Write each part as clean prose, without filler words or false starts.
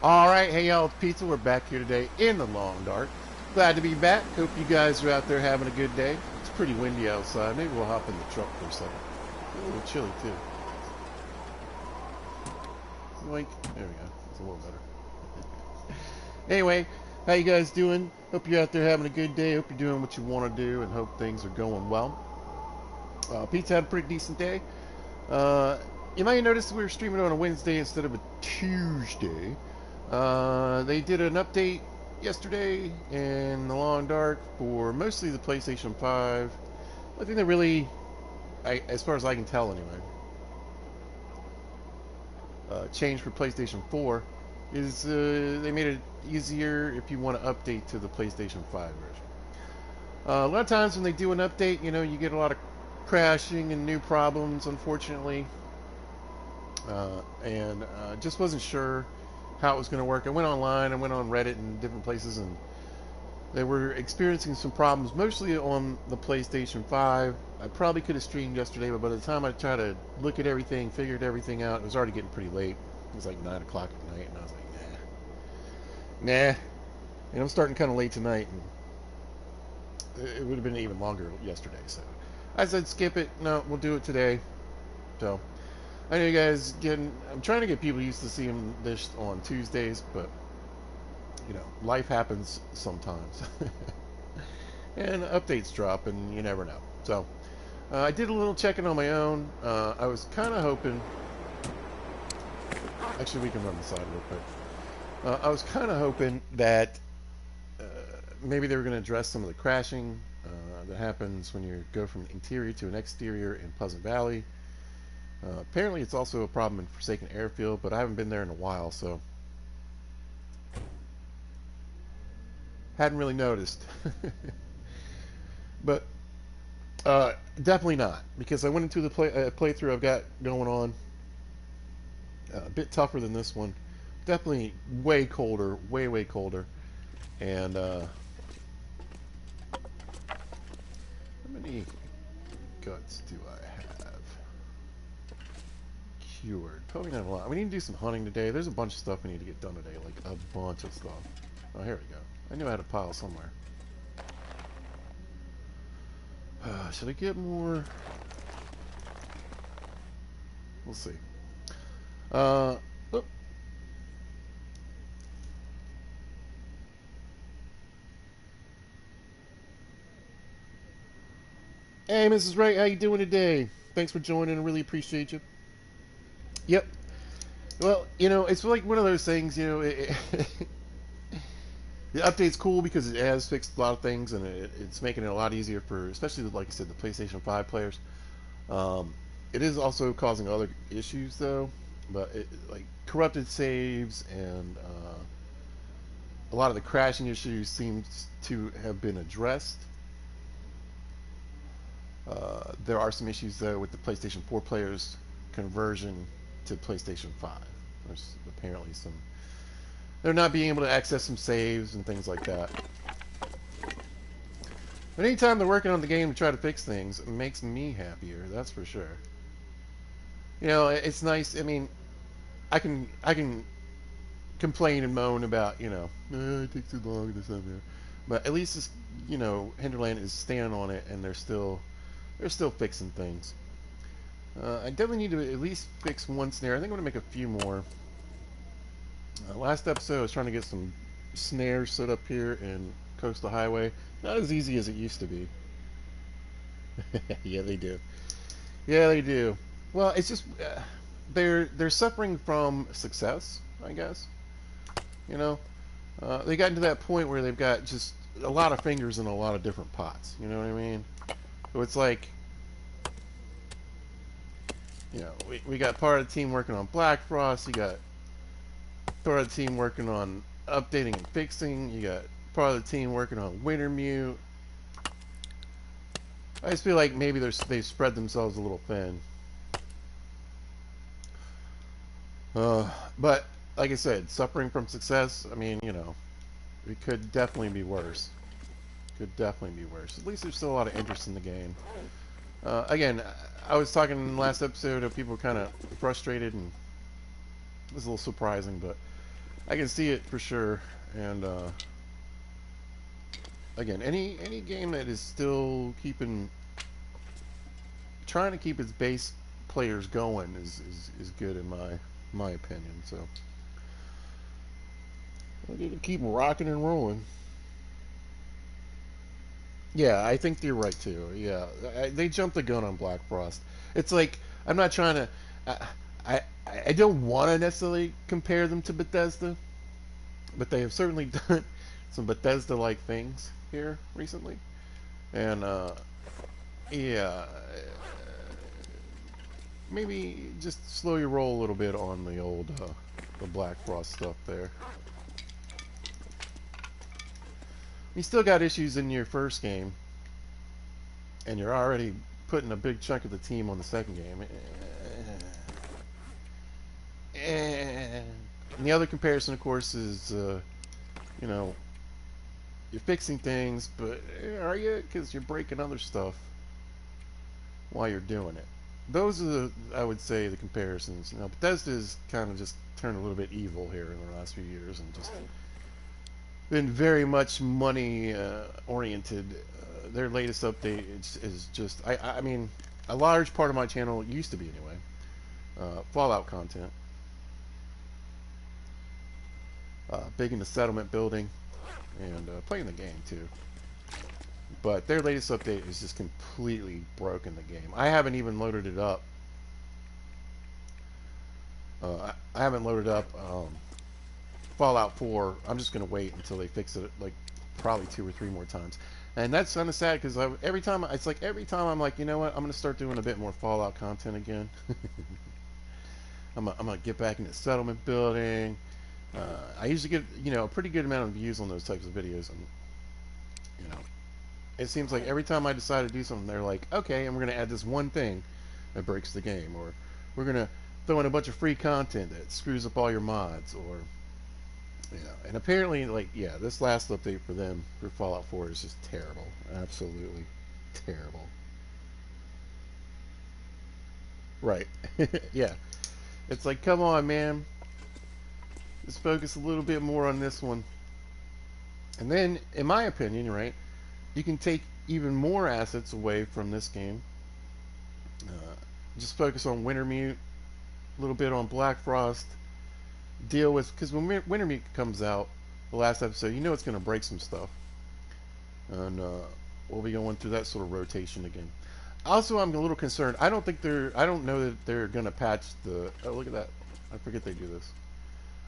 Alright, hey y'all, it's Pizza. We're back here today in the long dark. Glad to be back. Hope you guys are out there having a good day. It's pretty windy outside. Maybe we'll hop in the truck for a second. A little chilly too. Yoink. There we go. It's a little better. Anyway, how you guys doing? Hope you're out there having a good day. Hope you're doing what you want to do and hope things are going well. Pizza had a pretty decent day. You might have noticed we were streaming on a Wednesday instead of a Tuesday. They did an update yesterday in the long dark for mostly the PlayStation 5. I think they really, as far as I can tell anyway, changed for PlayStation 4 is they made it easier if you want to update to the PlayStation 5 version. A lot of times when they do an update, you get a lot of crashing and new problems, unfortunately. And just wasn't sure how it was going to work. I went online, I went on Reddit and different places, and they were experiencing some problems, mostly on the PlayStation 5. I probably could have streamed yesterday, but by the time I tried to look at everything, figured everything out, it was already getting pretty late. It was like 9 o'clock at night, and I was like, nah. And I'm starting kind of late tonight, and it would have been even longer yesterday. So I said, skip it. No, we'll do it today. So I know you guys I'm trying to get people used to seeing this on Tuesdays, but life happens sometimes. And updates drop, and you never know. So I did a little checking on my own. I was kind of hoping. Actually, we can run the side real quick. I was kind of hoping that maybe they were going to address some of the crashing that happens when you go from interior to an exterior in Pleasant Valley. Apparently it's also a problem in Forsaken Airfield, but I haven't been there in a while, so hadn't really noticed. But definitely not, because I went into the playthrough I've got going on. A bit tougher than this one. Definitely way colder, way colder. And how many guts do I have? Cured. Probably not a lot. We need to do some hunting today. There's a bunch of stuff we need to get done today. Like a bunch of stuff. Oh, here we go. I knew I had a pile somewhere. Should I get more? We'll see. Oop. Hey, Mrs. Wright, how you doing today? Thanks for joining. I really appreciate you. Yep. Well, it's like one of those things. The update's cool because it has fixed a lot of things, and it's making it a lot easier for, especially like I said, the PlayStation 5 players. It is also causing other issues though, but like corrupted saves and a lot of the crashing issues seems to have been addressed. There are some issues though with the PlayStation 4 players conversion to PlayStation 5. There's apparently some. They're not being able to access some saves and things like that. But anytime they're working on the game to try to fix things, it makes me happier. That's for sure. It's nice. I mean, I can complain and moan about it takes too long this time here, but at least it's, Hinterland is standing on it, and they're still fixing things. I definitely need to at least fix one snare. I think I'm gonna make a few more. Last episode, I was trying to get some snares set up here in Coastal Highway. Not as easy as it used to be. Yeah, they do. Yeah, they do. Well, it's just they're suffering from success, I guess. They got into that point where they've got just a lot of fingers in a lot of different pots. You know what I mean? So it's like, we got part of the team working on Black Frost. You got part of the team working on updating and fixing. You got part of the team working on Wintermute. I just feel like maybe they've spread themselves a little thin. But like I said, suffering from success. I mean, it could definitely be worse. Could definitely be worse. At least there's still a lot of interest in the game. Again, I was talking in the last episode of people kind of frustrated, and it was a little surprising, but I can see it for sure. And again, any game that is still trying to keep its base players going is good in my opinion. So we need to keep rocking and rolling. Yeah, I think you're right too. Yeah, they jumped the gun on Black Frost. It's like I'm not trying to. I I, I don't want to necessarily compare them to Bethesda, but they have certainly done some Bethesda-like things here recently. And yeah, maybe just slow your roll a little bit on the old the Black Frost stuff there. You still got issues in your first game, and you're already putting a big chunk of the team on the second game. And the other comparison, of course, is you know, you're fixing things, but are you? Because you're breaking other stuff while you're doing it. Those are I would say, the comparisons. Now, Bethesda's kind of just turned a little bit evil here in the last few years, and just been very much money oriented. Their latest update is just, I mean, a large part of my channel used to be anyway, Fallout content, big into settlement building, and playing the game too. But their latest update is just completely broken the game. I haven't even loaded it up. I haven't loaded up Fallout 4. I'm just gonna wait until they fix it, like probably 2 or 3 more times. And that's kind of sad because every time I'm like, you know what, I'm gonna start doing a bit more Fallout content again. I'm gonna get back into settlement building. I usually get a pretty good amount of views on those types of videos, and you know, it seems like every time I decide to do something, they're like, okay, and we're gonna add this one thing that breaks the game, or we're gonna throw in a bunch of free content that screws up all your mods, or and apparently, like, yeah, this last update for them for Fallout 4 is just terrible, absolutely terrible. Right? Yeah, it's like, come on, man, let's focus a little bit more on this one. And then, in my opinion, right, you can take even more assets away from this game. Just focus on Wintermute, a little bit on Black Frost. Deal with, because when Wintermute comes out, the last episode, you know it's going to break some stuff, and we'll be going through that sort of rotation again. Also, I'm a little concerned. I don't know that they're going to patch the. Oh, look at that! I forget they do this.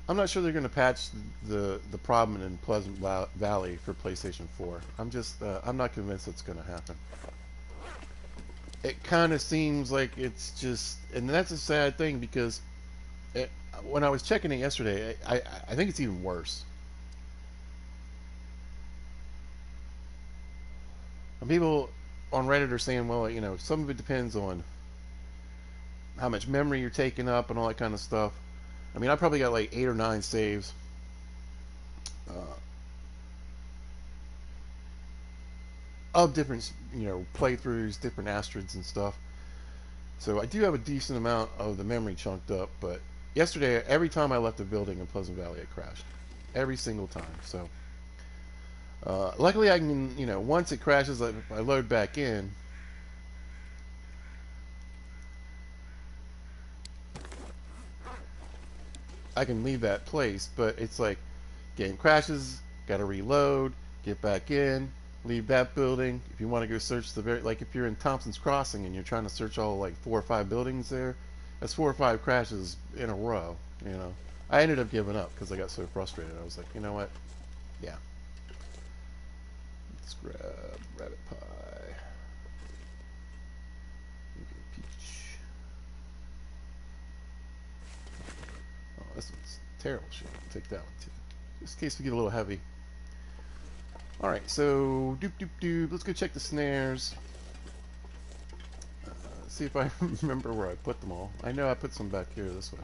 I'm not sure they're going to patch the problem in Pleasant Valley for PlayStation 4. I'm not convinced it's going to happen. It kind of seems like it's just, and that's a sad thing because when I was checking it yesterday, I think it's even worse. And people on Reddit are saying, well, some of it depends on how much memory you're taking up and all that kind of stuff. I mean, I probably got like 8 or 9 saves. Uh, of different, playthroughs, different asteroids and stuff. So I do have a decent amount of the memory chunked up, but yesterday, every time I left the building in Pleasant Valley, it crashed. Every single time. So luckily I can, once it crashes, if I load back in, I can leave that place, but it's like game crashes, gotta reload, get back in, leave that building. If you want to go search like if you're in Thompson's Crossing and you're trying to search all like 4 or 5 buildings there, that's 4 or 5 crashes in a row. I ended up giving up because I got so frustrated. I was like, you know what? Yeah. Let's grab rabbit pie. Peach. Oh, this one's terrible shit. I'll take that one too. Just in case we get a little heavy. Alright, so doop doop doop. Let's go check the snares. See if I remember where I put them all. I know I put some back here this way.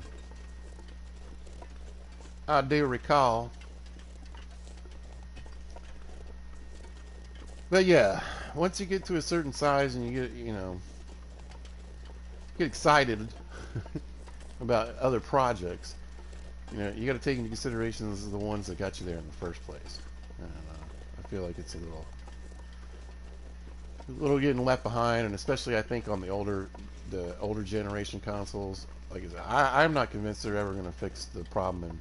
I do recall. But yeah, once you get to a certain size and you get excited about other projects, you know, you got to take into consideration this is the ones that got you there in the first place. And I feel like it's a little getting left behind, and especially I think on the older generation consoles. Like I said, I'm not convinced they're ever going to fix the problem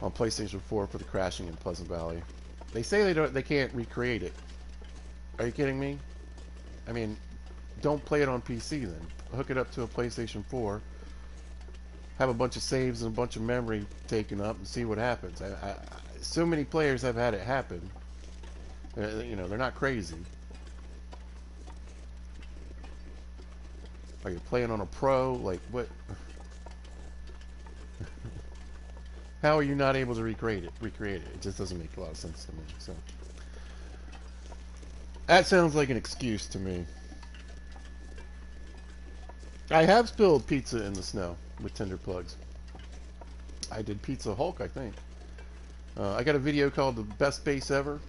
on PlayStation 4 for the crashing in Pleasant Valley. They say they can't recreate it. Are you kidding me? I mean, don't play it on PC then. Hook it up to a PlayStation 4. Have a bunch of saves and a bunch of memory taken up and see what happens. So many players have had it happen. You know, they're not crazy. Are you playing on a pro? Like, what? How are you not able to recreate it? It just doesn't make a lot of sense to me. So that sounds like an excuse to me. I have spilled pizza in the snow with tinder plugs. I did Pizza Hulk, I think. I got a video called The Best Base Ever.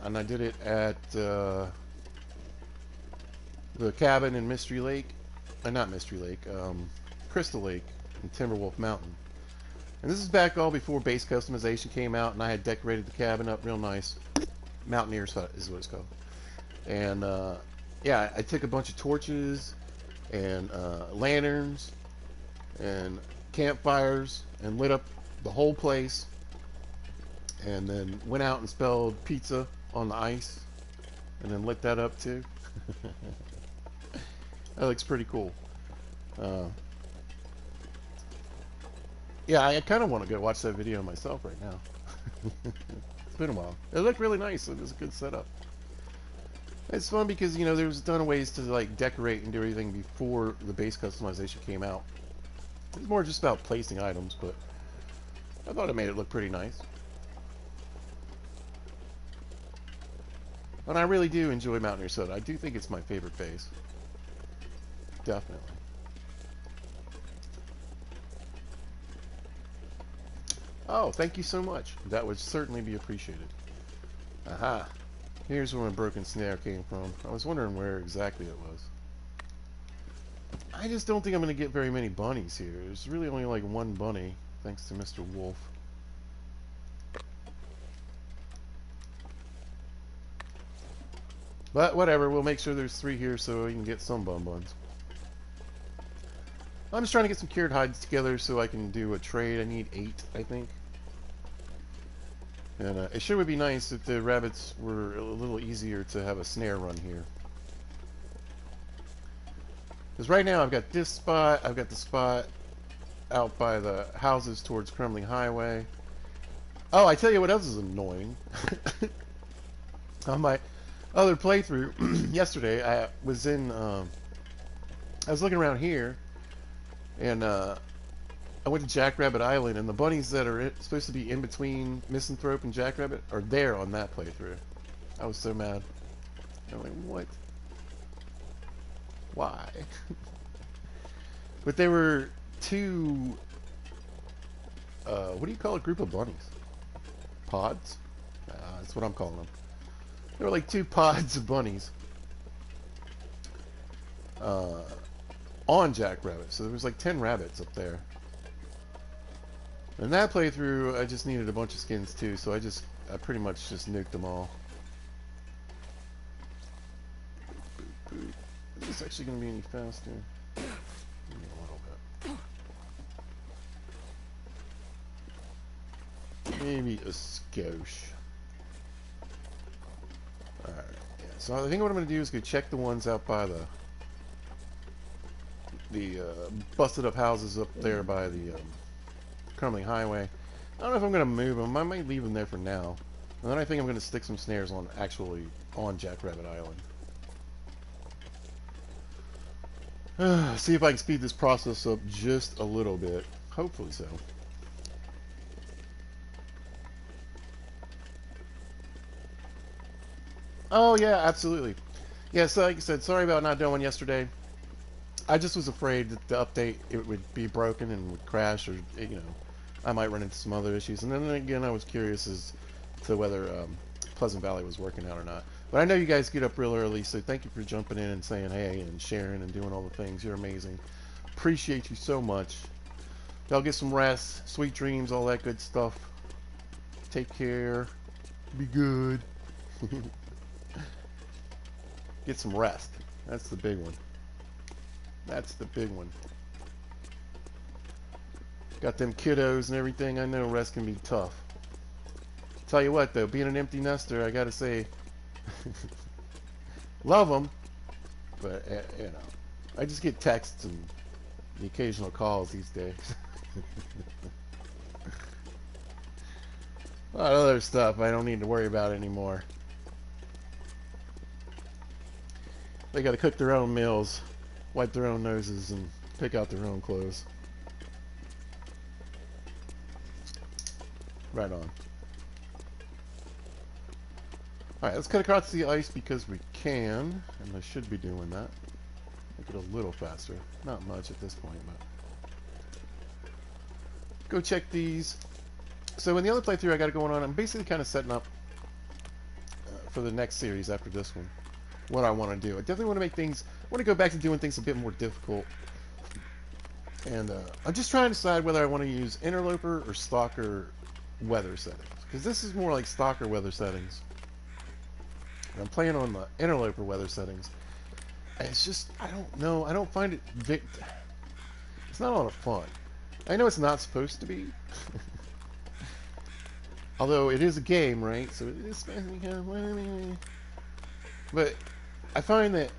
And I did it at the cabin in Mystery Lake. Not Mystery Lake. Crystal Lake in Timberwolf Mountain. And this is back all before base customization came out, and I had decorated the cabin up real nice. Mountaineer's Hut is what it's called. And yeah, I took a bunch of torches and lanterns and campfires and lit up the whole place, and then went out and spelled pizza on the ice and then lit that up too. That looks pretty cool. Yeah, I kind of want to go watch that video myself right now. It's been a while. It looked really nice. It was a good setup. It's fun because, you know, there was a ton of ways to like decorate and do everything before the base customization came out. It's more just about placing items, but I thought it made it look pretty nice. And I really do enjoy Mountaineer's Hut. I do think it's my favorite base. Definitely. Oh, thank you so much. That would certainly be appreciated. Aha. Here's where my broken snare came from. I was wondering where exactly it was. I just don't think I'm going to get very many bunnies here. There's really only like one bunny, thanks to Mr. Wolf. But whatever, we'll make sure there's 3 here so we can get some buns. I'm just trying to get some cured hides together so I can do a trade. I need 8, I think. And it sure would be nice if the rabbits were a little easier to have a snare run here. Because right now I've got this spot, I've got the spot out by the houses towards Crumbling Highway. Oh, I tell you what else is annoying. On my other playthrough yesterday, I was looking around here, and I went to Jackrabbit Island, and the bunnies that are supposed to be in between Misanthrope and Jackrabbit are there on that playthrough. I was so mad. I'm like, what? Why? But there were 2, what do you call a group of bunnies? Pods? That's what I'm calling them. There were like 2 pods of bunnies on Jackrabbit. So there was like 10 rabbits up there. In that playthrough, I just needed a bunch of skins too, so I pretty much just nuked them all. Boop, boop. Is this actually going to be any faster? Maybe a little bit. Maybe a skosh. Alright, yeah. So I think what I'm going to do is go check the ones out by the busted up houses up there by the Crumbling Highway. I don't know if I'm going to move them. I might leave them there for now. And then I think I'm going to stick some snares on Jackrabbit Island. See if I can speed this process up just a little bit. Hopefully so. Oh yeah, absolutely. Yeah, so like I said, sorry about not doing one yesterday. I just was afraid that the update, it would be broken and would crash, or, you know, I might run into some other issues. And then again, I was curious as to whether Pleasant Valley was working out or not. But I know you guys get up real early, so thank you for jumping in and saying hey and sharing and doing all the things. You're amazing. Appreciate you so much. Y'all get some rest, sweet dreams, all that good stuff. Take care. Be good. Get some rest. That's the big one. That's the big one. Got them kiddos and everything. I know rest can be tough. Tell you what, though, being an empty nester, I gotta say, love them, but you know, I just get texts and the occasional calls these days. A lot of other stuff I don't need to worry about anymore. They gotta cook their own meals, wipe their own noses, and pick out their own clothes. Right on. Alright, let's cut across the ice because we can, and I should be doing that. Make it a little faster. Not much at this point, but... Go check these. So in the other playthrough I got going on, I'm basically kind of setting up for the next series after this one what I want to do. I definitely want to make things... I want to go back to doing things a bit more difficult. And I'm just trying to decide whether I want to use interloper or stalker weather settings. Because this is more like stalker weather settings. And I'm playing on the interloper weather settings. And it's just, I don't know. I don't find it... It's not a lot of fun. I know it's not supposed to be. Although it is a game, right? So it is supposed to be kind of... But I find that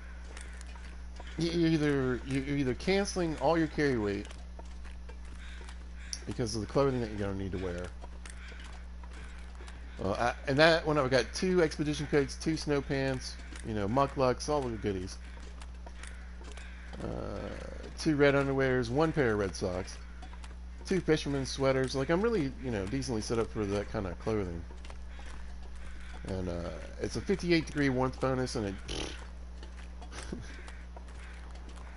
you're either canceling all your carry weight because of the clothing that you're going to need to wear. And that one I've got 2 expedition coats, 2 snow pants, you know, mucklucks, all the goodies. 2 red underwears, 1 pair of red socks, 2 fisherman's sweaters. Like, I'm really, you know, decently set up for that kind of clothing. And it's a 58-degree warmth bonus, and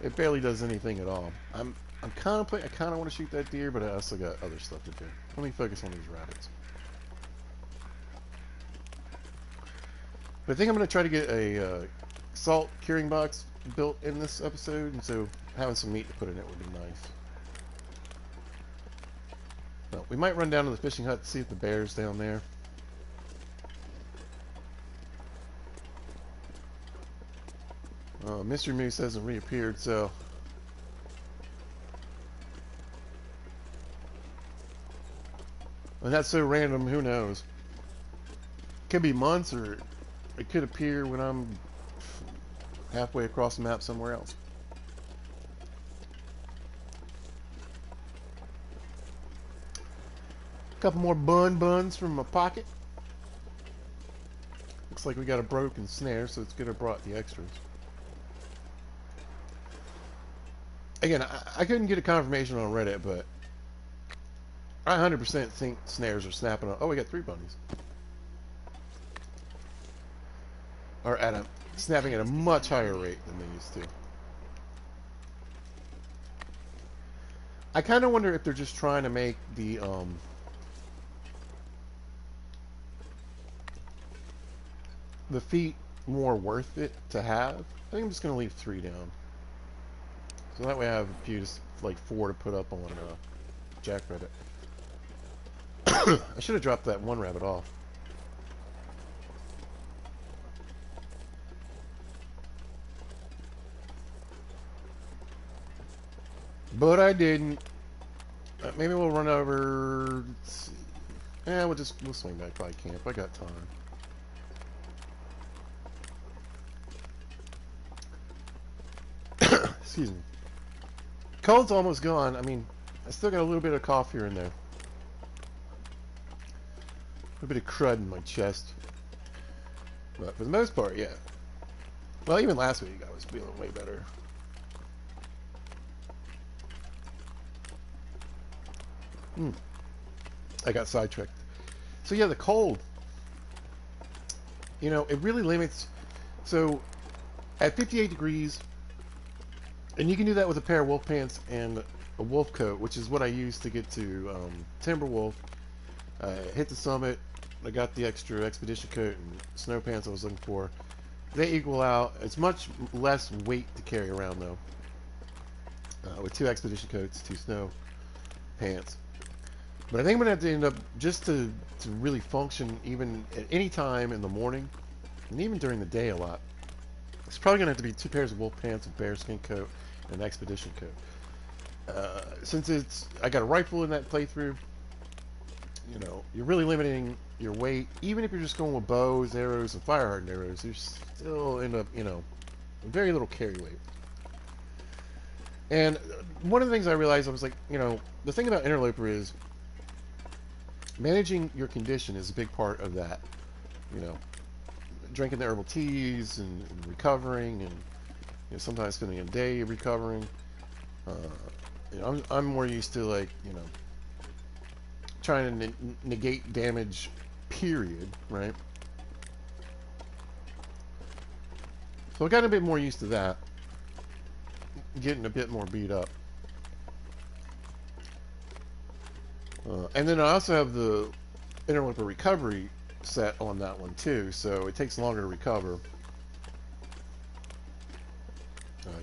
it barely does anything at all. I'm contemplating. I kind of want to shoot that deer, but I also got other stuff to do. Let me focus on these rabbits. But I think I'm going to try to get a salt curing box built in this episode, and so having some meat to put in it would be nice. Well, we might run down to the fishing hut to see if the bear's down there. Mr. Moose hasn't reappeared, so... And that's so random, who knows? Could be months, or it could appear when I'm halfway across the map somewhere else. A couple more buns from my pocket. Looks like we got a broken snare, so it's good I brought the extras. Again, I couldn't get a confirmation on Reddit, but I 100% think snares are snapping on. Oh, we got 3 bunnies. Or snapping at a much higher rate than they used to. I kind of wonder if they're just trying to make the feet more worth it to have. I think I'm just going to leave 3 down. So that way I have a few, like 4 to put up on Jackrabbit. I should have dropped that 1 rabbit off. But I didn't. Maybe we'll run over. Let's see. Yeah, we'll swing back by camp. I got time. Excuse me. Cold's almost gone. I mean, I still got a little bit of cough here and there. A little bit of crud in my chest. But for the most part, yeah. Well, even last week I was feeling way better. I got sidetracked. So yeah, the cold. You know, it really limits. So at 58 degrees, and you can do that with a pair of wolf pants and a wolf coat, which is what I used to get to Timberwolf. Hit the summit. I got the extra expedition coat and snow pants I was looking for. They equal out. It's much less weight to carry around though. With 2 expedition coats, 2 snow pants. But I think I'm gonna have to end up, just to really function even at any time in the morning and even during the day a lot. It's probably gonna have to be 2 pairs of wolf pants, a bearskin coat, and an expedition coat. Since I got a rifle in that playthrough, you know, you're really limiting your weight. Even if you're just going with bows, arrows, and fire hardened arrows, you still end up, you know, very little carry weight. And one of the things I realized, I was like, you know, the thing about Interloper is managing your condition is a big part of that. You know, drinking the herbal teas and recovering, and you know, sometimes spending a day recovering. You know, I'm more used to, like, you know, trying to negate damage, period, right? So I got a bit more used to that, getting a bit more beat up. And then I also have the Interloper recovery set on that one too, so it takes longer to recover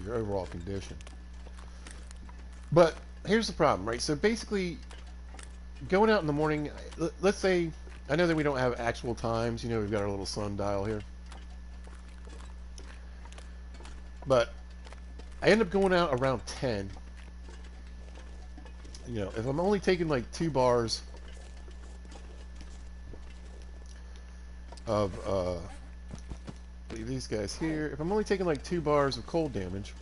your overall condition. But here's the problem, right? So basically, going out in the morning, let's say, I know that we don't have actual times, you know, we've got our little sundial here. But I end up going out around 10. You know, if I'm only taking like 2 bars of, leave these guys here. If I'm only taking like 2 bars of cold damage,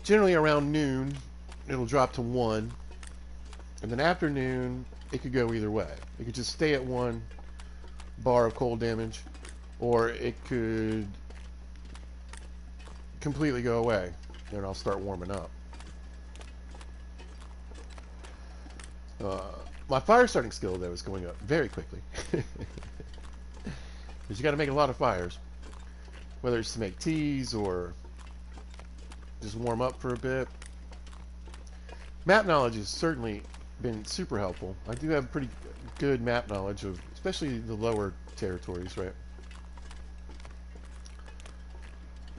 generally around noon, it'll drop to 1. And then after noon, it could go either way. It could just stay at 1 bar of cold damage, or it could completely go away, and I'll start warming up. My fire starting skill, though, is going up very quickly. Because you got to make a lot of fires, whether it's to make teas or just warm up for a bit. Map knowledge has certainly been super helpful. I do have pretty good map knowledge of, especially the lower territories, right?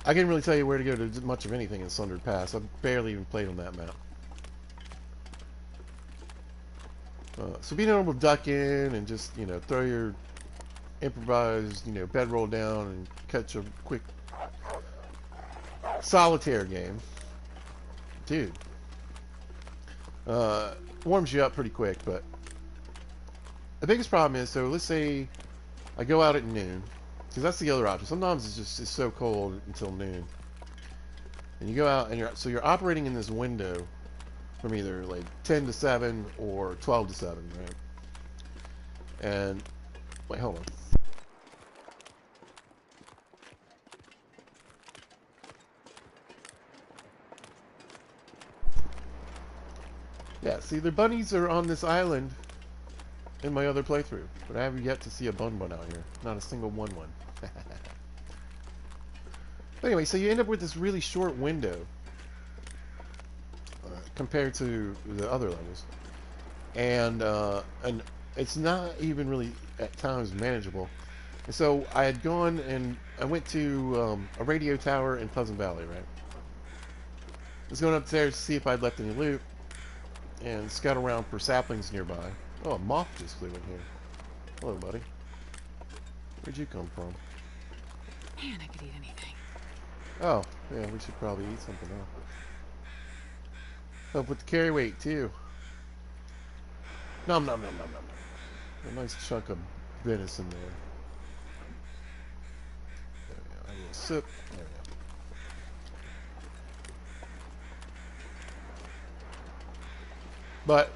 I can't really tell you where to go to much of anything in Sundered Pass. I've barely even played on that map. So being able to duck in and just, you know, throw your improvised, you know, bedroll down and catch a quick solitaire game, dude, warms you up pretty quick. But the biggest problem is, so let's say I go out at noon, because that's the other option. Sometimes it's so cold until noon, and you go out and you're operating in this window from either like 10 to 7 or 12 to 7, right? And wait, hold on. Yeah, see, the bunnies are on this island in my other playthrough, but I have yet to see a bun out here. Not a single one. Anyway, so you end up with this really short window compared to the other levels, and it's not even really at times manageable. And so I had gone and I went to a radio tower in Pleasant Valley, right? I was going up there to see if I'd left any loot and scout around for saplings nearby. Oh, a moth just flew in here. Hello, buddy. Where'd you come from? Man, I could eat anything. Oh, yeah, we should probably eat something else. Help with the carry weight, too. Nom nom nom nom nom. A nice chunk of venison there. There we go. A little sip. There we go. But,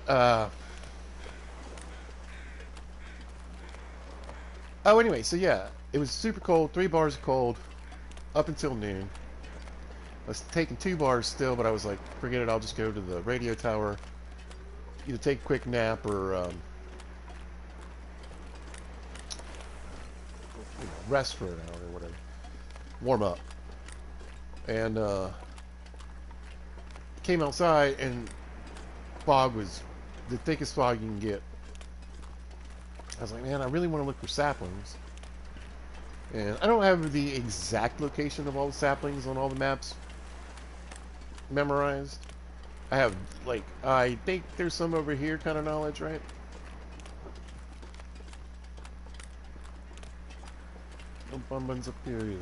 oh, anyway, so yeah, it was super cold, 3 bars of cold, up until noon. I was taking 2 bars still, but I was like, forget it, I'll just go to the radio tower, either take a quick nap or rest for an hour or whatever, warm up. And came outside, and fog was the thickest fog you can get. I was like, man, I really want to look for saplings. And I don't have the exact location of all the saplings on all the maps memorized. I have, like, I think there's some over here kind of knowledge, right? No bum buns up here either.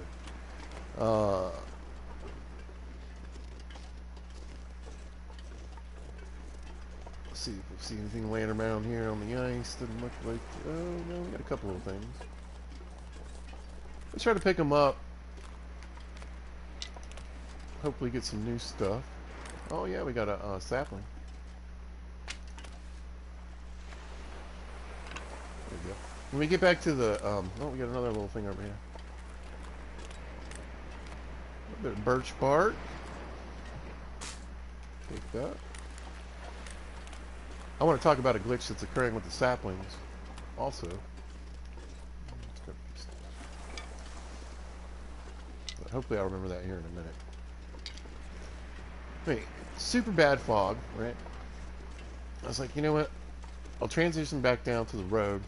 Let's see if we see anything laying around here on the ice. Doesn't look like. Oh no, we got a couple of things. Let's try to pick them up. Hopefully, get some new stuff. Oh yeah, we got a sapling. There we go. When we get back to the oh, we got another little thing over here. A little bit of birch bark. Take that. I want to talk about a glitch that's occurring with the saplings also. But hopefully I'll remember that here in a minute. Wait, super bad fog, right? I was like, you know what? I'll transition back down to the road.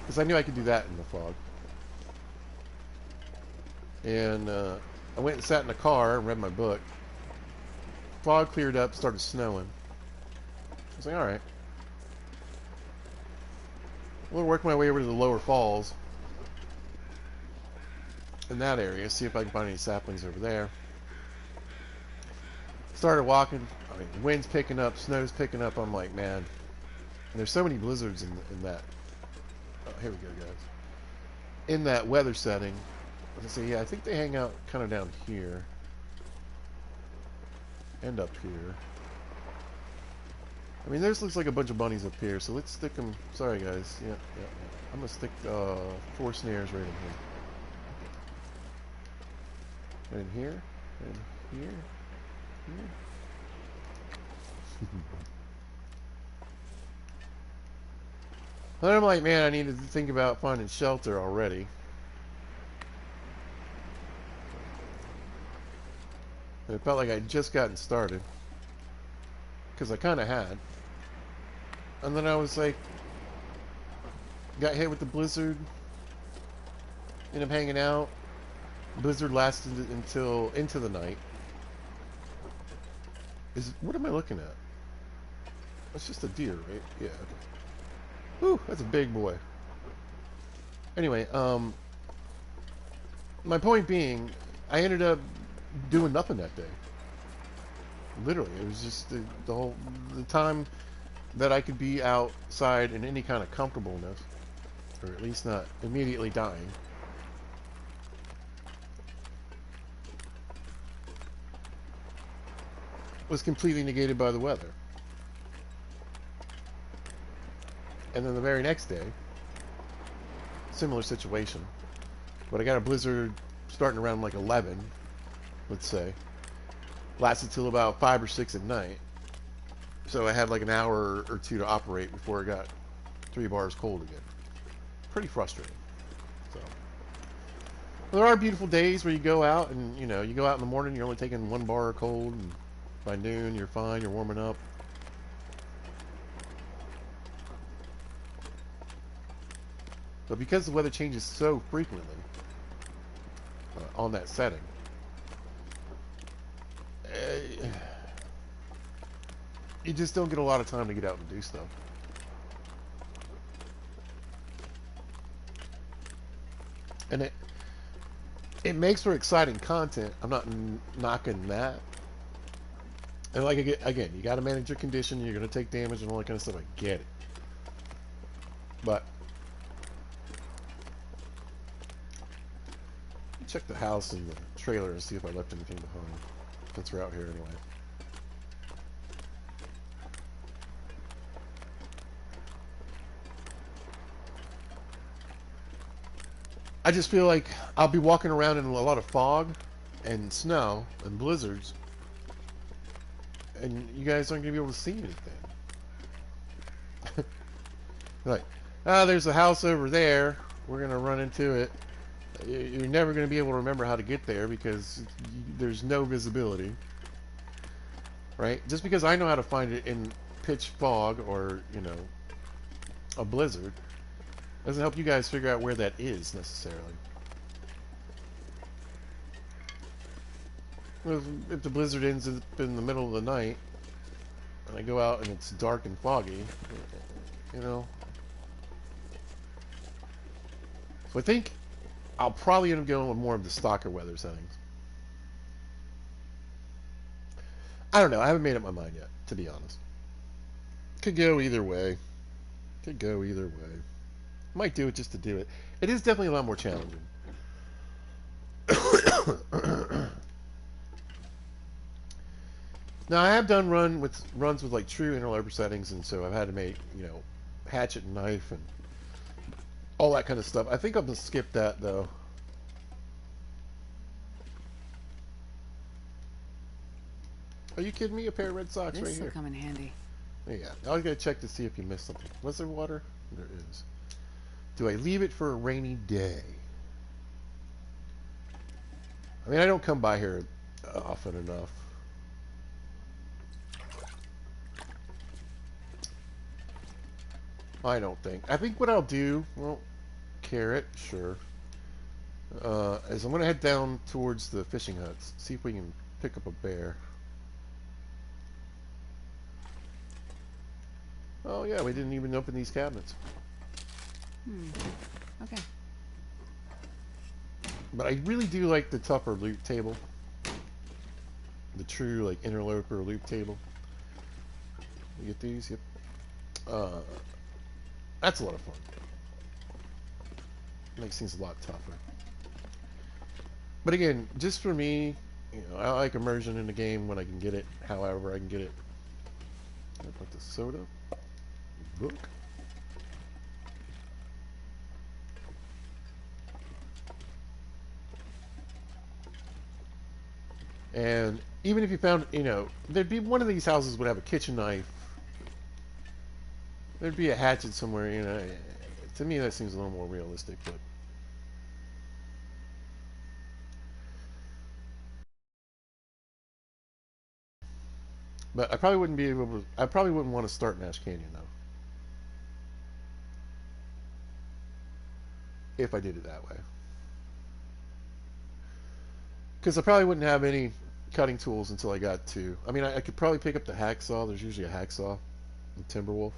Because I knew I could do that in the fog. And I went and sat in the car and read my book. Fog cleared up, started snowing. I was like, alright. I'm going to work my way over to the lower falls. In that area, see if I can find any saplings over there. Started walking. I mean, the wind's picking up, snow's picking up. I'm like, man. And there's so many blizzards in that. Oh, here we go, guys. In that weather setting. I say, yeah, I think they hang out kind of down here. And up here. I mean, this looks like a bunch of bunnies up here, so let's stick them. Sorry, guys. Yeah. I'm gonna stick 4 snares right in here. Right in here. And here. Here. And I'm like, man, I need to think about finding shelter already. And it felt like I'd just gotten started. Because I kind of had. And then I was like, got hit with the blizzard. Ended up hanging out. Blizzard lasted until into the night. What am I looking at? That's just a deer, right? Yeah, okay. Whew, that's a big boy. Anyway, my point being, I ended up doing nothing that day. Literally, it was just the time that I could be outside in any kind of comfortableness, or at least not immediately dying. Was completely negated by the weather. And then the very next day, similar situation, but I got a blizzard starting around like 11, let's say. Lasted till about 5 or 6 at night. So I had like an hour or 2 to operate before it got 3 bars cold again. Pretty frustrating. So well, there are beautiful days where you go out and, you know, you go out in the morning, you're only taking 1 bar of cold, and by noon you're fine, you're warming up. But because the weather changes so frequently on that setting, you just don't get a lot of time to get out and do stuff. And it makes for exciting content. I'm not knocking that. And like again, you got to manage your condition. You're going to take damage and all that kind of stuff. I get it. But check the house and the trailer and see if I left anything behind. Since we're out here anyway. I just feel like I'll be walking around in a lot of fog and snow and blizzards, and you guys aren't going to be able to see anything. Like, there's a house over there. We're going to run into it. You're never going to be able to remember how to get there because there's no visibility. Right? Just because I know how to find it in pitch fog or, you know, a blizzard Doesn't help you guys figure out where that is necessarily. If the blizzard ends up in the middle of the night, and I go out and it's dark and foggy, you know. So I think I'll probably end up going with more of the stocker weather settings. I don't know. I haven't made up my mind yet, to be honest. Could go either way. Could go either way. Might do it just to do it. It is definitely a lot more challenging. Now I have done runs with like true interloper settings, and so I've had to make, you know, hatchet and knife and all that kind of stuff. I think I'm gonna skip that though. Are you kidding me? A pair of red socks right This'll here. come in handy. Yeah, I was gonna check to see if you missed something. Was there water? There is. Do I leave it for a rainy day? I mean, I don't come by here often enough. I don't think. I think what I'll do, well, carrot, sure. Is I'm gonna head down towards the fishing huts, see if we can pick up a bear. Oh yeah, we didn't even open these cabinets. Okay. But I really do like the tougher loot table. The true, like, interloper loot table. You get these? Yep. That's a lot of fun. Makes things a lot tougher. But again, just for me, you know, I like immersion in the game when I can get it, however I can get it. I'll put the soda. Book. And even if you found, you know, there'd be one of these houses would have a kitchen knife. There'd be a hatchet somewhere, you know. To me, that seems a little more realistic, but I probably wouldn't be able to. I probably wouldn't want to start in Ash Canyon though, if I did it that way, because I probably wouldn't have any cutting tools until I got to. I mean, I could probably pick up the hacksaw. There's usually a hacksaw, in Timberwolf.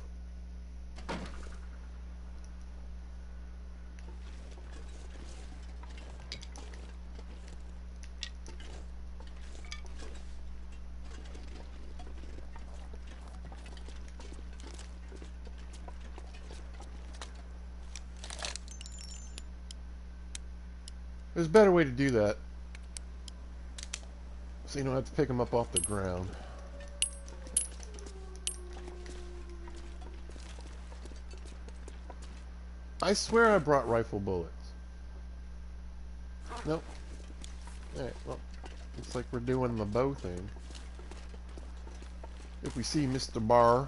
There's a better way to do that, so you don't have to pick them up off the ground. I swear I brought rifle bullets. Nope. Alright, well, looks like we're doing the bow thing. If we see Mr. Barr.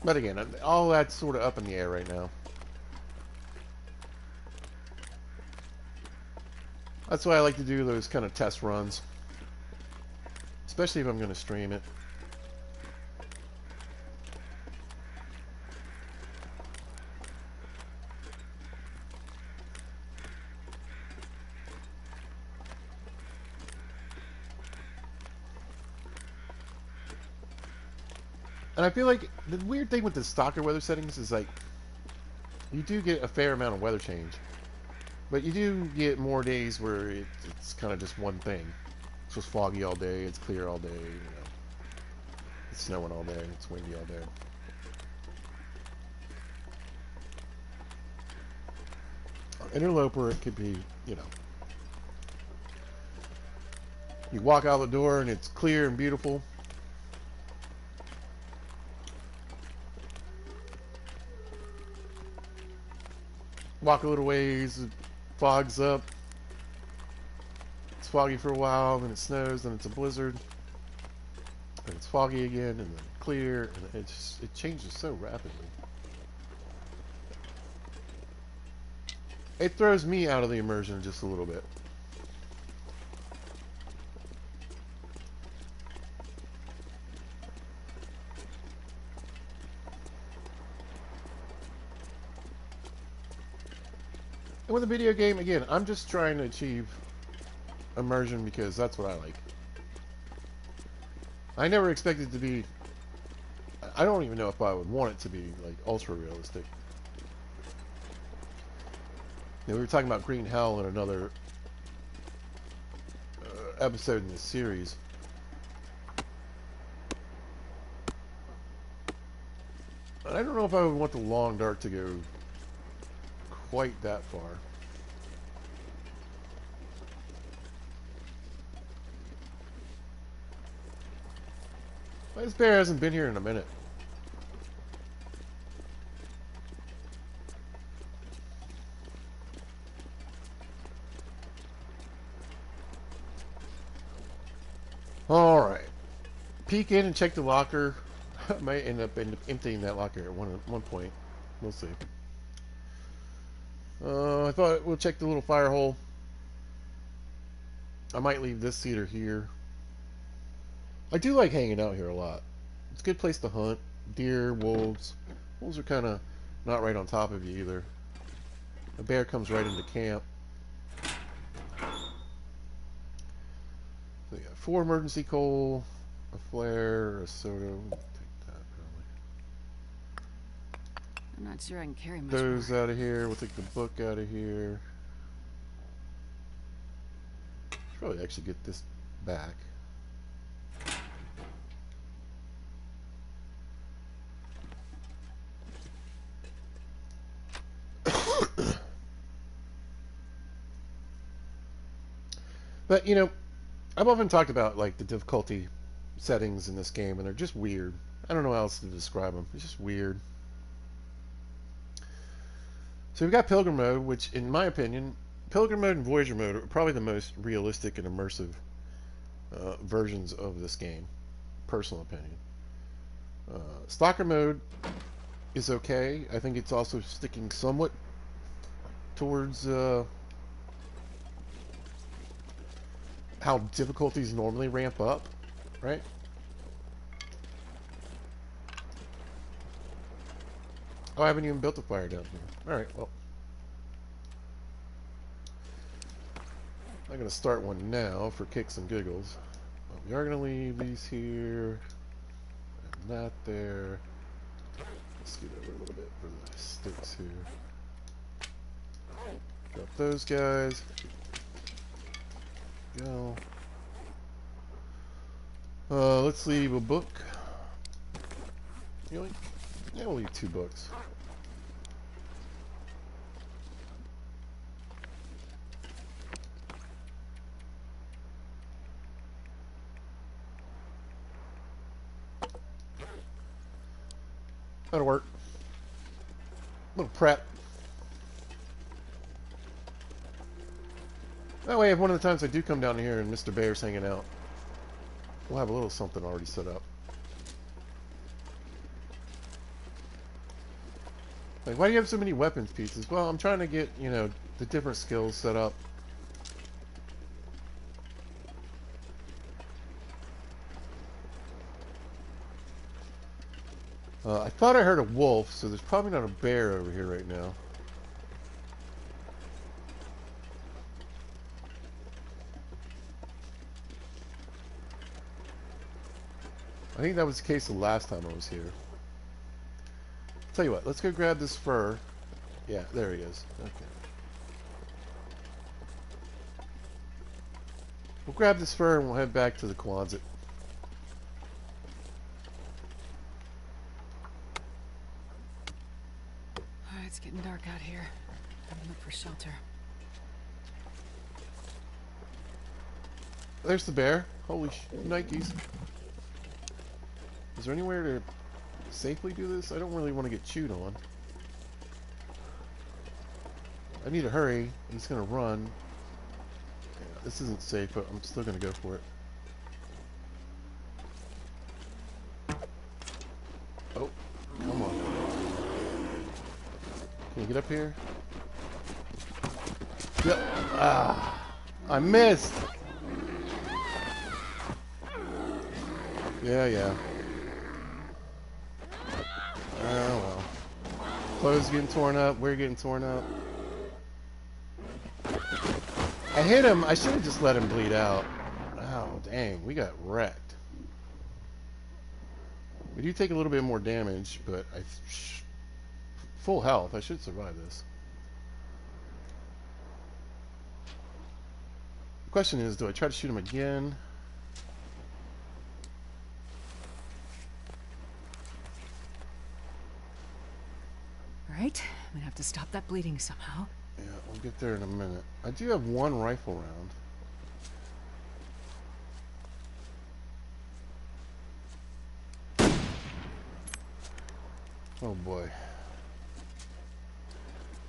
But again, all that's sort of up in the air right now. That's why I like to do those kind of test runs. Especially if I'm going to stream it. And I feel like the weird thing with the stalker weather settings is like you do get a fair amount of weather change, but you do get more days where it's kind of just one thing. It's just foggy all day, it's clear all day, you know. It's snowing all day, it's windy all day. Interloper, it could be, you know, you walk out the door and it's clear and beautiful. Walk a little ways, it fogs up. It's foggy for a while, then it snows, then it's a blizzard. And it's foggy again, and then clear, and it changes so rapidly. It throws me out of the immersion just a little bit. And with a video game, again, I'm just trying to achieve immersion because that's what I like. I never expected it to be... I don't even know if I would want it to be, like, ultra-realistic. You know, we were talking about Green Hell in another episode in this series. And I don't know if I would want the Long Dark to go quite that far. This bear hasn't been here in a minute. Alright. Peek in and check the locker. I might end up emptying that locker at one point. We'll see. I thought we'll check the little fire hole. I might leave this cedar here. I do like hanging out here a lot. It's a good place to hunt. Deer, wolves. Wolves are kind of not right on top of you either. A bear comes right into camp. So yeah, 4 emergency coal, a flare, a soda. We'll take that probably. I'm not sure I can carry much Those more. out of here. We'll take the book out of here. Should probably actually get this back. But, you know, I've often talked about, like, the difficulty settings in this game, and they're just weird. I don't know how else to describe them. It's just weird. So we've got Pilgrim Mode, which, in my opinion, Pilgrim Mode and Voyager Mode are probably the most realistic and immersive versions of this game. Personal opinion. Stalker Mode is okay. I think it's also sticking somewhat towards... how difficulties normally ramp up, right? Oh, I haven't even built a fire down here. Alright, well. I'm going to start one now for kicks and giggles. But we are going to leave these here. And that there. Let's scoot over a little bit for the sticks here. Drop those guys. Go. Let's leave a book. Really? Yeah, we'll leave 2 books. That'll work. Little prep. That way, if one of the times I do come down here and Mr. Bear's hanging out, we'll have a little something already set up. Like, why do you have so many weapons pieces? Well, I'm trying to get, you know, the different skills set up. I thought I heard a wolf, so there's probably not a bear over here right now. I think that was the case the last time I was here. Tell you what, let's go grab this fur. Yeah, there he is. Okay. We'll grab this fur and we'll head back to the closet. Alright, it's getting dark out here. I'm gonna look for shelter. There's the bear. Holy Nikes. Is there anywhere to safely do this? I don't really want to get chewed on. I need to hurry. He's going to run. Yeah, this isn't safe, but I'm still going to go for it. Oh, come on. Can you get up here? Yep. Ah, I missed. Yeah, yeah. Oh well. Clothes getting torn up. We're getting torn up. I hit him. I should have just let him bleed out. Oh, dang. We got wrecked. We do take a little bit more damage, but full health. I should survive this. The question is, do I try to shoot him again? Alright, I'm gonna have to stop that bleeding somehow. Yeah, we'll get there in a minute. I do have one rifle round. Oh boy.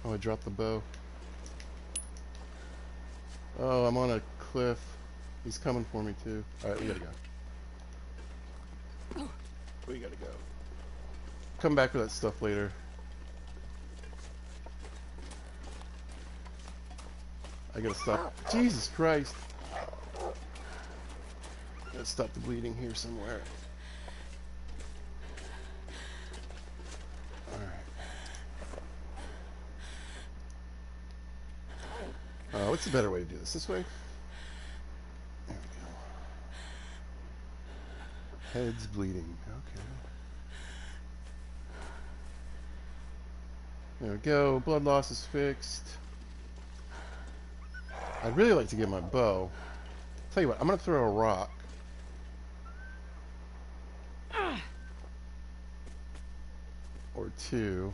Oh, I dropped the bow. Oh, I'm on a cliff. He's coming for me too. Alright, we gotta go. We gotta go. Come back with that stuff later. I gotta stop. Jesus Christ. Gotta stop the bleeding here somewhere. What's the better way to do this? This way? There we go. Head's bleeding. Okay. There we go. Blood loss is fixed. I'd really like to get my bow. Tell you what, I'm going to throw a rock. Or two.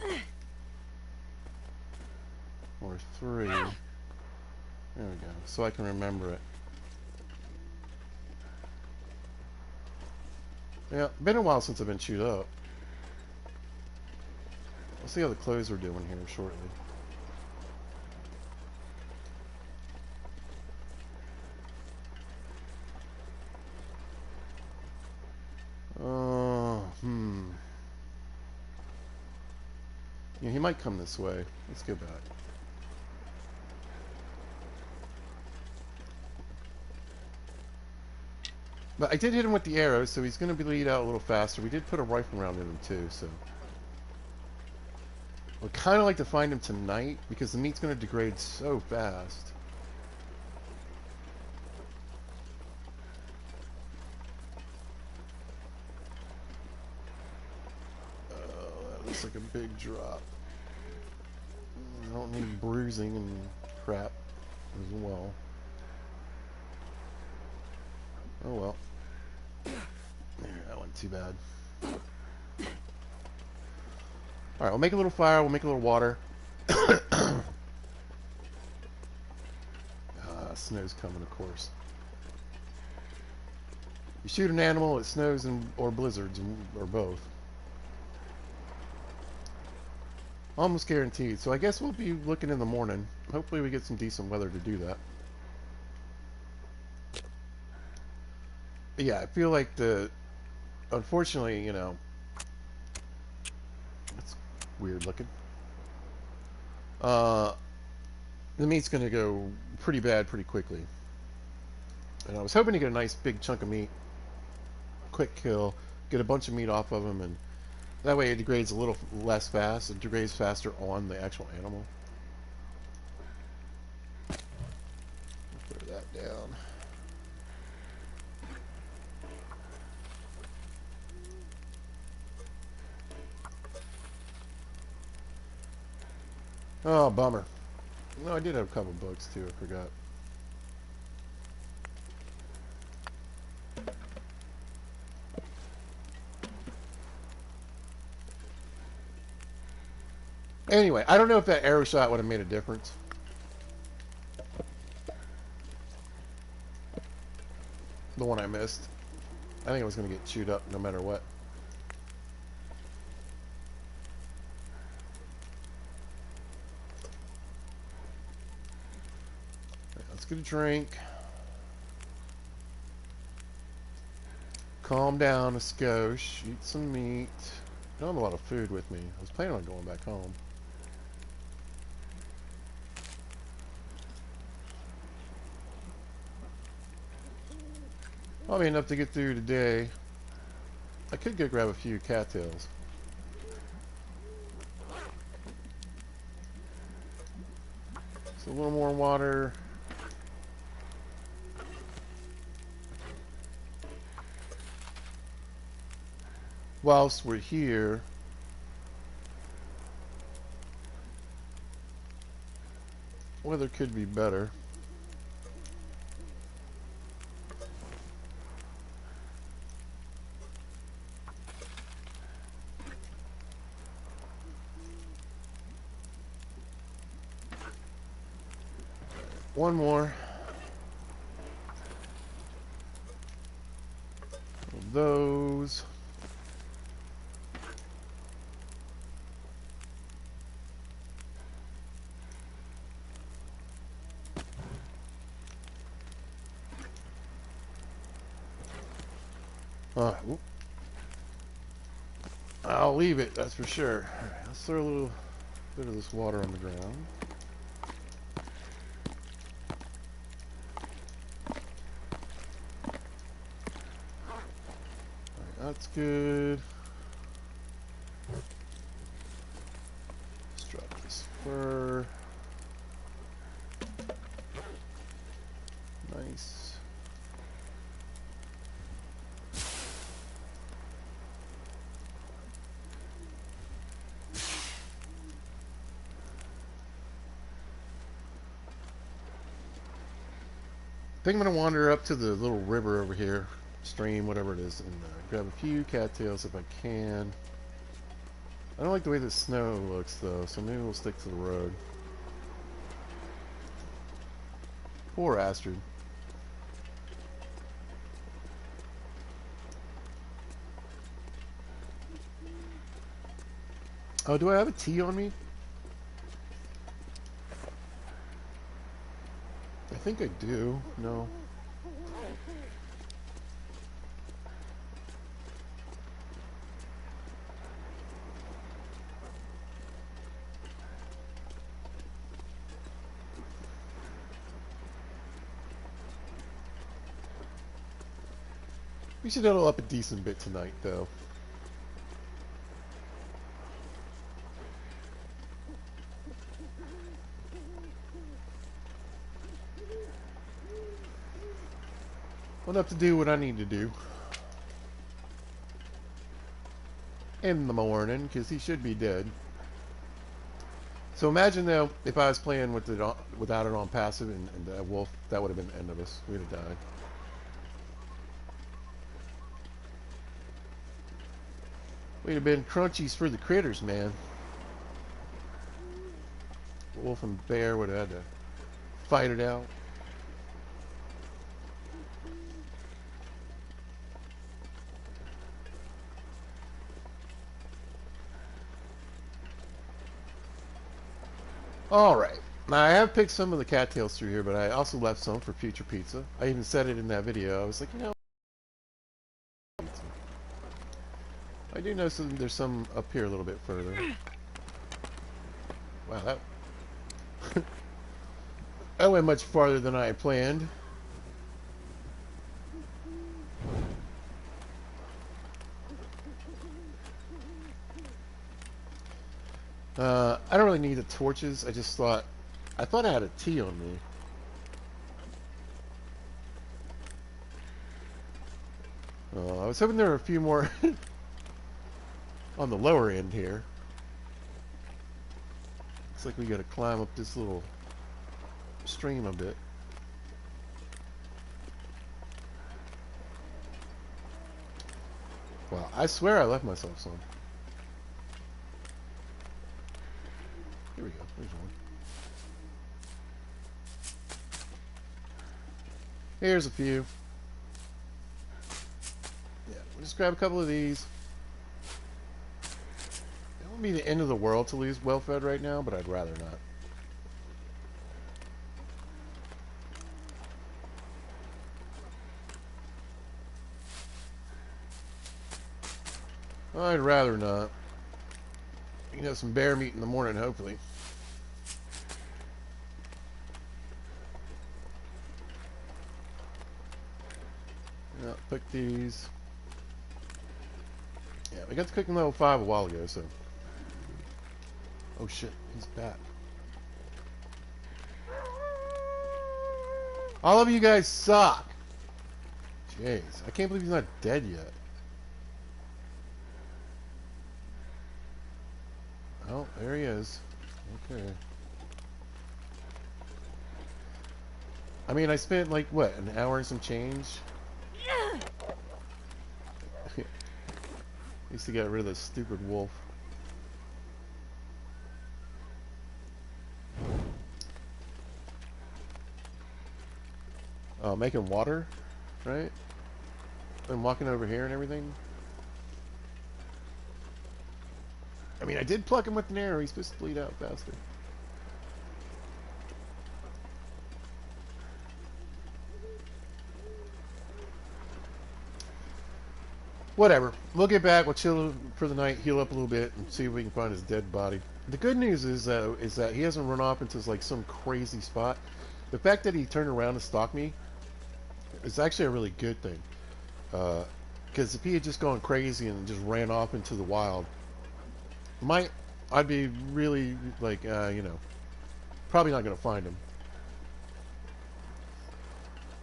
Or three. There we go. So I can remember it. Yeah, been a while since I've been chewed up. We'll see how the clothes are doing here shortly. Yeah, he might come this way. Let's go back. But I did hit him with the arrow, so he's going to bleed out a little faster. We did put a rifle round in him too, so... I'd kind of like to find him tonight, because the meat's going to degrade so fast. That looks like a big drop. I don't need bruising and crap as well. Oh well. That wasn't too bad. Alright, we'll make a little fire, we'll make a little water. Snow's coming, of course. You shoot an animal, it snows or blizzards, or both. Almost guaranteed. So I guess we'll be looking in the morning. Hopefully we get some decent weather to do that. But yeah, I feel like unfortunately, you know, that's weird looking. The meat's going to go pretty bad pretty quickly. And I was hoping to get a nice big chunk of meat, quick kill, get a bunch of meat off of him, and that way it degrades a little less fast. It degrades faster on the actual animal. Throw that down. Oh, bummer. No, I did have a couple books too, I forgot. Anyway, I don't know if that arrow shot would have made a difference. The one I missed. I think I was going to get chewed up no matter what. Right, let's get a drink. Calm down a skosh. Eat some meat. I don't have a lot of food with me. I was planning on going back home. Probably enough to get through today. I could go grab a few cattails. So a little more water. Whilst we're here, weather could be better. One more. Of those. Whoop. I'll leave it, that's for sure. Alright, let's throw a little bit of this water on the ground. Alright, that's good. Let's drop this fur. Nice. I think I'm going to wander up to the little river over here, stream, whatever it is, and grab a few cattails if I can. I don't like the way the snow looks, though, so maybe we'll stick to the road. Poor Astrid. Oh, do I have a tea on me? I think I do. No. We should huddle up a decent bit tonight, though. Enough to do what I need to do in the morning, because he should be dead. So imagine though, if I was playing with it on, without it on passive and that wolf, that would have been the end of us. We'd have died. We'd have been crunchies for the critters, man. Wolf and bear would have had to fight it out. Alright, now I have picked some of the cattails through here, but I also left some for future pizza. I even said it in that video. I was like, you know, I do know there's some up here a little bit further. Wow, that that went much farther than I had planned. I don't really need the torches. I thought I had a tea on me. I was hoping there were a few more on the lower end here. Looks like we got to climb up this little stream a bit. Wow, I swear I left myself some. Here we go. There's one. Here's a few. Yeah, we'll just grab a couple of these. It won't be the end of the world to lose well-fed right now, but I'd rather not. I'd rather not. You can have some bear meat in the morning, hopefully. Yeah, pick these. Yeah, we got to cooking level 5 a while ago, so. Oh shit, he's back. All of you guys suck! Jeez, I can't believe he's not dead yet. Oh, there he is. Okay. I mean, I spent like, what, an hour and some change? At least to get rid of this stupid wolf. Oh, making water, right? And walking over here and everything. I mean, I did pluck him with an arrow. He's supposed to bleed out faster. Whatever. We'll get back. We'll chill for the night, heal up a little bit, and see if we can find his dead body. The good news is that he hasn't run off into like some crazy spot. The fact that he turned around and stalked me is actually a really good thing. Because if he had just gone crazy and just ran off into the wild, I'd be really like, probably not going to find him.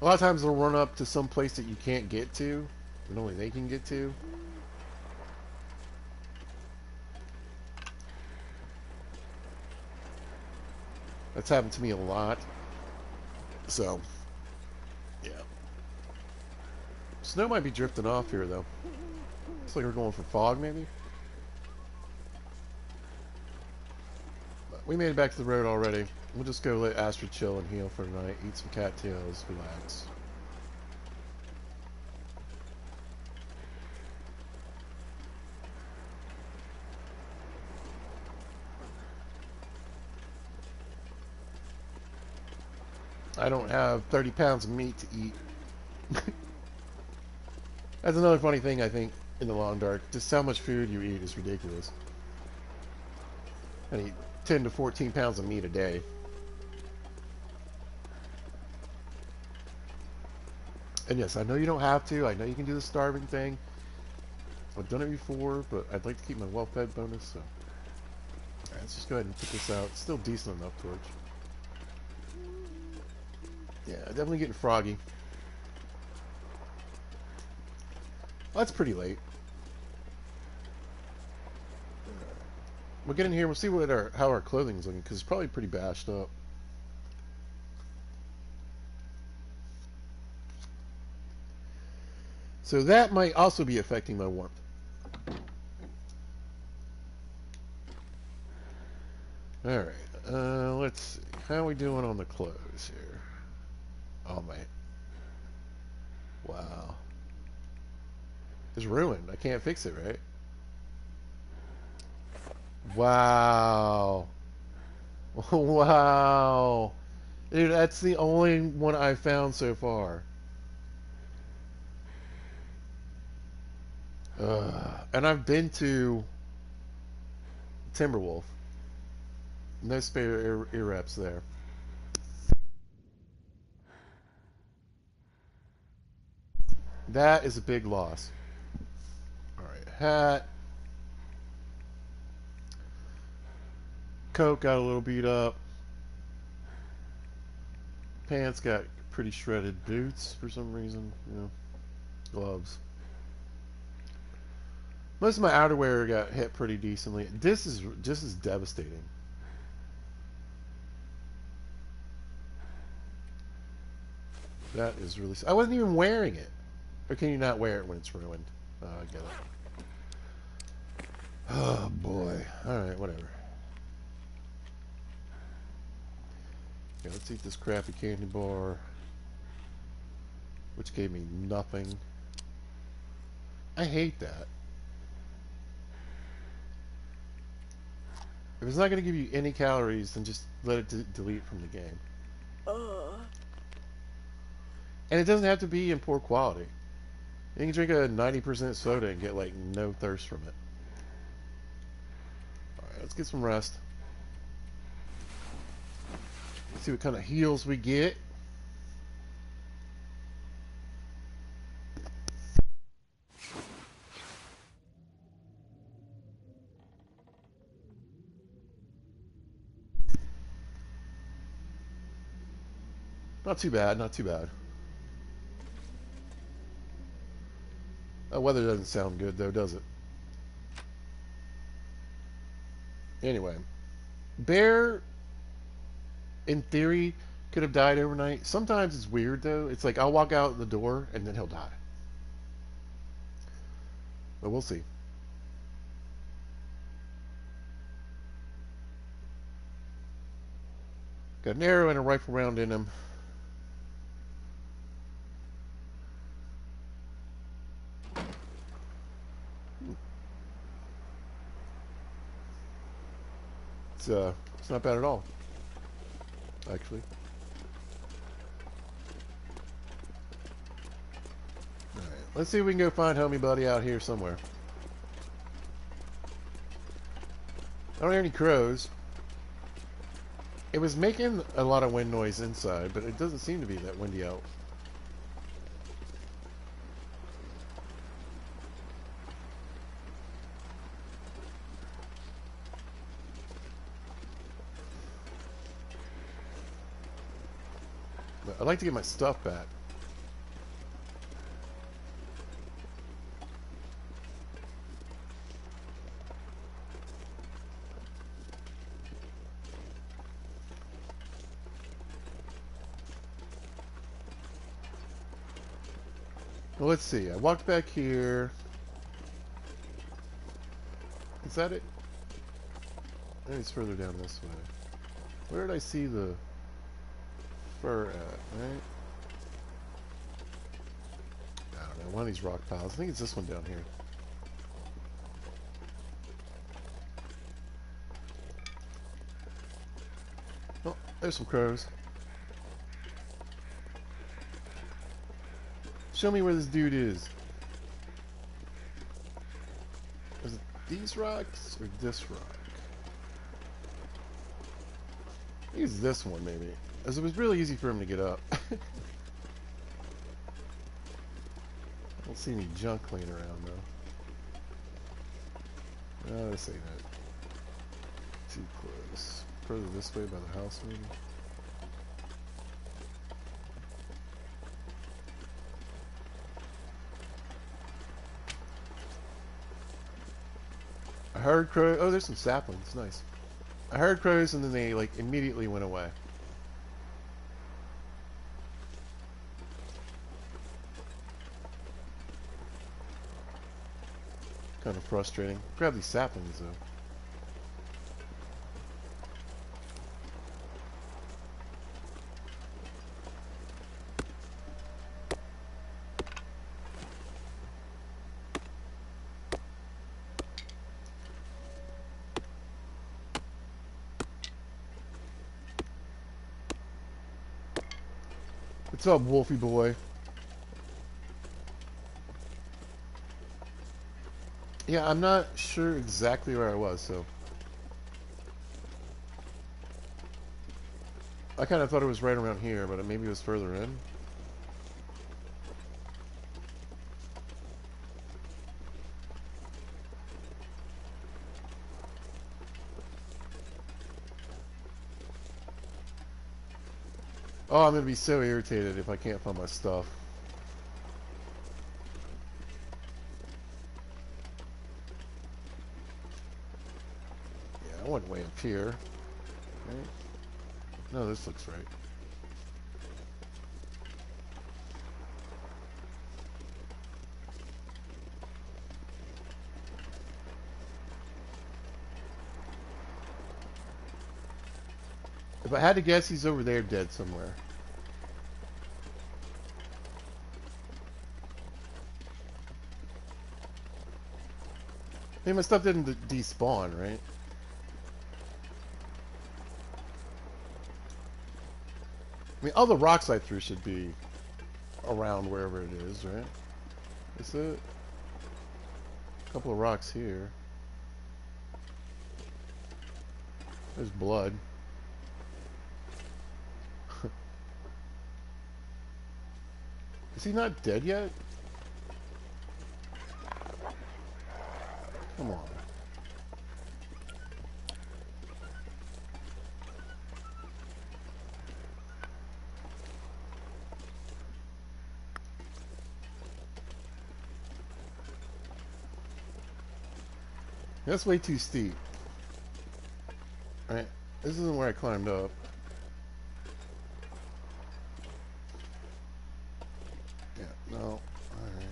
A lot of times they'll run up to some place that you can't get to, and only they can get to. That's happened to me a lot. So, yeah. Snow might be drifting off here, though. Looks like we're going for fog, maybe? But we made it back to the road already. We'll just go let Astrid chill and heal for the night, eat some cattails, relax. I don't have 30 pounds of meat to eat. That's another funny thing, I think, in the long dark. Just how much food you eat is ridiculous. I eat 10 to 14 pounds of meat a day. And yes, I know you don't have to. I know you can do the starving thing. I've done it before, but I'd like to keep my well-fed bonus, so. Alright, let's just go ahead and put this out. It's still decent enough torch. Yeah, definitely getting froggy. Well, that's pretty late. We'll get in here. We'll see what how our clothing's looking, because it's probably pretty bashed up. So that might also be affecting my warmth. Alright, let's see. How are we doing on the clothes here? Oh, man. Wow. It's ruined. I can't fix it, right? Wow. Wow. Dude, that's the only one I've found so far. And I've been to Timberwolf. No spare ear wraps there. That is a big loss. Alright, hat. Coat got a little beat up. Pants got pretty shredded. Boots, for some reason. You know, gloves. Most of my outerwear got hit pretty decently. This is just as devastating. That is really... I wasn't even wearing it. Or can you not wear it when it's ruined? Oh, I get it. Oh, boy. Alright, whatever. Okay, let's eat this crappy candy bar. Which gave me nothing. I hate that. If it's not going to give you any calories, then just let it delete from the game. And it doesn't have to be in poor quality. You can drink a 90% soda and get like no thirst from it. Alright, let's get some rest. Let's see what kind of heals we get. Not too bad, not too bad. Weather doesn't sound good though, does it? Anyway, Bear, in theory, could have died overnight. Sometimes it's weird though. It's like I'll walk out the door and then he'll die. But we'll see. Got an arrow and a rifle round in him. It's not bad at all, actually. All right, let's see if we can go find homie buddy out here somewhere. I don't hear any crows. It was making a lot of wind noise inside, but it doesn't seem to be that windy out. But I'd like to get my stuff back. Well, let's see. I walked back here. Is that it? I think it's further down this way. Where did I see the fur at, right? I don't know. One of these rock piles. I think it's this one down here. Oh, there's some crows. Show me where this dude is. Is it these rocks or this rock? I think it's this one, maybe. As it was really easy for him to get up. I don't see any junk laying around, though. No, this ain't it. Too close. Further this way by the house, maybe? I heard crows. Oh, there's some saplings. Nice. I heard crows and then they like immediately went away. Kind of frustrating. Grab these saplings though. What's up, Wolfie boy? Yeah, I'm not sure exactly where I was, so I kind of thought it was right around here, but maybe it was further in. Oh, I'm gonna be so irritated if I can't find my stuff. Yeah, I went way up here. Right? No, this looks right. If I had to guess, he's over there dead somewhere. Hey, my stuff didn't despawn, right? I mean, all the rocks I threw should be around wherever it is, right? Is it? A couple of rocks here. There's blood. Is he not dead yet? Come on. That's way too steep. Alright, this isn't where I climbed up. Yeah, no. Alright.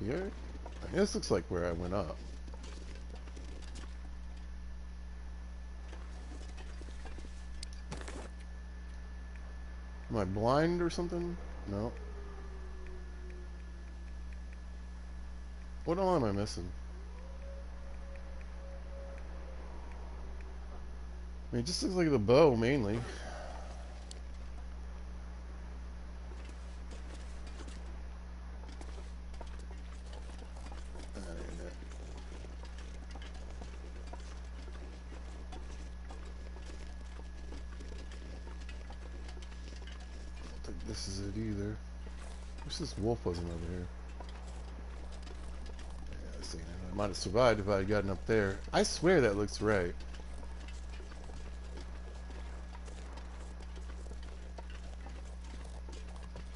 Here? This looks like where I went up. Am I blind or something? No. What all am I missing? I mean, it just looks like the bow, mainly. That ain't it. I don't think this is it either. Wish this wolf wasn't over here. Yeah, this ain't it. I might have survived if I had gotten up there. I swear that looks right.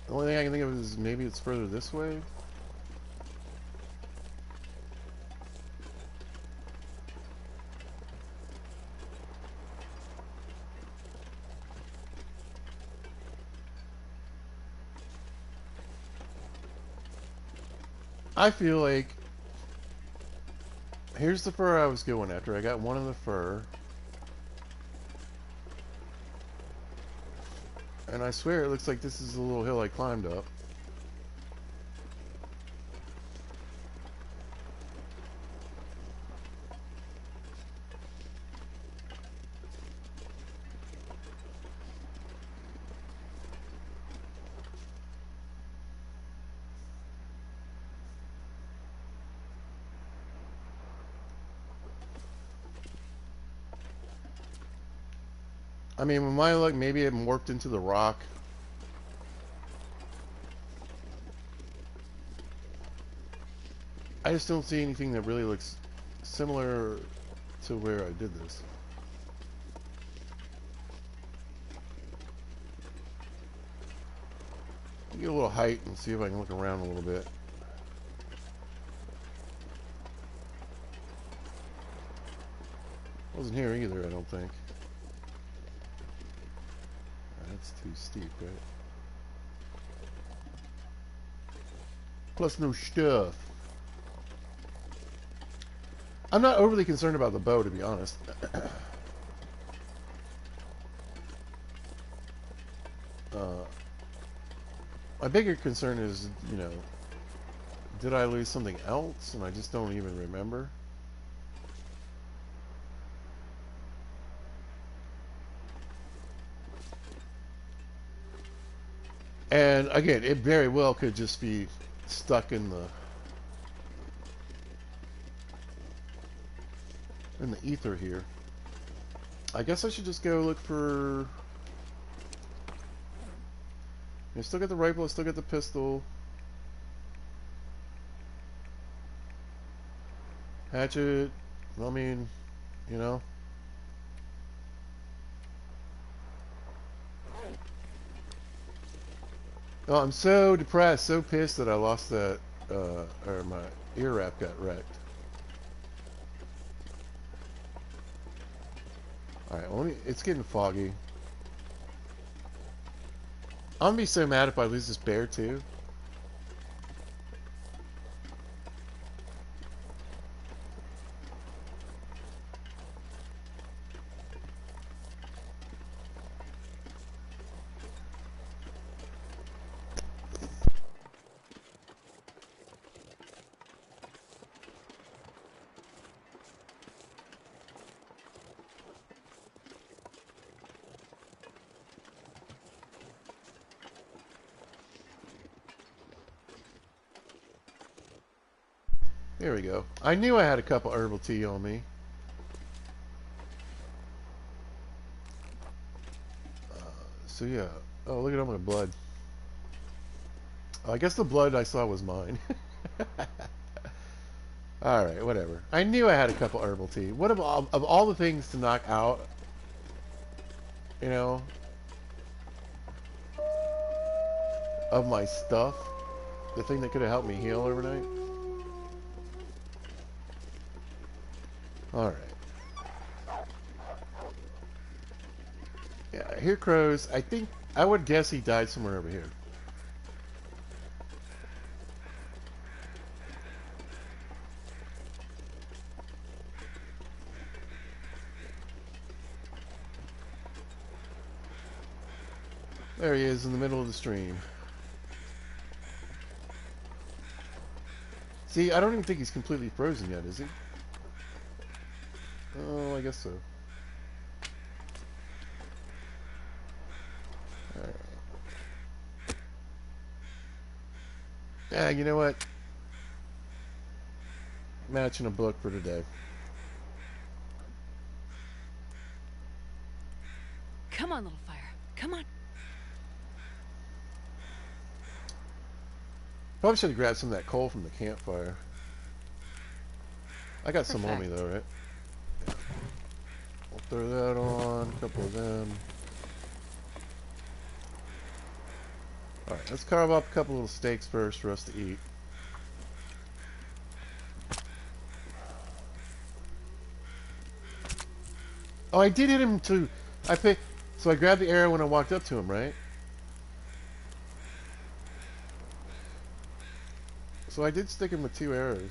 The only thing I can think of is maybe it's further this way. I feel like here's the fur I was going after. I got one of the fur. And I swear it looks like this is the little hill I climbed up. I mean, with my luck, maybe it morphed into the rock. I just don't see anything that really looks similar to where I did this. I'll get a little height and see if I can look around a little bit. Wasn't here either, I don't think. That's too steep, right? Plus no stuff. I'm not overly concerned about the bow, to be honest. My bigger concern is, you know, did I lose something else and I just don't even remember? And again, it very well could just be stuck in the ether here. I guess I should just go look for... I still got the rifle, I still got the pistol. Hatchet, I mean, you know. Oh, I'm so depressed, so pissed that I lost that, or my ear wrap got wrecked. Alright, it's getting foggy. I'm gonna be so mad if I lose this bear too. There we go. I knew I had a cup of herbal tea on me. So yeah. Oh, look at all my blood. I guess the blood I saw was mine. Alright, whatever. I knew I had a cup of herbal tea. What of all the things to knock out, you know? of my stuff. The thing that could have helped me heal overnight. Alright. Yeah, I hear crows. I would guess he died somewhere over here. There he is in the middle of the stream. See, I don't even think he's completely frozen yet, is he? Oh, I guess so. Alright. Yeah, you know what? Matching a book for today. Come on, little fire. Come on. Probably should have grabbed some of that coal from the campfire. I got some on me though, right? Yeah. We'll throw that on, a couple of them. Alright, let's carve up a couple little steaks first for us to eat. Oh, I did hit him too. So I grabbed the arrow when I walked up to him, right? So I did stick him with 2 arrows.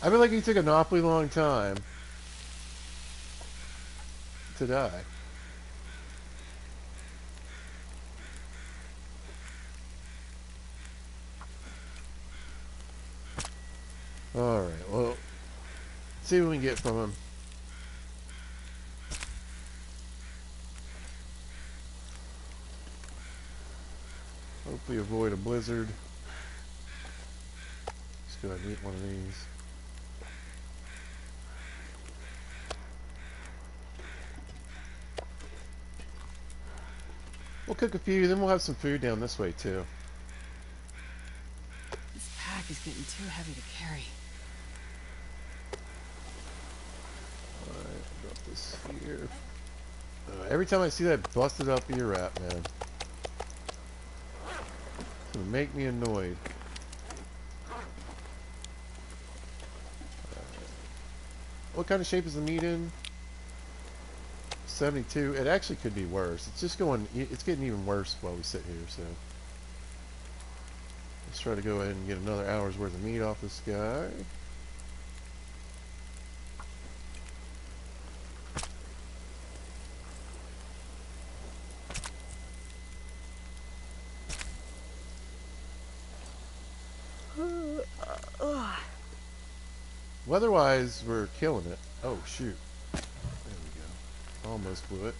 I feel like he took an awfully long time to die. Alright, well, let's see what we can get from him. Hopefully avoid a blizzard. Let's go ahead and eat one of these. We'll cook a few, then we'll have some food down this way too. This pack is getting too heavy to carry. Alright, drop this here. Every time I see that busted up ear wrap, man, it's gonna make me annoyed. What kind of shape is the meat in? 72. It actually could be worse. It's just going. It's getting even worse while we sit here. So let's try to go ahead and get another hour's worth of meat off this guy. Weather-wise, we're killing it. Oh shoot! There we go. Almost blew it.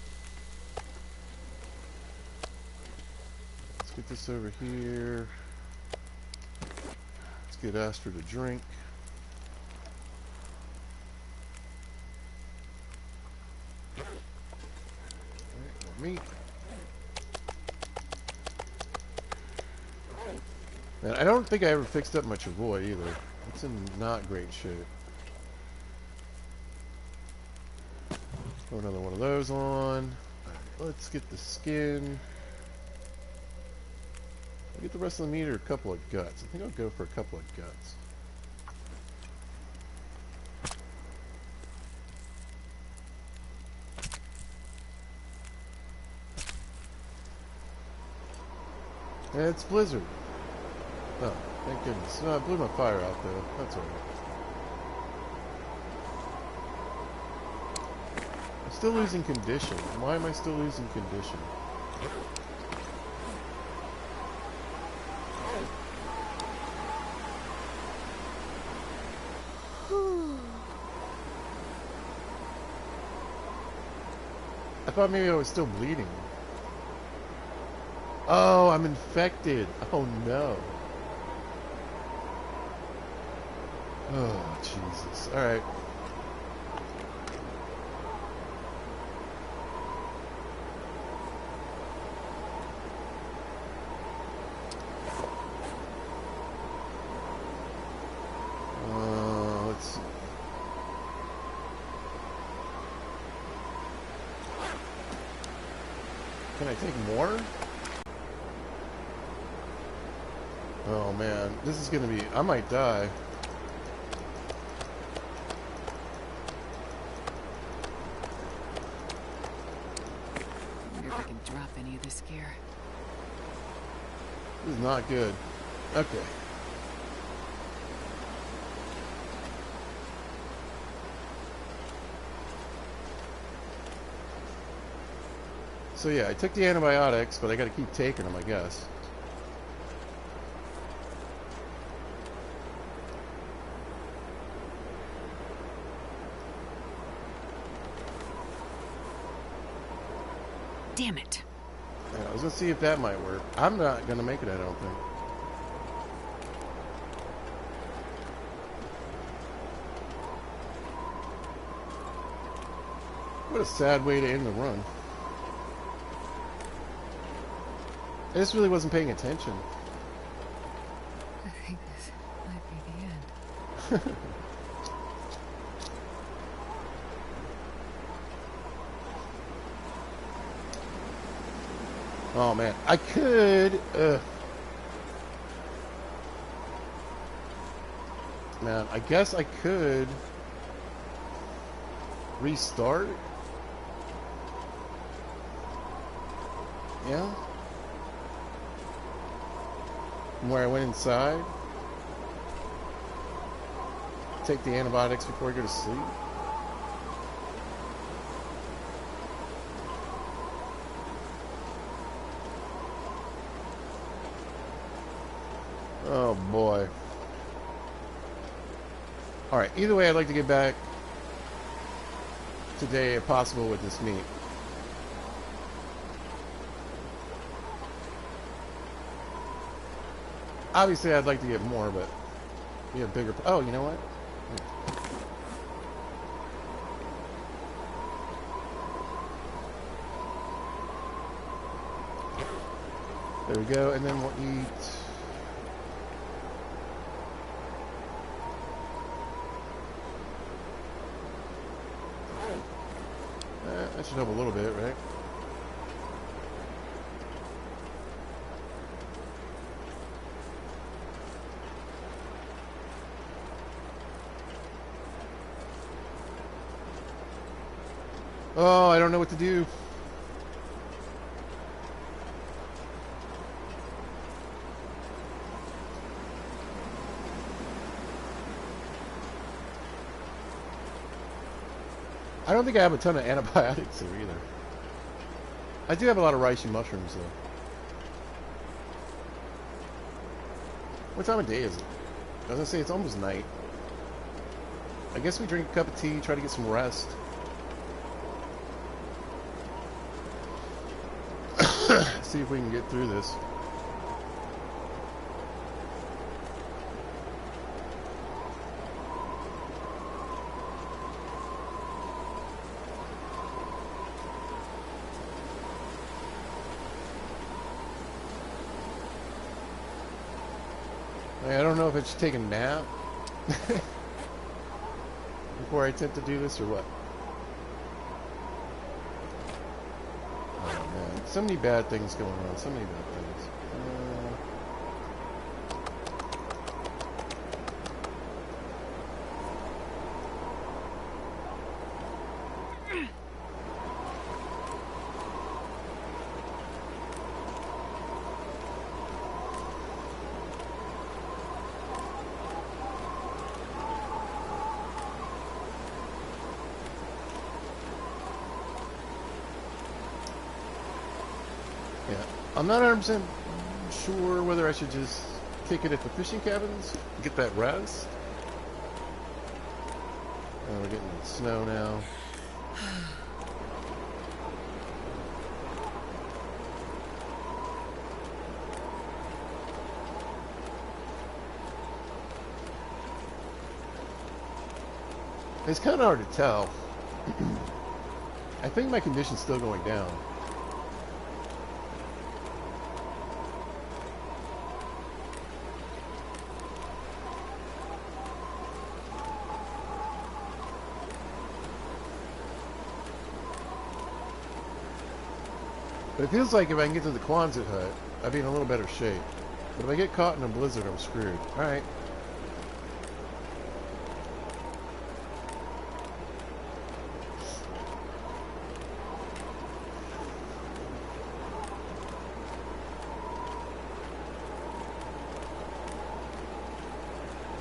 Let's get this over here. Let's get Astra to drink. Alright, more meat. And I don't think I ever fixed up my Travois either. It's in not great shape. Throw another one of those on. Alright, let's get the skin. I'll get the rest of the meat or a couple of guts. I think I'll go for a couple of guts. And it's blizzard. Oh, thank goodness. No, I blew my fire out though. That's alright. I'm still losing condition. Why am I still losing condition? I thought maybe I was still bleeding. Oh, I'm infected. Oh no. Oh, Jesus. Alright. Let's see. Can I take more? Oh man, this is gonna be... I might die. I wonder if I can drop any of this gear. This is not good. Okay. So yeah, I took the antibiotics, but I gotta keep taking them, I guess. Damn it. Yeah, I was gonna see if that might work. I'm not gonna make it, I don't think. What a sad way to end the run. I just really wasn't paying attention. I think this might be the end. Oh man, I could. Man, I guess I could restart. Yeah. From where I went inside. Take the antibiotics before I go to sleep. Oh boy. Alright, either way, I'd like to get back today if possible with this meat. Obviously, I'd like to get more, but we have bigger... Oh, you know what? There we go, and then we'll eat... That should help a little bit, right? Oh, I don't know what to do. I don't think I have a ton of antibiotics here either. I do have a lot of reishi mushrooms though. What time of day is it? I was gonna say it's almost night. I guess we drink a cup of tea, try to get some rest. See if we can get through this. I don't know if I should take a nap before I attempt to do this or what. Oh man, so many bad things going on, so many bad things. Yeah, I'm not 100% sure whether I should just kick it at the fishing cabins, get that rest. Oh, we're getting snow now. It's kind of hard to tell. I think my condition's still going down. But it feels like if I can get to the Quonset hut, I'd be in a little better shape. But if I get caught in a blizzard, I'm screwed. Alright.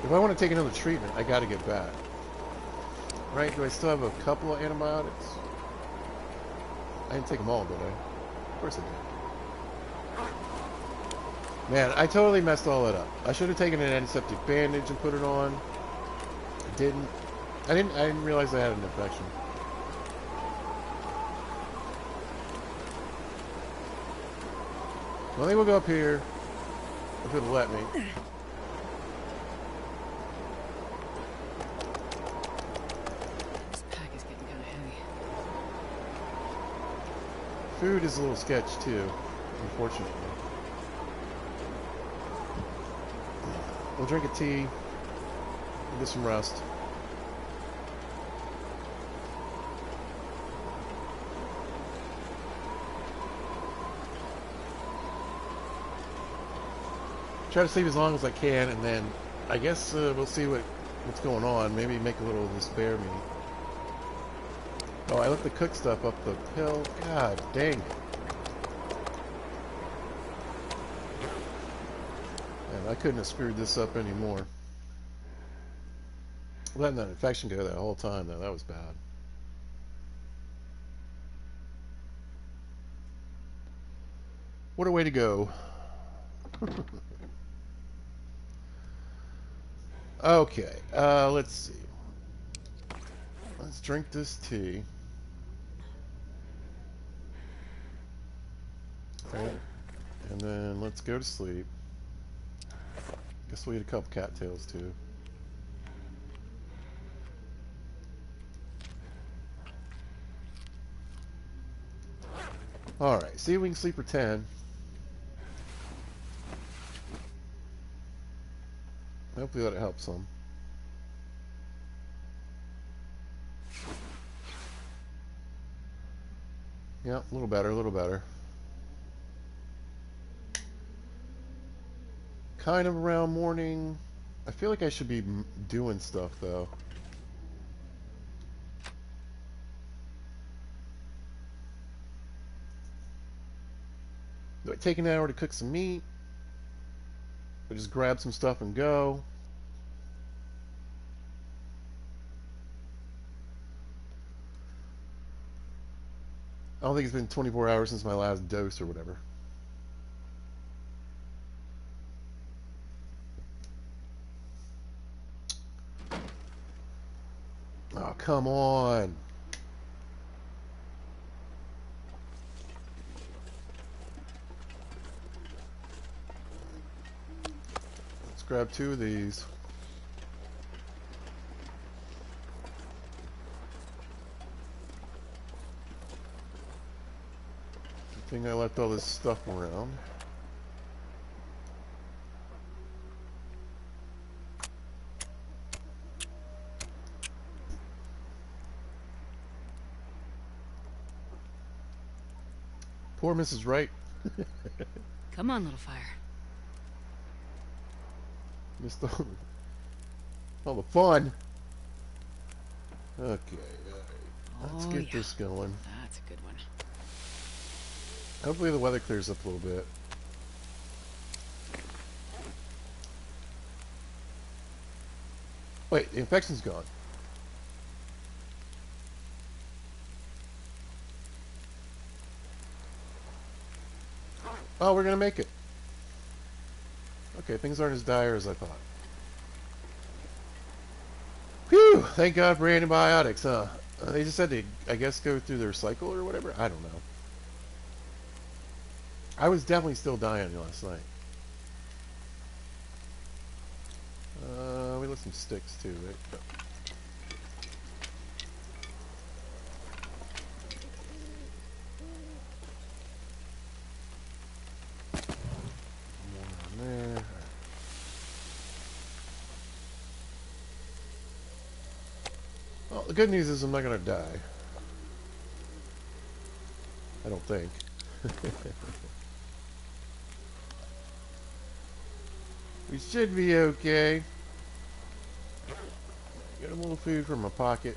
If I want to take another treatment, I gotta get back. Right? Do I still have a couple of antibiotics? I didn't take them all, did I? Of course I did. Man, I totally messed all that up. I should have taken an antiseptic bandage and put it on. I didn't. I didn't realize I had an infection. Well, I think we'll go up here if it'll let me. This pack is getting kind of heavy. Food is a little sketch too, unfortunately. We'll drink a tea, get some rest. Try to sleep as long as I can, and then I guess we'll see what's going on. Maybe make a little of this bear meat. Oh, I left the cooked stuff up the hill. God dang it. Man, I couldn't have screwed this up anymore. Letting that infection go that whole time, though, that was bad. What a way to go. Okay, let's see. Let's drink this tea. Okay. And then let's go to sleep. Guess we'll eat a couple cattails too. Alright, see if we can sleep for 10. Hopefully that'll help some. Yeah, a little better, a little better. Kind of around morning. I feel like I should be doing stuff though. Do I take an hour to cook some meat? Or just grab some stuff and go? I don't think it's been 24 hours since my last dose or whatever. Oh, come on. Let's grab 2 of these. I think I left all this stuff around. Poor Mrs. Wright. Come on, little fire. Missed all the fun. Okay, let's get this going. That's a good one. Hopefully the weather clears up a little bit. Wait, the infection's gone. Oh, we're gonna make it. Okay, things aren't as dire as I thought. Whew! Thank God for antibiotics, huh? They just had to, I guess, go through their cycle or whatever. I don't know. I was definitely still dying last night. We left some sticks too, right? Yep. More on there. Well, the good news is I'm not gonna die. I don't think. We should be okay. Get a little food from my pocket.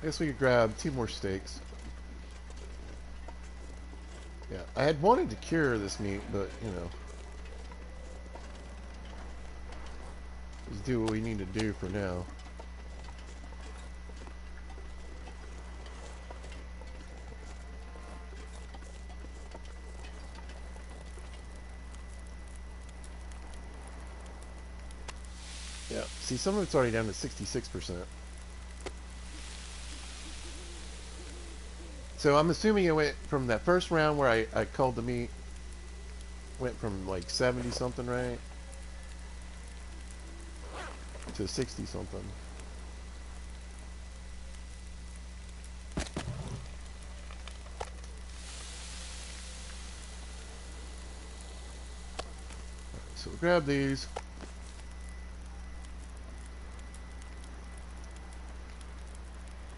I guess we could grab 2 more steaks. Yeah, I had wanted to cure this meat, but, you know. Just do what we need to do for now. Yeah, see, some of it's already down to 66%. So I'm assuming it went from that first round where I culled the meat, went from like 70 something, right? To 60 something. So we'll grab these.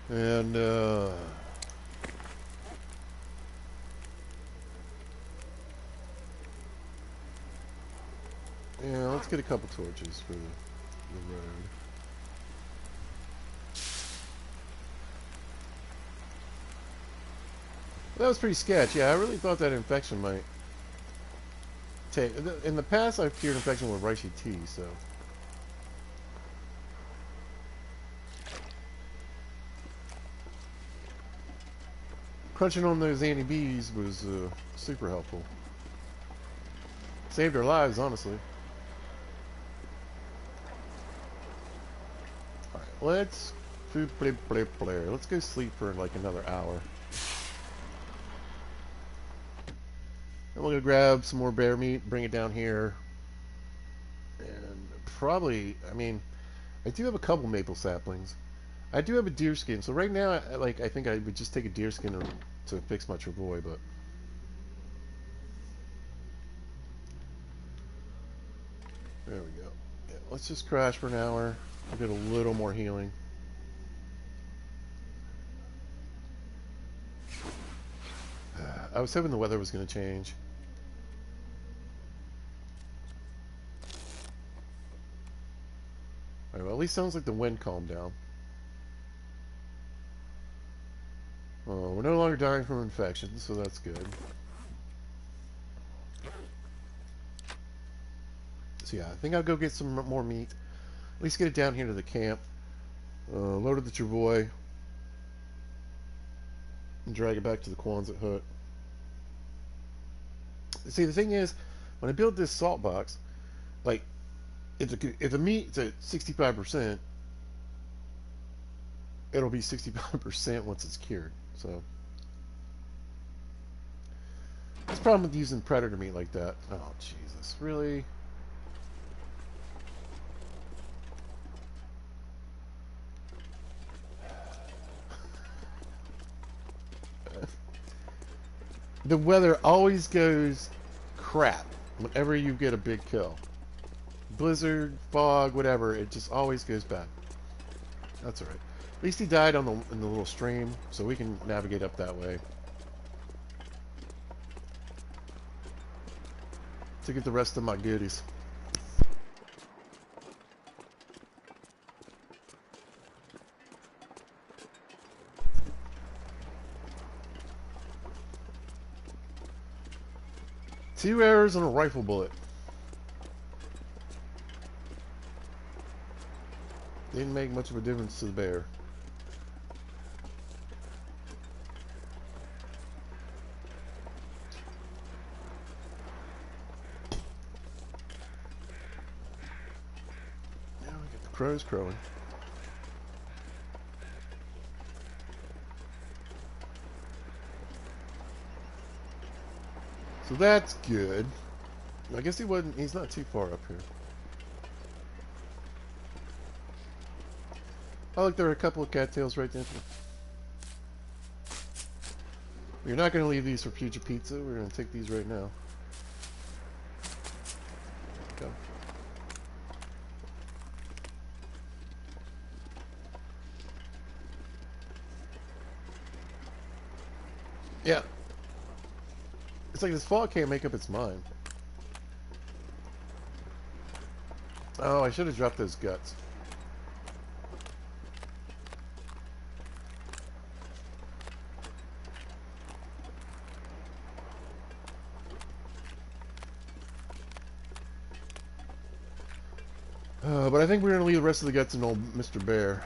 And, yeah, let's get a couple torches for the road. That was pretty sketch. Yeah, I really thought that infection might take... In the past, I've cured infection with reishi tea, so... Crunching on those anti-bees was super helpful. Saved our lives, honestly. Alright, let's... Let's go sleep for like another hour. And we'll go grab some more bear meat, bring it down here. And probably, I mean, I do have a couple maple saplings. I do have a deer skin, so right now, I think I would just take a deer skin to fix my travois, but... There we go. Yeah, let's just crash for an hour. I'll get a little more healing. I was hoping the weather was going to change. Alright, well, at least sounds like the wind calmed down. Oh, we're no longer dying from infections, so that's good. So yeah, I think I'll go get some more meat. At least get it down here to the camp. Load the travois. And drag it back to the Quonset hut. See, the thing is, when I build this salt box, like, if the meat's at 65%, it'll be 65% once it's cured. So that's the problem with using predator meat like that. Oh Jesus, really? The weather always goes crap whenever you get a big kill. Blizzard, fog, whatever, it just always goes bad. That's alright. At least he died on in the little stream, so we can navigate up that way. To get the rest of my goodies. Two arrows and a rifle bullet. Didn't make much of a difference to the bear. Now we get the crows crowing. So that's good. I guess he's not too far up here. Oh, look, there are a couple of cattails right there. We're not going to leave these for future pizza. We're going to take these right now. Go. Yeah. It's like this fog can't make up its mind. Oh, I should have dropped those guts. But I think we're going to leave the rest of the guts in old Mr. Bear.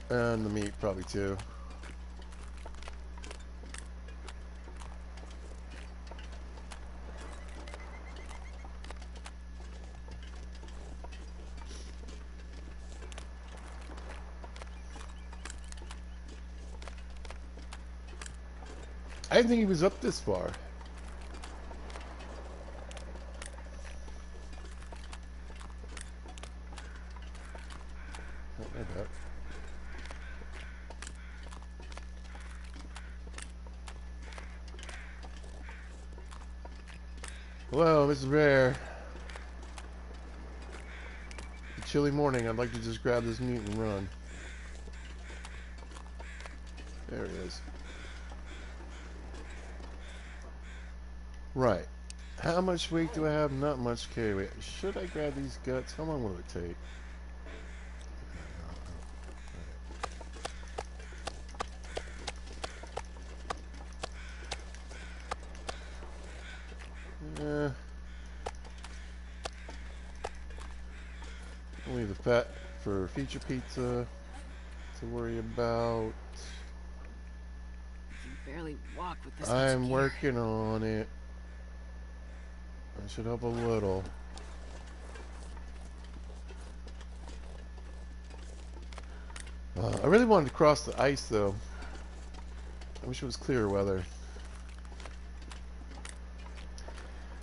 And the meat, probably, too. I didn't think he was up this far. Not like that. Hello, Mr. Bear. A chilly morning. I'd like to just grab this meat and run. There he is. Right. How much weight do I have? Not much carry weight. Should I grab these guts? How long will it take? Eh. I'll leave the fat for future pizza to worry about. I can barely walk with this. I'm working on it. I should help a little. I really wanted to cross the ice, though. I wish it was clear weather.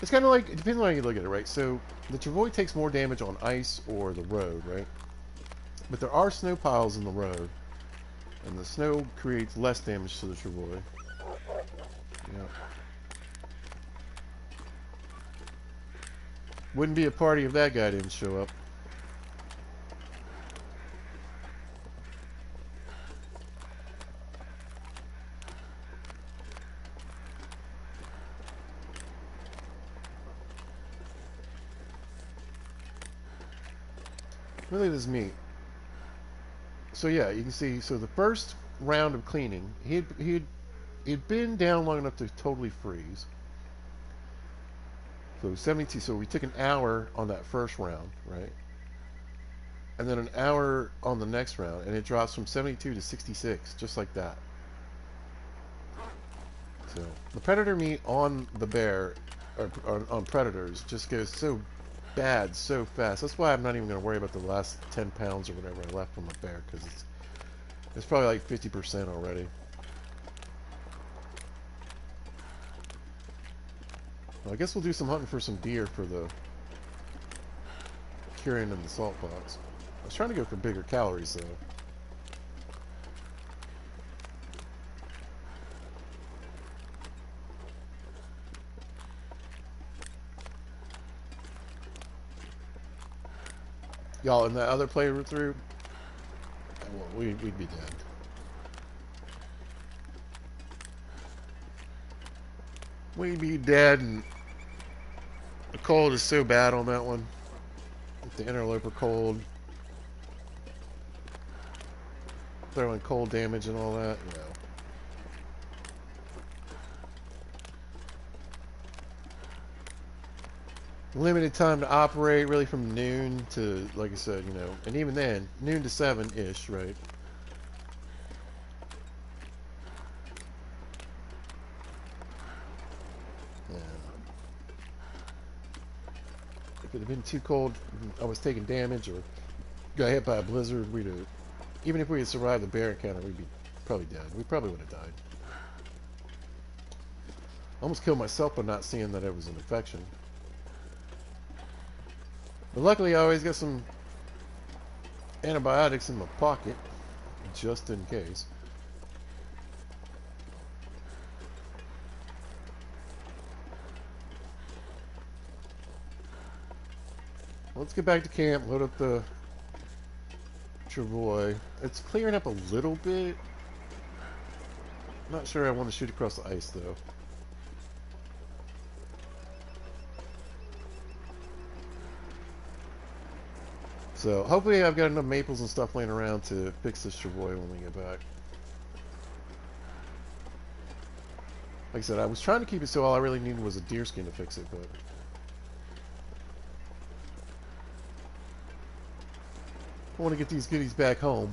It's kind of like, it depends on how you look at it, right? So, the Travois takes more damage on ice or the road, right? But there are snow piles in the road. And the snow creates less damage to the Travois. Yeah. Wouldn't be a party if that guy didn't show up. Look at this meat. So yeah, you can see. So the first round of cleaning, he'd been down long enough to totally freeze. So 72. So we took an hour on that first round, right? And then an hour on the next round, and it drops from 72 to 66, just like that. So the predator meat on the bear, or on predators, just goes so bad so fast. That's why I'm not even going to worry about the last 10 pounds or whatever I left from a bear, because it's probably like 50% already. Well, I guess we'll do some hunting for some deer for the curing and the salt box. I was trying to go for bigger calories, though. Y'all, in that other playthrough, well, we'd be dead. We'd be dead, and the cold is so bad on that one. With the interloper cold. Throwing cold damage and all that, you know. Limited time to operate, really from noon to, like I said, you know, and even then, noon to 7-ish, right? Yeah. If it had been too cold, I was taking damage or got hit by a blizzard, we'd have, even if we had survived the bear encounter, we'd be probably dead. We probably would have died. Almost killed myself by not seeing that it was an infection. But luckily, I always got some antibiotics in my pocket, just in case. Let's get back to camp, load up the Travois. It's clearing up a little bit. Not sure I want to shoot across the ice, though. So, hopefully I've got enough maples and stuff laying around to fix this travois when we get back. Like I said, I was trying to keep it so all I really needed was a deer skin to fix it, but... I want to get these goodies back home.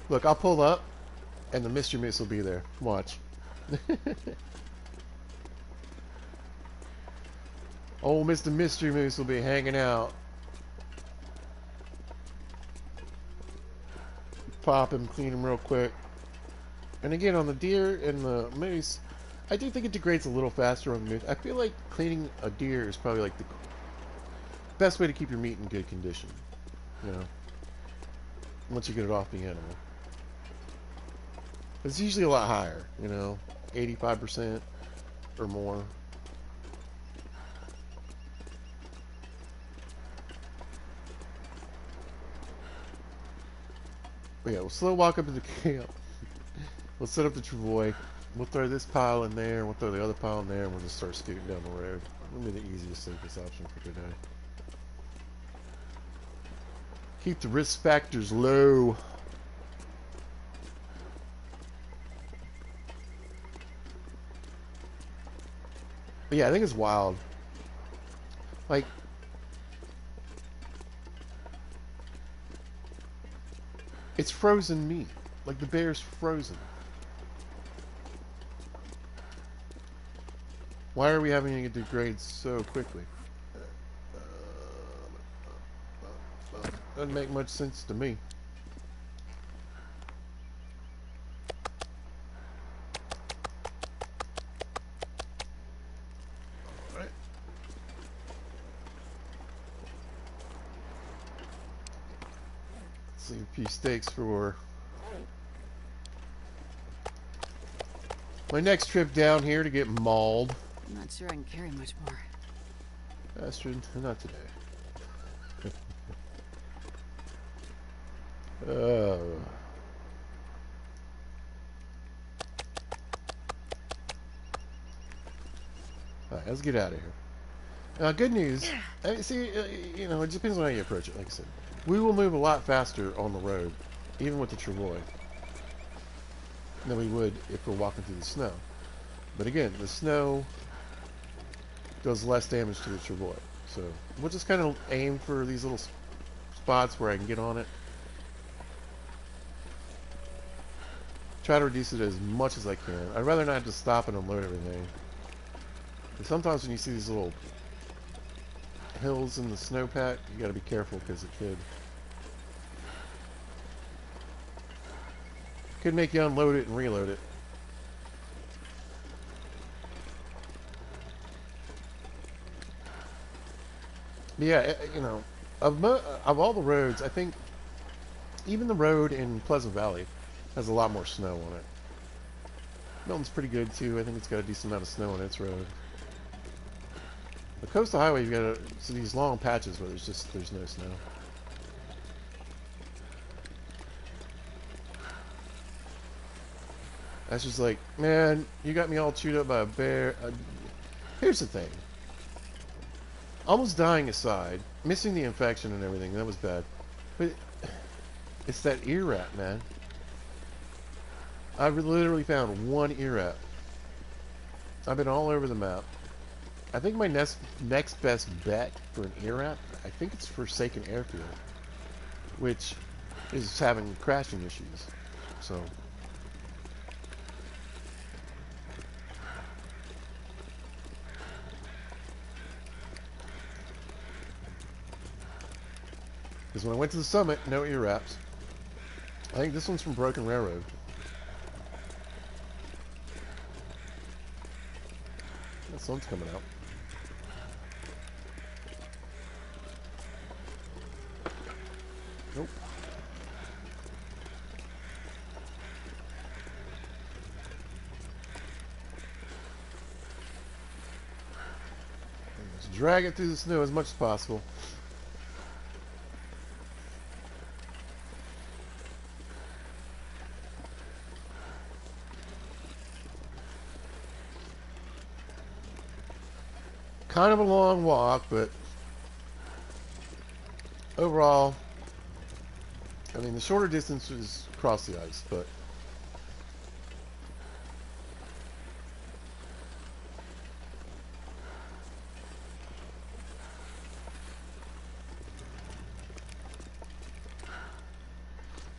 Look, I'll pull up, and the mystery moose will be there. Watch. Old Mr. Mystery Moose will be hanging out. Pop him, clean him real quick. And again, on the deer and the moose, I do think it degrades a little faster on the moose. I feel like cleaning a deer is probably like the best way to keep your meat in good condition. You know, once you get it off the animal. It's usually a lot higher, you know, 85% or more. But yeah, we'll slow walk up to the camp. We'll set up the travois. We'll throw this pile in there. We'll throw the other pile in there, and we'll just start scooting down the road. That'll be the easiest, safest option for today. Keep the risk factors low. But yeah, I think it's wild. Like, it's frozen meat. Like, the bear's frozen. Why are we having it degrade so quickly? Doesn't make much sense to me. All right. Let's leave a few steaks for my next trip down here to get mauled. I'm not sure I can carry much more. Astrid, not today. Oh. Alright, let's get out of here. Good news. See, you know, it depends on how you approach it, like I said. We will move a lot faster on the road, even with the travois, than we would if we're walking through the snow. But again, the snow does less damage to the travois. So we'll just kind of aim for these little spots where I can get on it. Try to reduce it as much as I can. I'd rather not just stop and unload everything. But sometimes when you see these little hills in the snowpack, you gotta be careful because it could make you unload it and reload it. But yeah, you know, of all the roads, I think even the road in Pleasant Valley has a lot more snow on it. Milton's pretty good too. I think it's got a decent amount of snow on its road. The coastal highway, you've got these long patches where there's no snow. That's just like, man, you got me all chewed up by a bear. Here's the thing. Almost dying aside, missing the infection and everything, that was bad. But it's that ear rat, man. I literally found one ear rat. I've been all over the map. I think my next best bet for an ear rat, I think it's Forsaken Airfield, which is having crashing issues. So because when I went to the summit, no ear wraps. I think this one's from Broken Railroad. The sun's coming out. Nope. Let's drag it through the snow as much as possible. kind of a long walk, but overall, I mean, the shorter distance is across the ice, but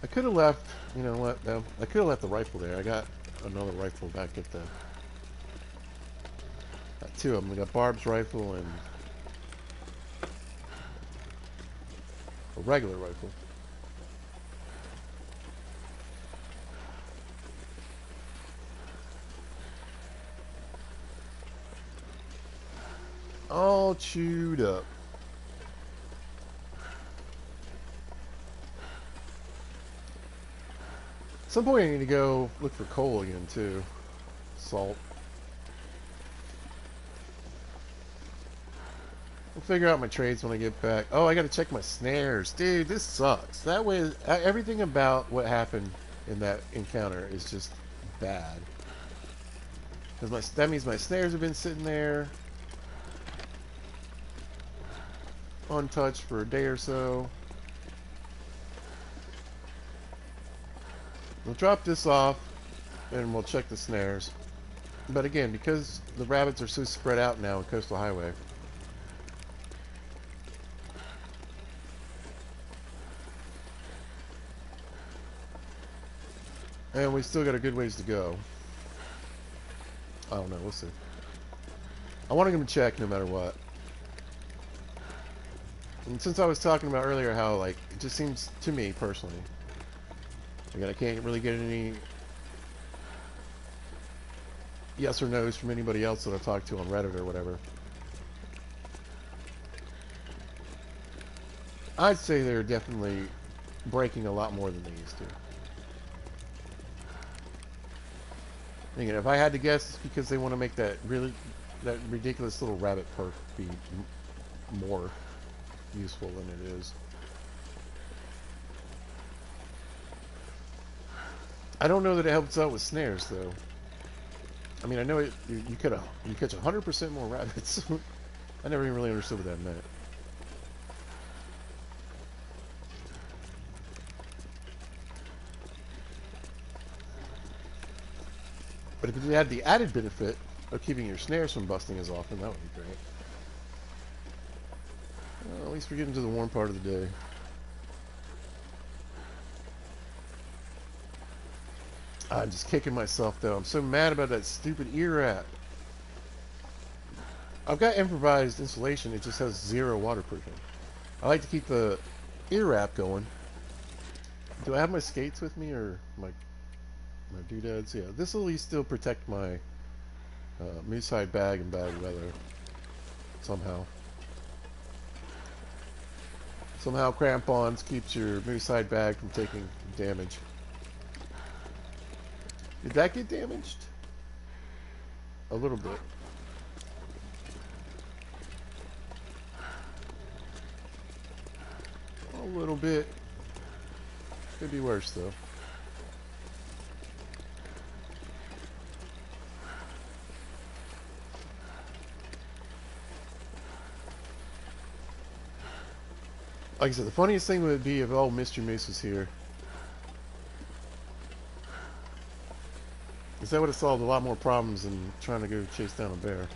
I could have left, you know what, though? I could have left the rifle there. I got another rifle back at the... Got two of them. I got Barb's rifle and a regular rifle. All chewed up. At some point I need to go look for coal again too. Salt. We'll figure out my trades when I get back. Oh, I gotta check my snares. Dude, this sucks. That way, everything about what happened in that encounter is just bad. Because that means my snares have been sitting there untouched for a day or so. We'll drop this off and we'll check the snares. But again, because the rabbits are so spread out now on Coastal Highway, and we still got a good ways to go. I don't know, we'll see. I want to go check no matter what. And since I was talking about earlier how, like, it just seems to me personally, again, I can't really get any yes or no's from anybody else that I've talked to on Reddit or whatever. I'd say they're definitely breaking a lot more than they used to. Again, if I had to guess, it's because they want to make that ridiculous little rabbit perk be more useful than it is. I don't know that it helps out with snares though. I mean, I know you catch 100% more rabbits. I never even really understood what that meant. But if you had the added benefit of keeping your snares from busting as often, that would be great. Well, at least we're getting to the warm part of the day. I'm just kicking myself though. I'm so mad about that stupid ear wrap. I've got improvised insulation. It just has 0 waterproofing. I like to keep the ear wrap going. Do I have my skates with me or my doodads? Yeah, this will at least still protect my moose hide bag in bad weather. Somehow. Somehow crampons keeps your moose hide bag from taking damage. Did that get damaged? A little bit. A little bit. Could be worse though. Like I said, the funniest thing would be if old Mr. Moose was here. Because that would have solved a lot more problems than trying to go chase down a bear.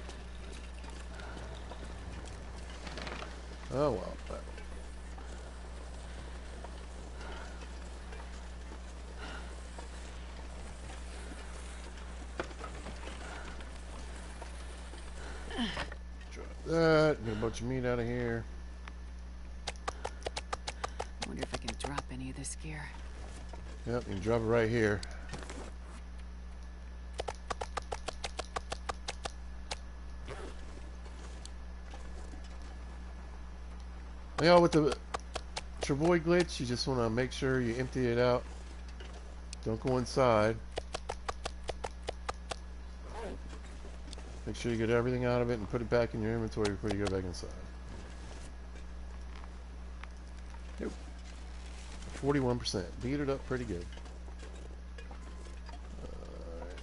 Oh well. Drop that. Get a bunch of meat out of here. I wonder if I can drop any of this gear. Yep, you can drop it right here. You know, with the Travoy glitch, you just want to make sure you empty it out. Don't go inside. Make sure you get everything out of it and put it back in your inventory before you go back inside. Nope. 41%. Beat it up pretty good. Alright.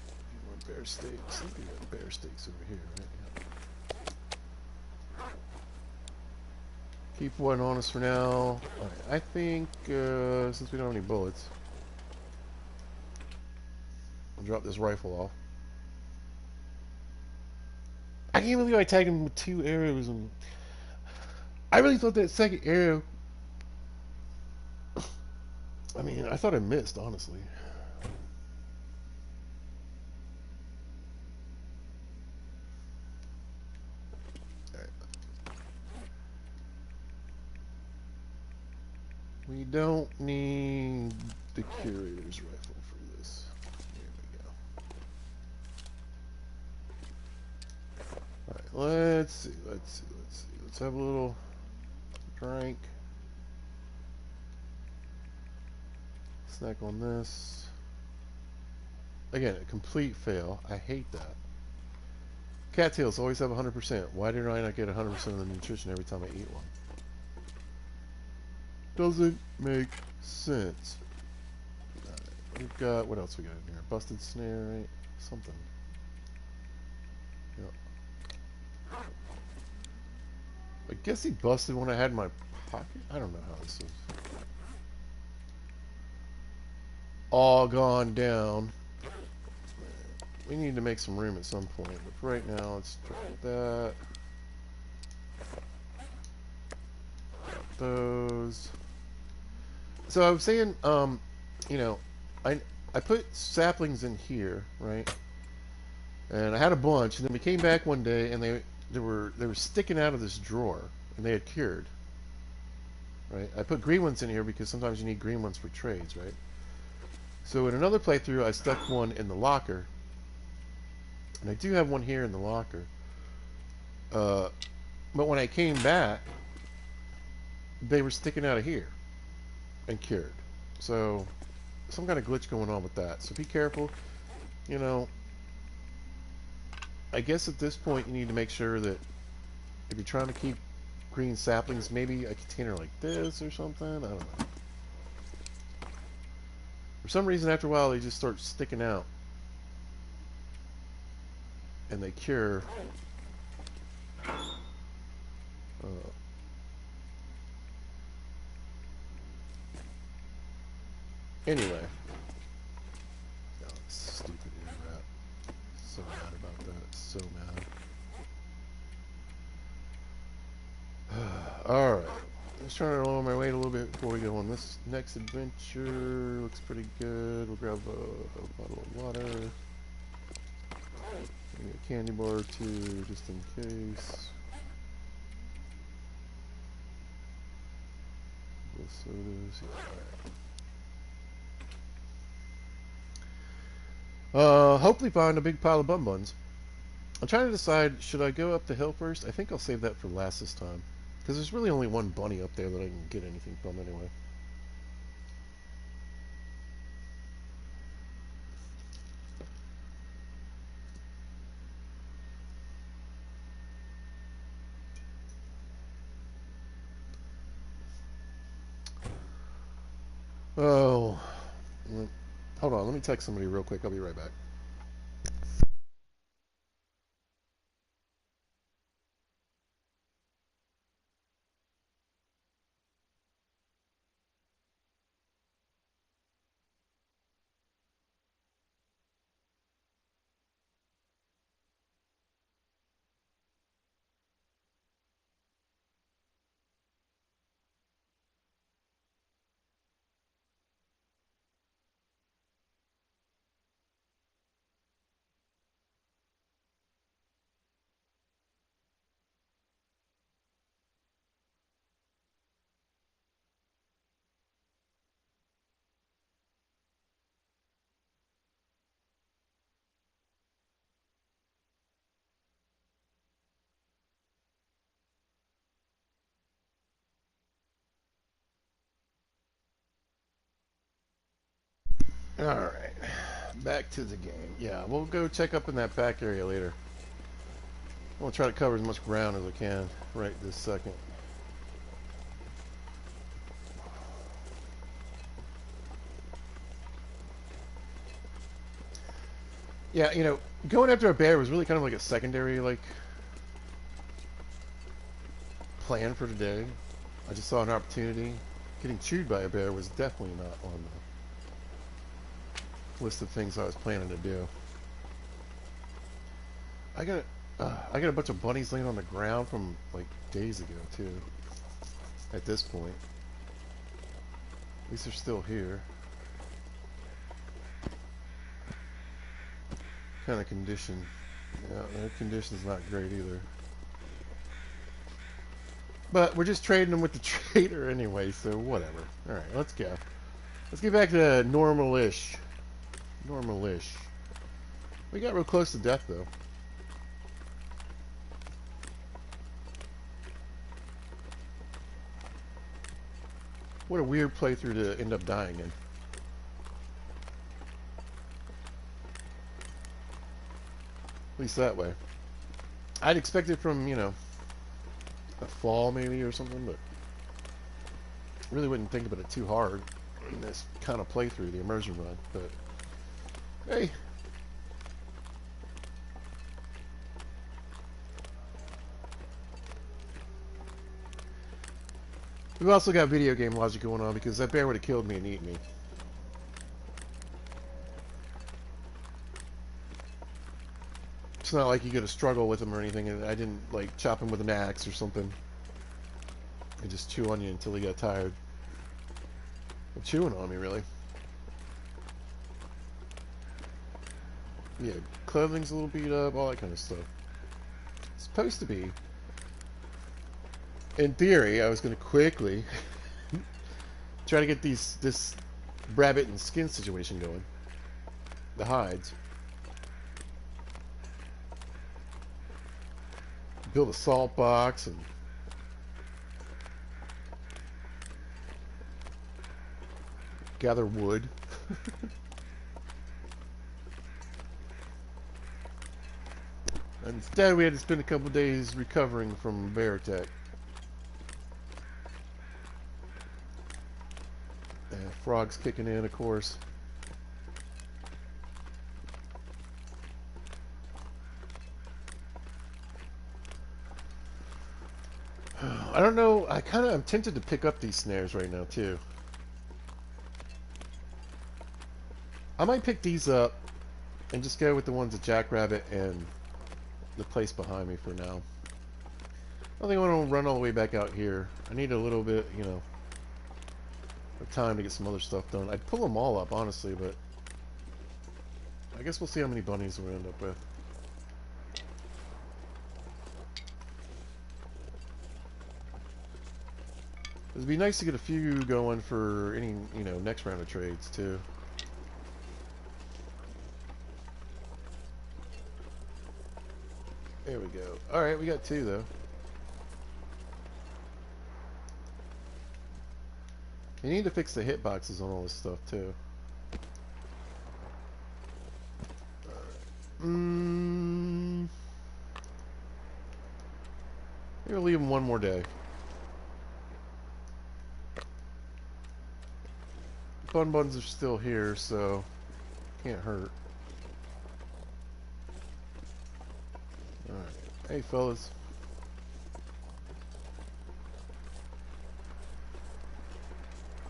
More bear steaks. I think we got bear steaks over here, right? Yeah. Keep one on us for now. Alright, I think, since we don't have any bullets, I'll drop this rifle off. I can't believe I tagged him with 2 arrows, and I really thought that second arrow, I mean, I thought I missed, honestly. Alright. We don't need the curator's rifle for this. There we go. Alright, let's see. Let's have a little drink. Snack on this. Again, a complete fail. I hate that. Cattails always have 100%. Why did I not get 100% of the nutrition every time I eat one? Doesn't make sense. We've got, what else we got in here? Busted snare, right? Something. Yep. I guess he busted one I had in my pocket? I don't know how this is. All gone down. We need to make some room at some point, but for right now, let's try that. Got those. So I was saying, you know, I put saplings in here, right? And I had a bunch, and then we came back one day, and they were sticking out of this drawer, and they had cured. Right? I put green ones in here because sometimes you need green ones for trades, right? So in another playthrough, I stuck one in the locker, and I do have one here in the locker. But when I came back, they were sticking out of here and cured. So some kind of glitch going on with that. So be careful. You know, I guess at this point you need to make sure that if you're trying to keep green saplings, maybe a container like this or something. I don't know. For some reason, after a while, they just start sticking out. And they cure. Anyway. Oh, stupid ear wrap. So mad about that. So mad. Alright. Just trying to lower my weight a little bit before we go on this next adventure. Looks pretty good. We'll grab a bottle of water. Maybe a candy bar or two, just in case. Sodas. Yeah, alright. Hopefully find a big pile of bun buns. I'm trying to decide, should I go up the hill first? I think I'll save that for last this time. Because there's really only one bunny up there that I can get anything from anyway. Oh. Hold on, let me text somebody real quick. I'll be right back. Alright. Back to the game. Yeah, we'll go check up in that back area later. I'm going to try to cover as much ground as I can right this second. Yeah, you know, going after a bear was really kind of like a secondary, like, plan for today. I just saw an opportunity. Getting chewed by a bear was definitely not on the list of things I was planning to do. I got a bunch of bunnies laying on the ground from like days ago too. At this point, at least they're still here. Kind of condition. Yeah, their condition's not great either. But we're just trading them with the trader anyway, so whatever. All right, let's go. Let's get back to normal-ish. Normal-ish. We got real close to death though. What a weird playthrough to end up dying in. At least that way. I'd expect it from, you know, a fall maybe or something, but really wouldn't think about it too hard in this kind of playthrough, the immersion run. But hey. We've also got video game logic going on because that bear would have killed me and eaten me. It's not like you got to struggle with him or anything, and I didn't like chop him with an axe or something. I just chew on you until he got tired. Well, chewing on me, really. Yeah, clothing's a little beat up, all that kind of stuff. It's supposed to be. In theory, I was going to quickly try to get this rabbit and skin situation going. The hides. Build a salt box and gather wood. Instead, we had to spend a couple days recovering from bear attack. Frogs kicking in, of course. I don't know. I'm tempted to pick up these snares right now too. I might pick these up and just go with the ones at Jackrabbit and the place behind me for now. I don't think I want to run all the way back out here. I need a little bit, you know, of time to get some other stuff done. I'd pull them all up, honestly, but I guess we'll see how many bunnies we end up with. It'd be nice to get a few going for any, you know, next round of trades too. There we go. Alright, we got two though. You need to fix the hitboxes on all this stuff too. Maybe we'll leave them one more day. Buns are still here, so can't hurt. Alright. Hey, fellas.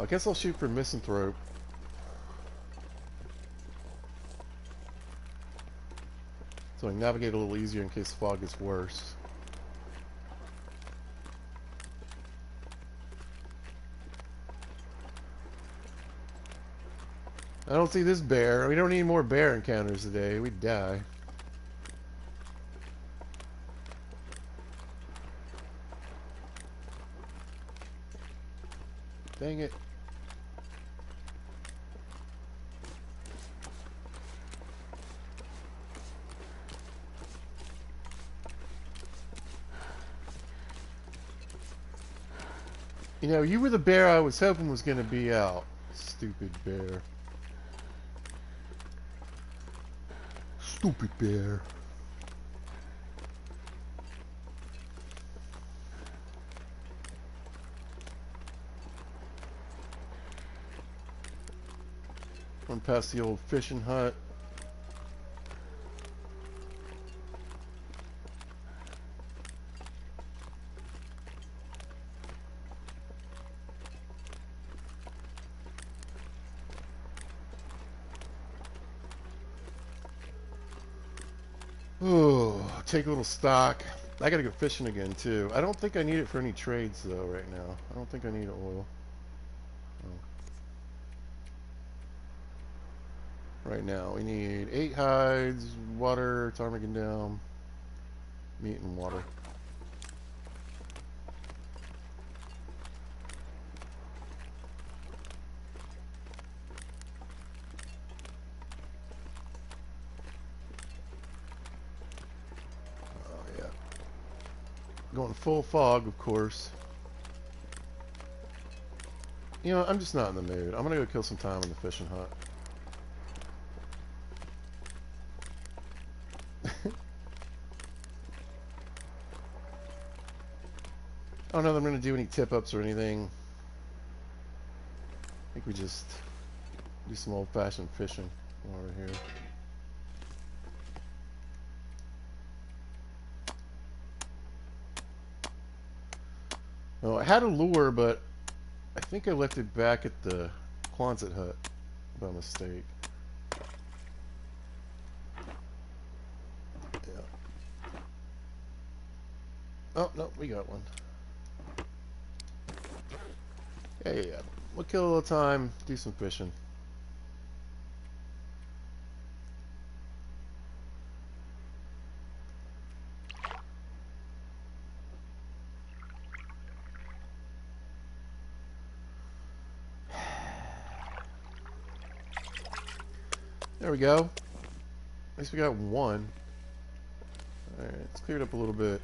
I guess I'll shoot for misanthrope. So I can navigate a little easier in case the fog gets worse. I don't see this bear. We don't need more bear encounters today. We'd die. Dang it. You know, you were the bear I was hoping was going to be out. Stupid bear. Stupid bear. Run past the old fishing hut. Oh, take a little stock. I gotta go fishing again too. I don't think I need it for any trades though right now. I don't think I need oil. Oh. Right now we need 8 hides, water, ptarmigan down, meat and water. Oh yeah. Going full fog, of course. You know, I'm just not in the mood. I'm gonna go kill some time on the fishing hunt. I don't know that I'm gonna do any tip-ups or anything. I think we just do some old-fashioned fishing while we're here. Well, I had a lure, but I think I left it back at the Quonset hut by mistake. Yeah. Oh, no, we got one. Yeah. We'll kill a little time, do some fishing. There we go. At least we got one. Alright, it's cleared up a little bit.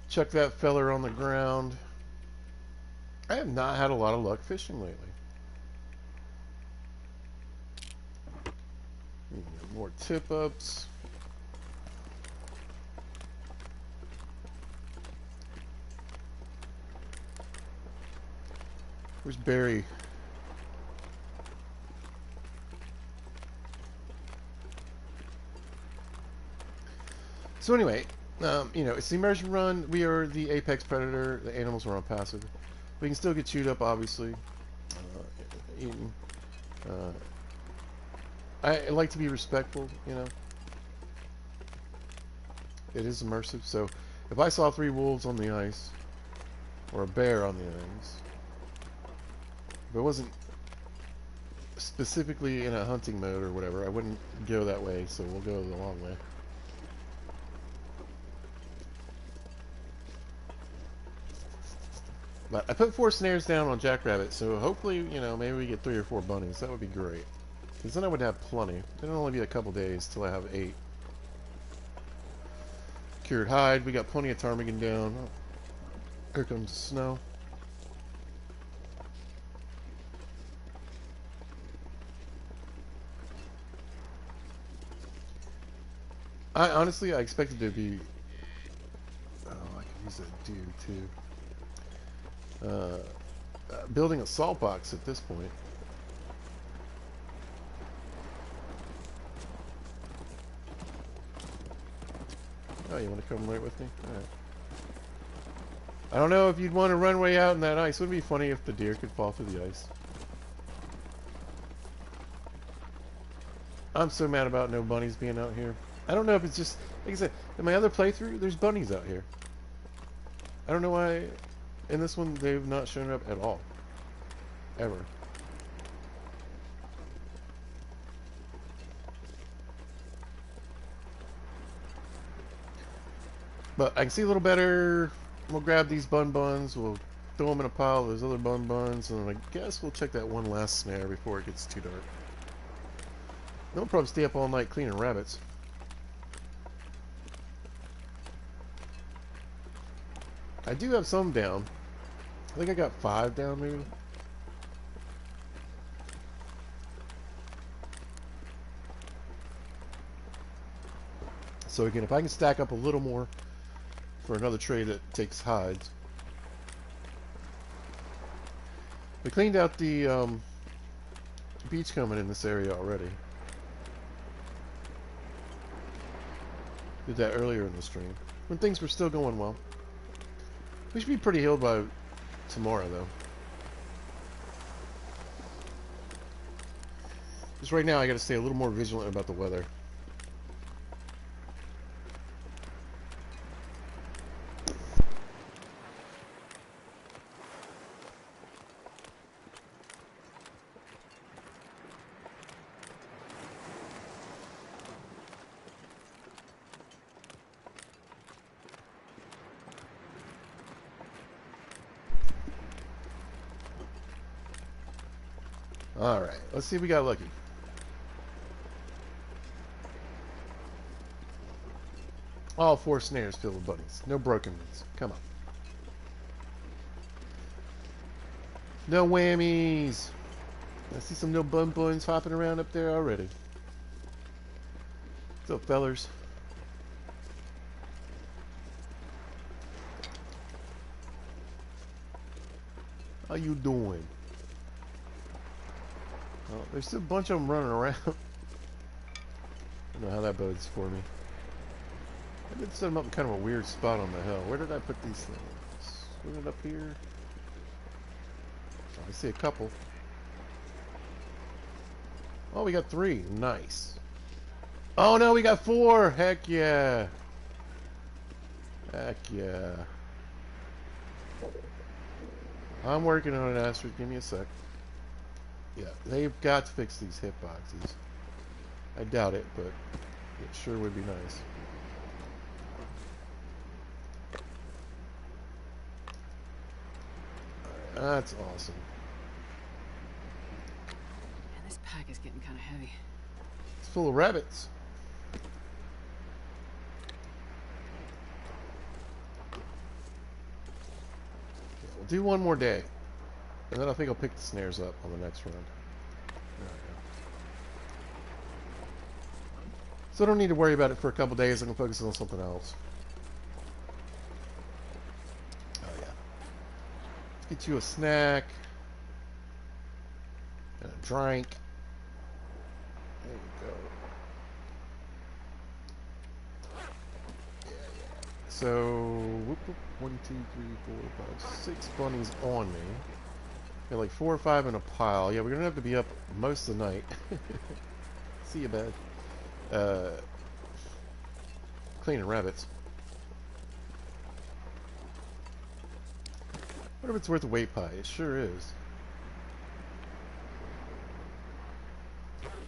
Chuck that feller on the ground. I have not had a lot of luck fishing lately. More tip-ups. Where's Barry? So anyway, you know, it's the immersion run. We are the apex predator. The animals are on passive. We can still get chewed up, obviously. Eaten. I like to be respectful, you know. It is immersive, so if I saw 3 wolves on the ice, or a bear on the ice, if it wasn't specifically in a hunting mode or whatever, I wouldn't go that way, so we'll go the long way. But I put 4 snares down on Jackrabbit, so hopefully, you know, maybe we get 3 or 4 bunnies. That would be great. Because then I would have plenty. It'll only be a couple days till I have 8. Cured hide. We got plenty of ptarmigan down. Oh, here comes the snow. Honestly, I expected to be... Oh, I can use that deer, too. Building a salt box at this point. Oh, you want to come right with me? Alright. I don't know if you'd want to run way out in that ice. It would be funny if the deer could fall through the ice. I'm so mad about no bunnies being out here. I don't know if it's just... Like I said, in my other playthrough, there's bunnies out here. I don't know why in this one they've not shown up at all. Ever. But I can see a little better. We'll grab these buns. We'll throw them in a pile of those other buns. And I guess we'll check that one last snare before it gets too dark. Then we'll probably stay up all night cleaning rabbits. I do have some down. I think I got 5 down, maybe. So again, if I can stack up a little more for another trade that takes hides. We cleaned out the beachcombing in this area already. Did that earlier in the stream when things were still going well. We should be pretty healed by tomorrow, though. Just right now, I got to stay a little more vigilant about the weather. Alright, let's see if we got lucky. All 4 snares filled with bunnies. No broken ones. Come on. No whammies. I see some little bun buns hopping around up there already. What's up, fellers? How you doing? Oh, there's still a bunch of them running around. I don't know how that bodes for me. I did set them up in kind of a weird spot on the hill. Where did I put these things? Put it up here. Oh, I see a couple. Oh, we got 3. Nice. Oh no, we got 4. Heck yeah. Heck yeah. I'm working on it, Astrid. Give me a sec. Yeah, they've got to fix these hitboxes. I doubt it, but it sure would be nice. That's awesome. Man, this pack is getting kind of heavy. It's full of rabbits. Okay, we'll do one more day. And then I think I'll pick the snares up on the next round. There we go. So I don't need to worry about it for a couple days. I can focus on something else. Oh yeah. Let's get you a snack. And a drink. There you go. Yeah, yeah. So, whoop, whoop, 1, 2, 3, 4, 5, 6 bunnies on me. Got like 4 or 5 in a pile. Yeah, we're gonna have to be up most of the night. See you, bud. Cleaning rabbits. Wonder if it's worth a weight pie. It sure is.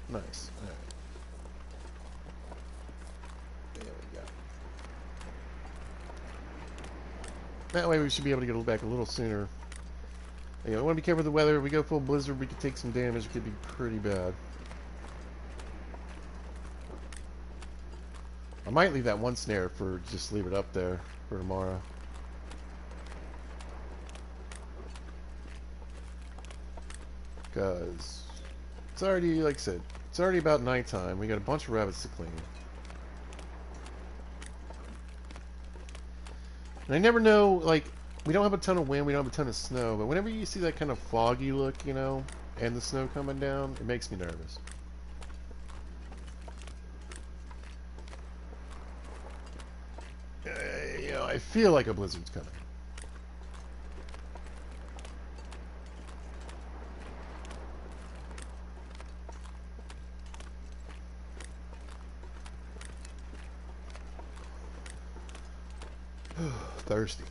Nice. Alright. There we go. That way we should be able to get back a little sooner. You know, I want to be careful with the weather. If we go full blizzard, we could take some damage. It could be pretty bad. I might leave that one snare for just leave it up there for tomorrow. Because it's already, like I said, it's already about nighttime. We got a bunch of rabbits to clean. And I never know, like, we don't have a ton of wind, we don't have a ton of snow, but whenever you see that kind of foggy look, you know, and the snow coming down, it makes me nervous. You know, I feel like a blizzard's coming. Thirsty.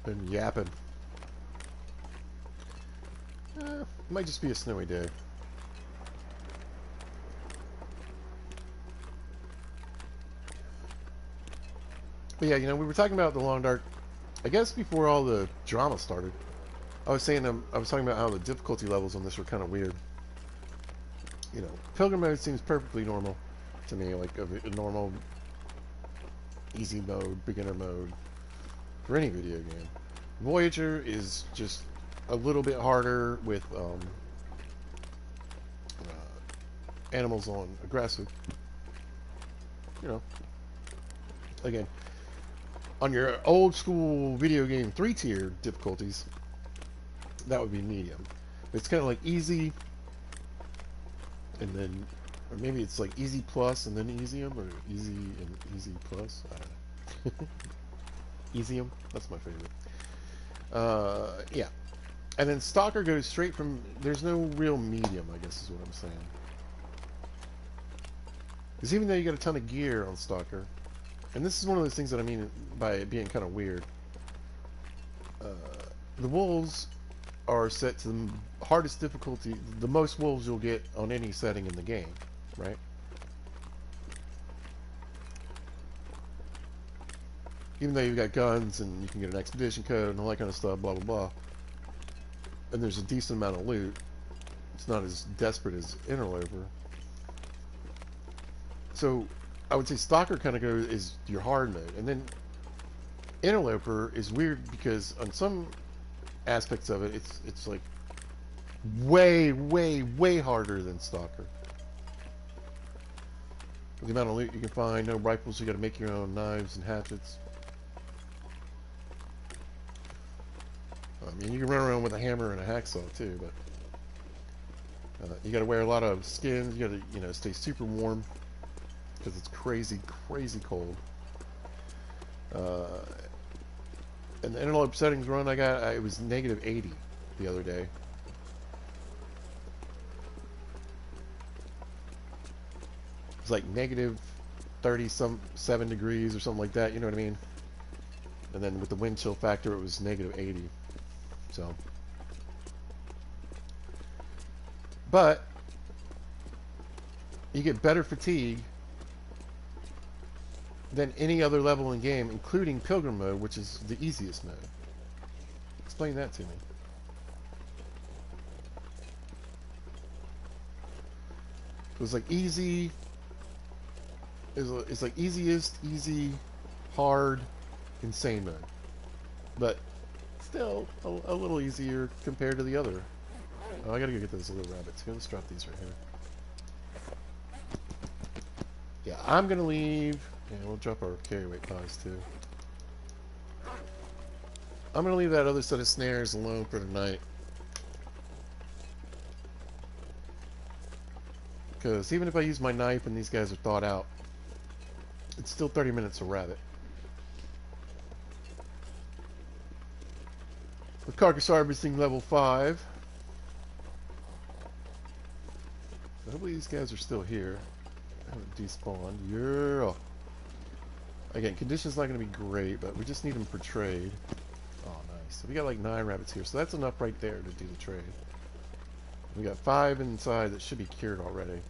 Been yapping. Might just be a snowy day. But yeah, you know, we were talking about the Long Dark, I guess before all the drama started. I was saying, I was talking about how the difficulty levels on this were kind of weird. You know, Pilgrim mode seems perfectly normal to me, like a normal easy mode, beginner mode for any video game. Voyager is just a little bit harder with animals on aggressive. You know, again, on your old school video game 3-tier difficulties, that would be medium. It's kind of like easy, and then, or maybe it's like easy plus and then easium, or easy and easy plus. I don't know. Easium, that's my favorite. Yeah. And then Stalker goes straight from... There's no real medium, I guess is what I'm saying. Because even though you got a ton of gear on Stalker, and this is one of those things that I mean by it being kind of weird, the wolves are set to the hardest difficulty, the most wolves you'll get on any setting in the game, right? Even though you've got guns and you can get an expedition code and all that kind of stuff, blah, blah, blah. And there's a decent amount of loot. It's not as desperate as Interloper. So I would say Stalker kind of goes is your hard mode. And then Interloper is weird because on some aspects of it, it's like way, way, way harder than Stalker. The amount of loot you can find, no rifles, you got to make your own knives and hatchets. I mean, you can run around with a hammer and a hacksaw too, but you got to wear a lot of skins. You got to, you know, stay super warm because it's crazy, crazy cold. And the interlope settings run I got, it was negative 80 the other day. It's like negative 30-some-7 degrees or something like that. You know what I mean? And then with the wind chill factor, it was negative 80. So, but you get better fatigue than any other level in game, including Pilgrim mode, which is the easiest mode. Explain that to me. It was like easy. It's like easiest, easy, hard, insane mode, but still a little easier compared to the other. Oh, I gotta go get those little rabbits. Here, let's drop these right here. Yeah, I'm gonna leave. Yeah, we'll drop our carry weight pies too. I'm gonna leave that other set of snares alone for tonight. Because even if I use my knife and these guys are thawed out, it's still 30 minutes a rabbit. With carcass harvesting level 5. So hopefully these guys are still here. I haven't despawned. Yeah. Again, conditions not going to be great, but we just need them for trade. Oh, nice. So we got like 9 rabbits here, so that's enough right there to do the trade. We got 5 inside that should be cured already.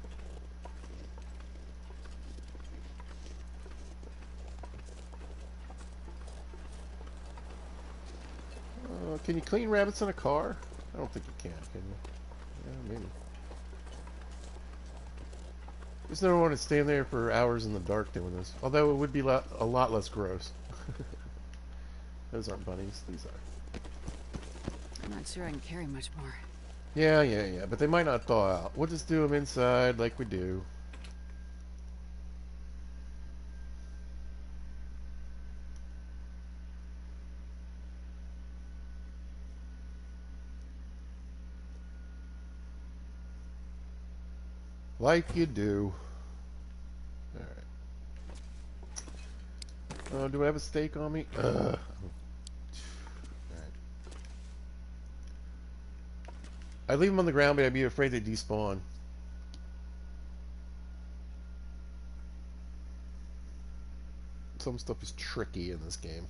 Can you clean rabbits in a car? I don't think you can you? Yeah, maybe. Just never want to stand there for hours in the dark doing this. Although it would be a lot less gross. Those aren't bunnies. These are. I'm not sure I can carry much more. Yeah. But they might not thaw out. We'll just do them inside like we do. Like you do. Alright. Do I have a steak on me? Alright. I'd leave them on the ground, but I'd be afraid they despawn. Some stuff is tricky in this game.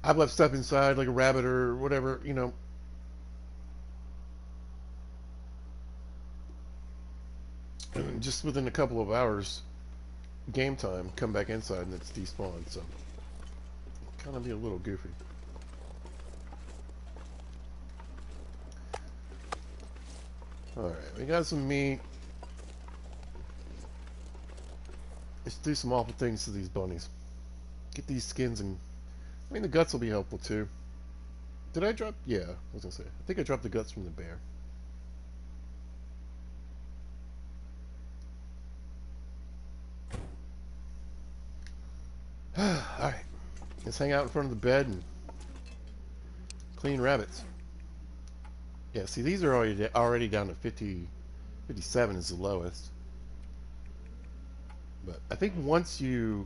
I've left stuff inside, like a rabbit or whatever, you know. And just within a couple of hours, game time, come back inside and it's despawned, so kind of be a little goofy. Alright, we got some meat. Let's do some awful things to these bunnies. Get these skins and... I mean, the guts will be helpful too. Did I drop... Yeah, I was gonna say. I think I dropped the guts from the bear. Alright. Let's hang out in front of the bed and clean rabbits. Yeah, see, these are already down to 50... 57 is the lowest. But I think once they're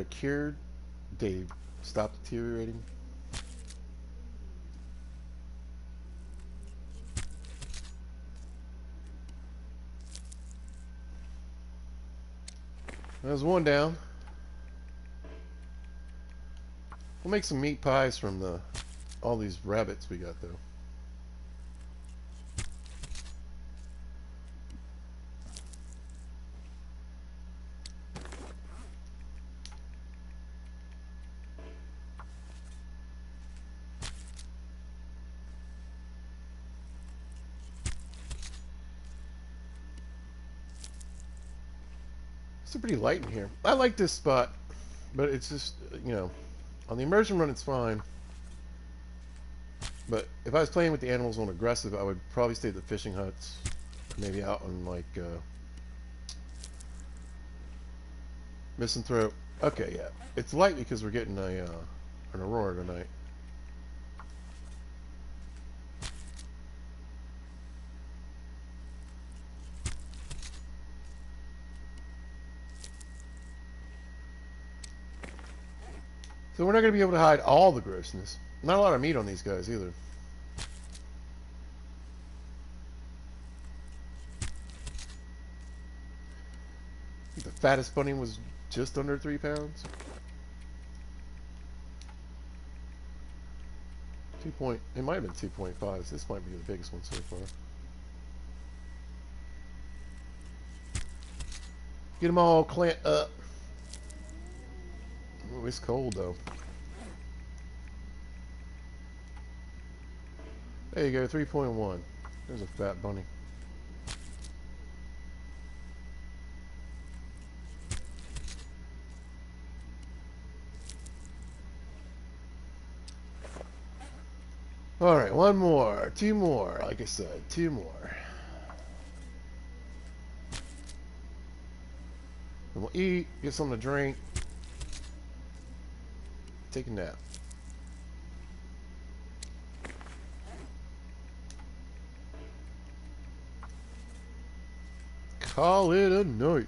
cured, they stop deteriorating. There's one down. We'll make some meat pies from all these rabbits we got though. It's pretty light in here. I like this spot, but it's just, on the immersion run it's fine. But if I was playing with the animals on aggressive, I would probably stay at the fishing huts. Maybe out on, like, Misanthrope. Okay, yeah. It's light because we're getting an aurora tonight. So we're not going to be able to hide all the grossness. Not a lot of meat on these guys either. I think the fattest bunny was just under 3 pounds. 2 point. It might have been 2.5. This might be the biggest one so far. Get them all clamped up. Oh, it's cold though. There you go, 3.1. There's a fat bunny. Alright, one more. 2 more. Like I said, 2 more. And we'll eat, get something to drink. Take a nap. Call it a night.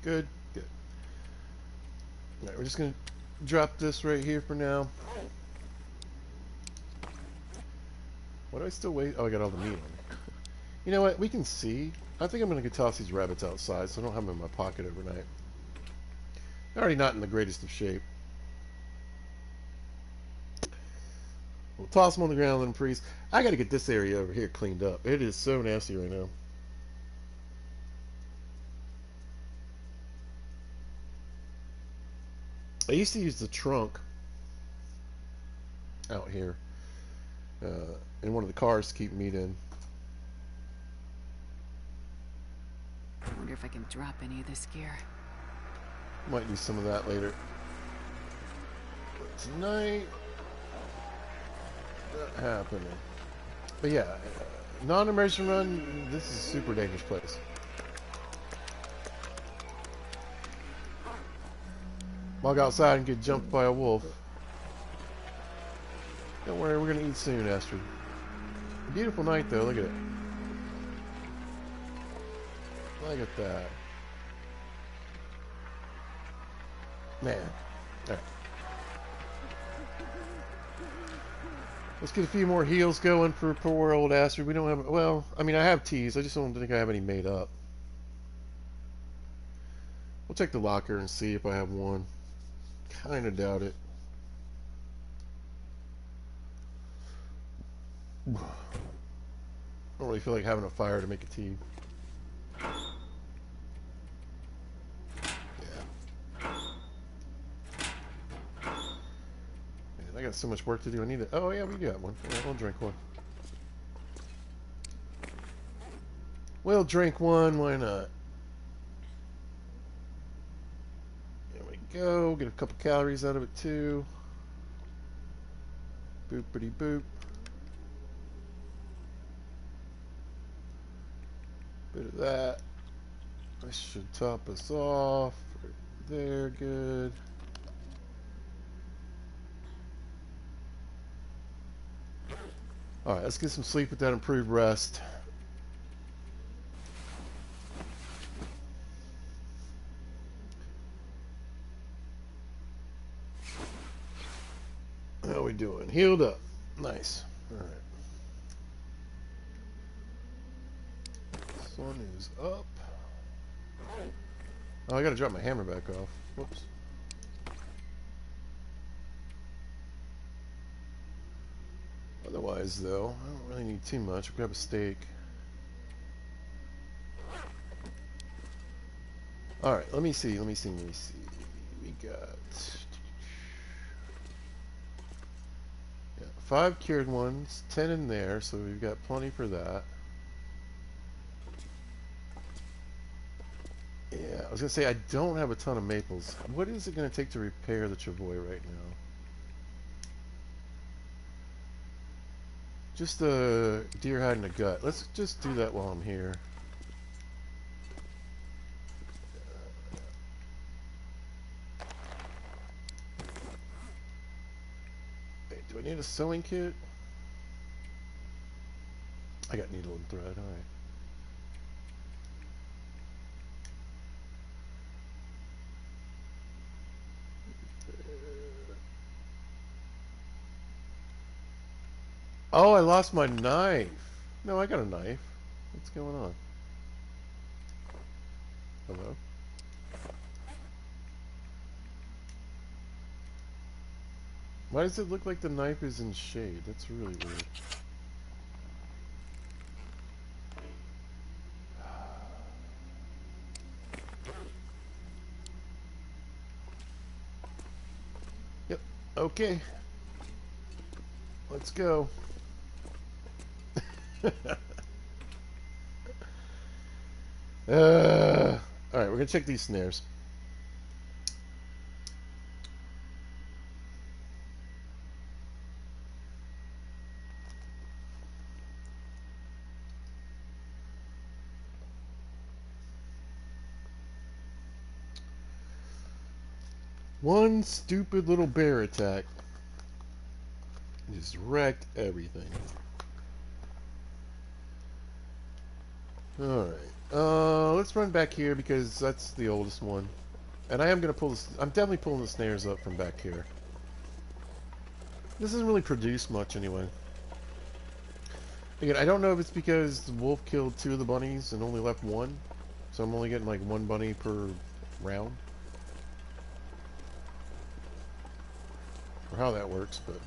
Good, good. Alright, we're just gonna drop this right here for now. Why do I still wait? Oh, I got all the meat on it. You know what? We can see. I think I'm gonna go toss these rabbits outside so I don't have them in my pocket overnight. They're already not in the greatest of shape. We'll toss them on the ground, let them freeze. I gotta get this area over here cleaned up. It is so nasty right now. I used to use the trunk out here in one of the cars to keep meat in. I wonder if I can drop any of this gear. Might do some of that later. But tonight, not happening. But yeah, non-immersion run, this is a super dangerous place. Walk outside and get jumped by a wolf. Don't worry, we're gonna eat soon, Astrid. Beautiful night though, look at it. Look at that. Man. Alright. Let's get a few more heals going for poor old Astrid. We don't have, well, I mean I have teas, I just don't think I have any made up. We'll check the locker and see if I have one. Kinda doubt it. I don't really feel like having a fire to make a tea. Yeah. Man, I got so much work to do. I need to. Oh yeah, we got one. Yeah, we'll drink one. We'll drink one. Why not? There we go. Get a couple calories out of it too. Boopity boop. Bit of that. This should top us off. Right there, good. Alright, let's get some sleep with that improved rest. How we doing? Healed up. Nice. Alright. Sun is up. Oh, I gotta drop my hammer back off. Whoops. Otherwise, though, I don't really need too much. I'll grab a steak. Alright, let me see. We got... Yeah, 5 cured ones, 10 in there, so we've got plenty for that. Yeah, I was gonna say, I don't have a ton of maples. What is it gonna take to repair the Travois right now? Just a deer hide and a gut. Let's just do that while I'm here. Wait, do I need a sewing kit? I got needle and thread, alright. Oh, I lost my knife. No, I got a knife. What's going on? Hello? Why does it look like the knife is in shade? That's really weird. Yep. Okay. Let's go. Alright, we're gonna check these snares. One stupid little bear attack just wrecked everything. Alright. Let's run back here because that's the oldest one. And I am going to pull this... I'm definitely pulling the snares up from back here. This doesn't really produce much anyway. Again, I don't know if it's because the wolf killed 2 of the bunnies and only left 1. So I'm only getting like 1 bunny per round. Or how that works, but...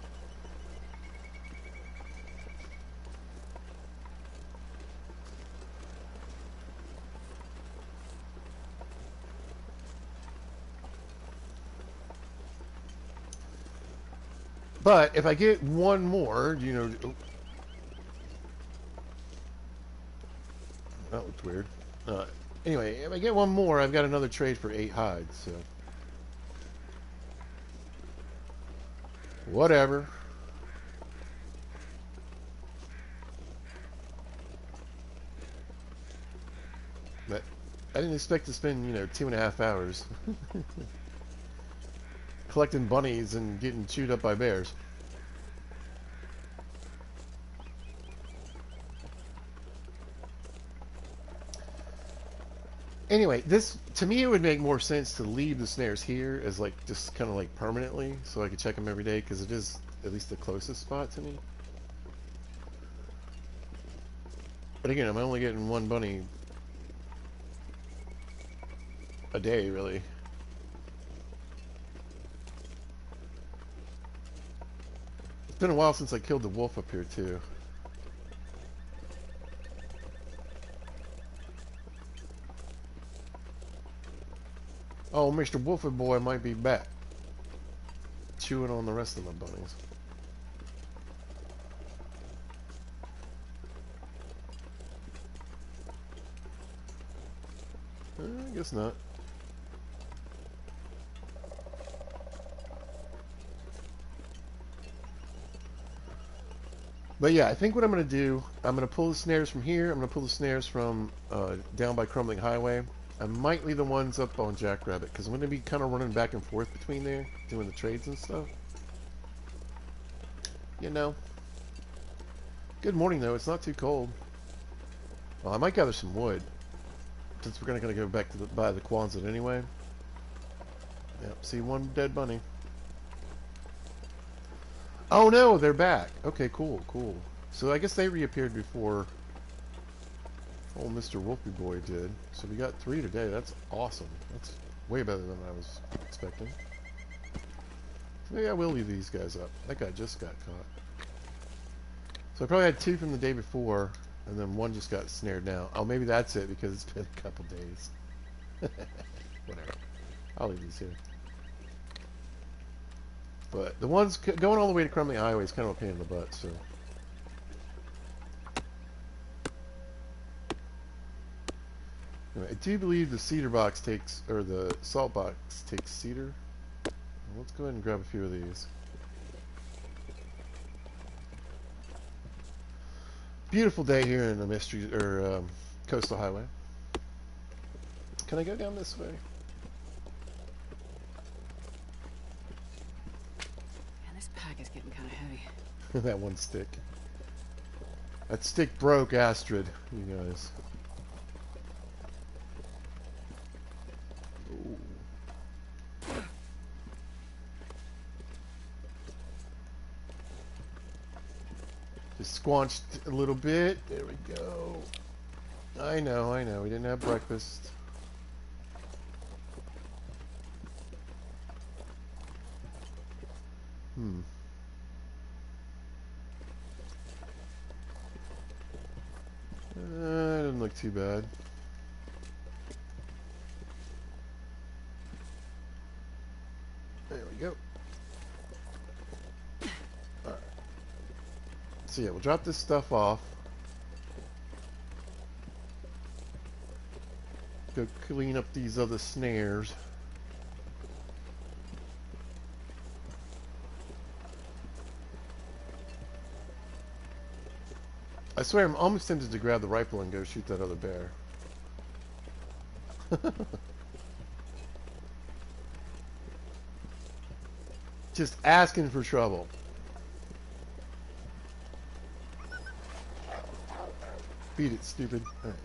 But if I get 1 more, you know... Oh, that looked weird. Anyway, if I get 1 more, I've got another trade for 8 hides, so... Whatever. But I didn't expect to spend, you know, 2.5 hours collecting bunnies and getting chewed up by bears. Anyway, this, to me, it would make more sense to leave the snares here as, like, just kind of, like, permanently, so I could check them every day, because it is at least the closest spot to me. But again, I'm only getting 1 bunny a day, really. It's been a while since I killed the wolf up here, too. Oh, Mr. Wolfie Boy might be back. Chewing on the rest of my bunnies. I guess not. But yeah, I think what I'm going to do, I'm going to pull the snares from here. I'm going to pull the snares from down by Crumbling Highway. I might leave the ones up on Jackrabbit, because I'm going to be kind of running back and forth between there, doing the trades and stuff. You know. Good morning, though. It's not too cold. Well, I might gather some wood, since we're gonna go back to buy the Quonset anyway. Yep, see one dead bunny. Oh no, they're back. Okay, cool, cool. So I guess they reappeared before old Mr. Wolfie Boy did. So we got 3 today. That's awesome. That's way better than I was expecting. Maybe I will leave these guys up. That guy just got caught. So I probably had 2 from the day before, and then 1 just got snared now. Oh, maybe that's it because it's been a couple days. Whatever. I'll leave these here. But the ones going all the way to Crumley Highway is kind of a pain in the butt, so. Anyway, I do believe the cedar box takes, or the salt box takes cedar. Well, let's go ahead and grab a few of these. Beautiful day here in the mystery, or coastal highway. Can I go down this way? Man, this pack is getting kind of heavy. That one stick. That stick broke, Astrid, you guys. Ooh. Just squanched a little bit. There we go. I know. We didn't have breakfast. Doesn't look too bad. There we go. Alright. So yeah, we'll drop this stuff off. Go clean up these other snares. I swear I'm almost tempted to grab the rifle and go shoot that other bear. Just asking for trouble. Beat it, stupid. Alright.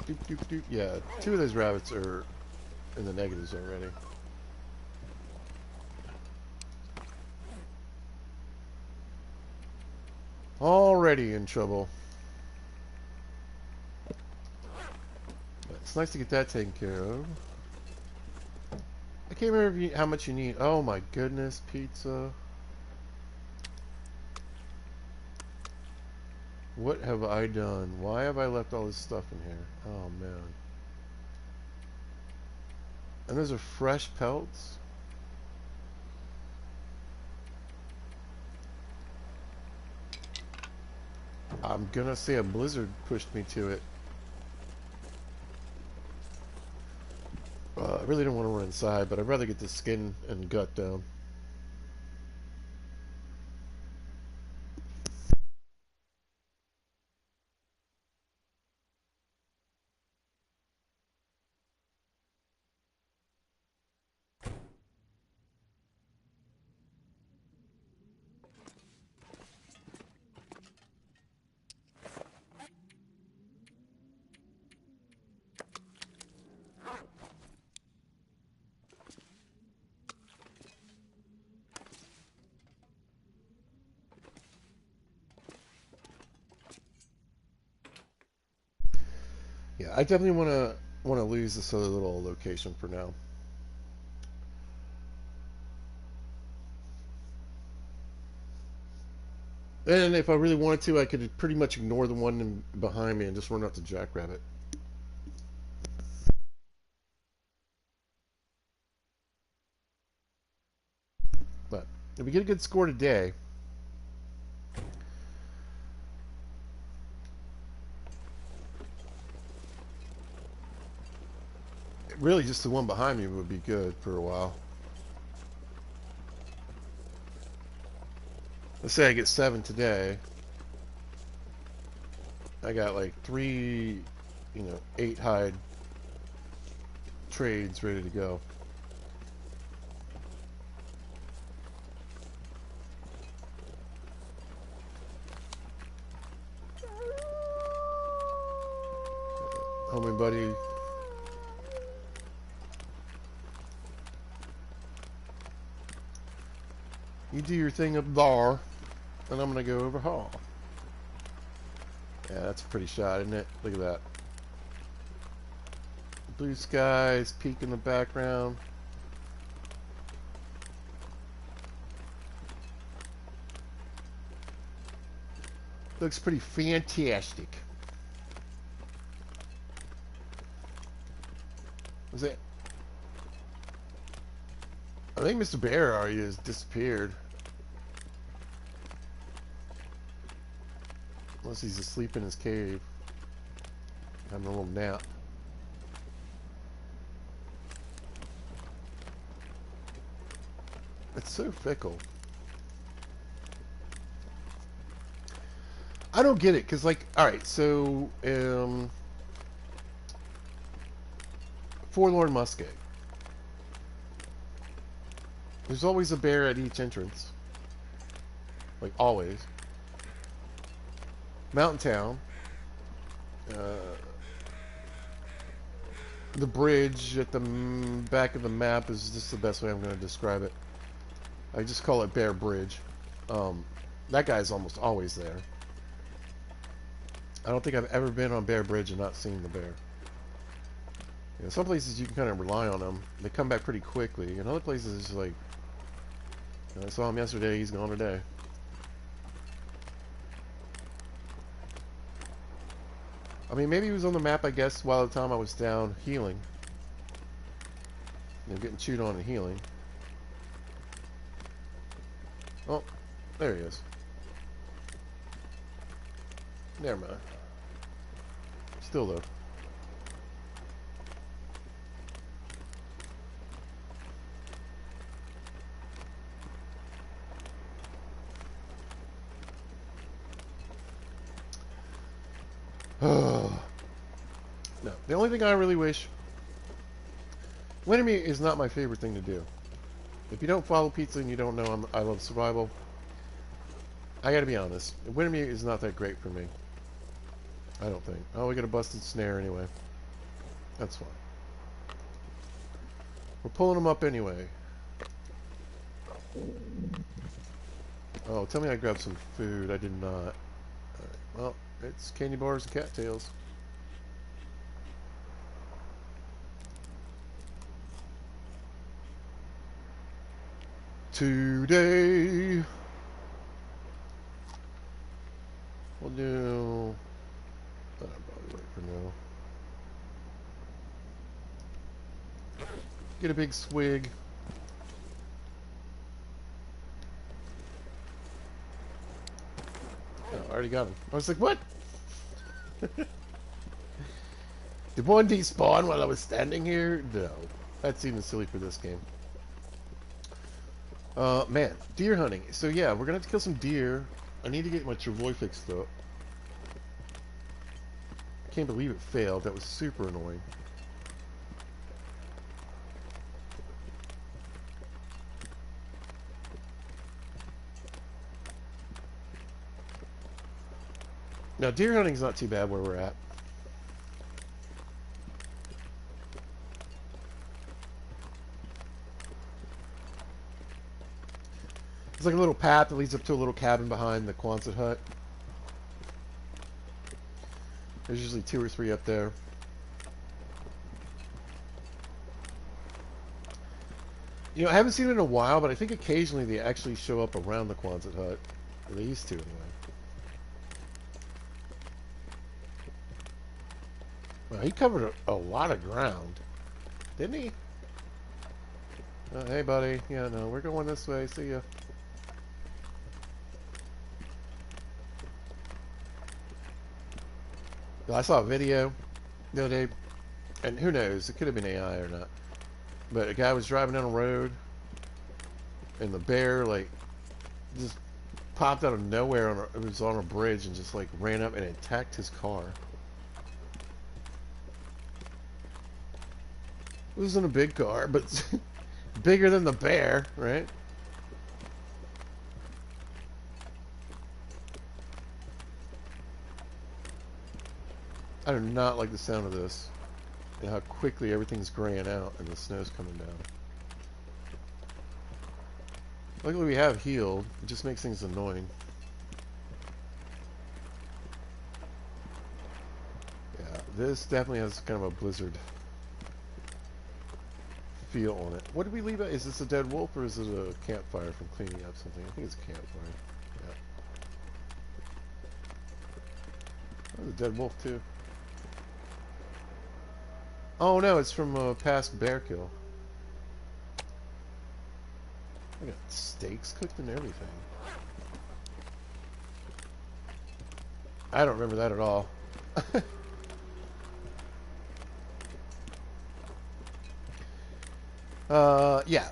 Doop, doop, doop. Yeah, 2 of those rabbits are in the negatives already. Already in trouble. But it's nice to get that taken care of. I can't remember how much you need. Oh my goodness, pizza. What have I done? Why have I left all this stuff in here? Oh man. And those are fresh pelts? I'm gonna say a blizzard pushed me to it. I really don't want to run inside, but I'd rather get the skin and gut down. Yeah, I definitely want to lose this other little location for now. And if I really wanted to, I could pretty much ignore the one behind me and just run out to Jackrabbit. But if we get a good score today, really just the one behind me would be good for a while. Let's say I get 7 today. I got like 3, 8 hide trades ready to go. buddy. You do your thing up there, and I'm gonna go over here. Yeah, that's a pretty shot, isn't it? Look at that. Blue skies, peak in the background. Looks pretty fantastic. Was it? I think Mr. Bear already has disappeared. Unless he's asleep in his cave. Having a little nap. It's so fickle. I don't get it, because, like, alright, so, Forlorn Musket. There's always a bear at each entrance. Like, always. Mountain Town. The bridge at the back of the map is just the best way I'm going to describe it. I just call it Bear Bridge. That guy's almost always there. I don't think I've ever been on Bear Bridge and not seen the bear. You know, some places you can kind of rely on them. They come back pretty quickly. In other places, it's like, you know, I saw him yesterday, he's gone today. I mean, maybe he was on the map, I guess, while the time I was down healing. You know, getting chewed on and healing. Oh, there he is. Never mind. Still though. No, the only thing I really wish... Wintermute is not my favorite thing to do. If you don't follow pizza and you don't know I love survival, I gotta be honest. Wintermute is not that great for me. I don't think. Oh, we got a busted snare anyway. That's fine. We're pulling them up anyway. Oh, tell me I grabbed some food. I did not. Alright, well, it's candy bars and cattails. Today we'll do... I'll probably wait for now. Get a big swig. Oh, I already got him. I was like, what? Did one despawn while I was standing here? No. That's even silly for this game. Man, deer hunting. So yeah, we're gonna have to kill some deer. I need to get my travois fixed up. I can't believe it failed. That was super annoying. Now, deer hunting's not too bad where we're at. There's like a little path that leads up to a little cabin behind the Quonset hut. There's usually 2 or 3 up there. You know, I haven't seen it in a while, but I think occasionally they actually show up around the Quonset hut. Or they used to, anyway. Well, he covered a lot of ground. Didn't he? Hey, buddy. Yeah, no, we're going this way. See ya. I saw a video the other day, and who knows, it could have been AI or not, but a guy was driving down a road, and the bear, like, just popped out of nowhere, it was on a bridge, and just, like, ran up and attacked his car. It wasn't a big car, but bigger than the bear, right? I do not like the sound of this. and how quickly everything's graying out and the snow's coming down. Luckily we have healed. It just makes things annoying. Yeah, this definitely has kind of a blizzard feel on it. What did we leave out? Is this a dead wolf or is it a campfire from cleaning up something? I think it's a campfire. Yeah. Oh, a dead wolf too. Oh no, it's from a past bear kill. I got steaks cooked and everything. I don't remember that at all. Yeah.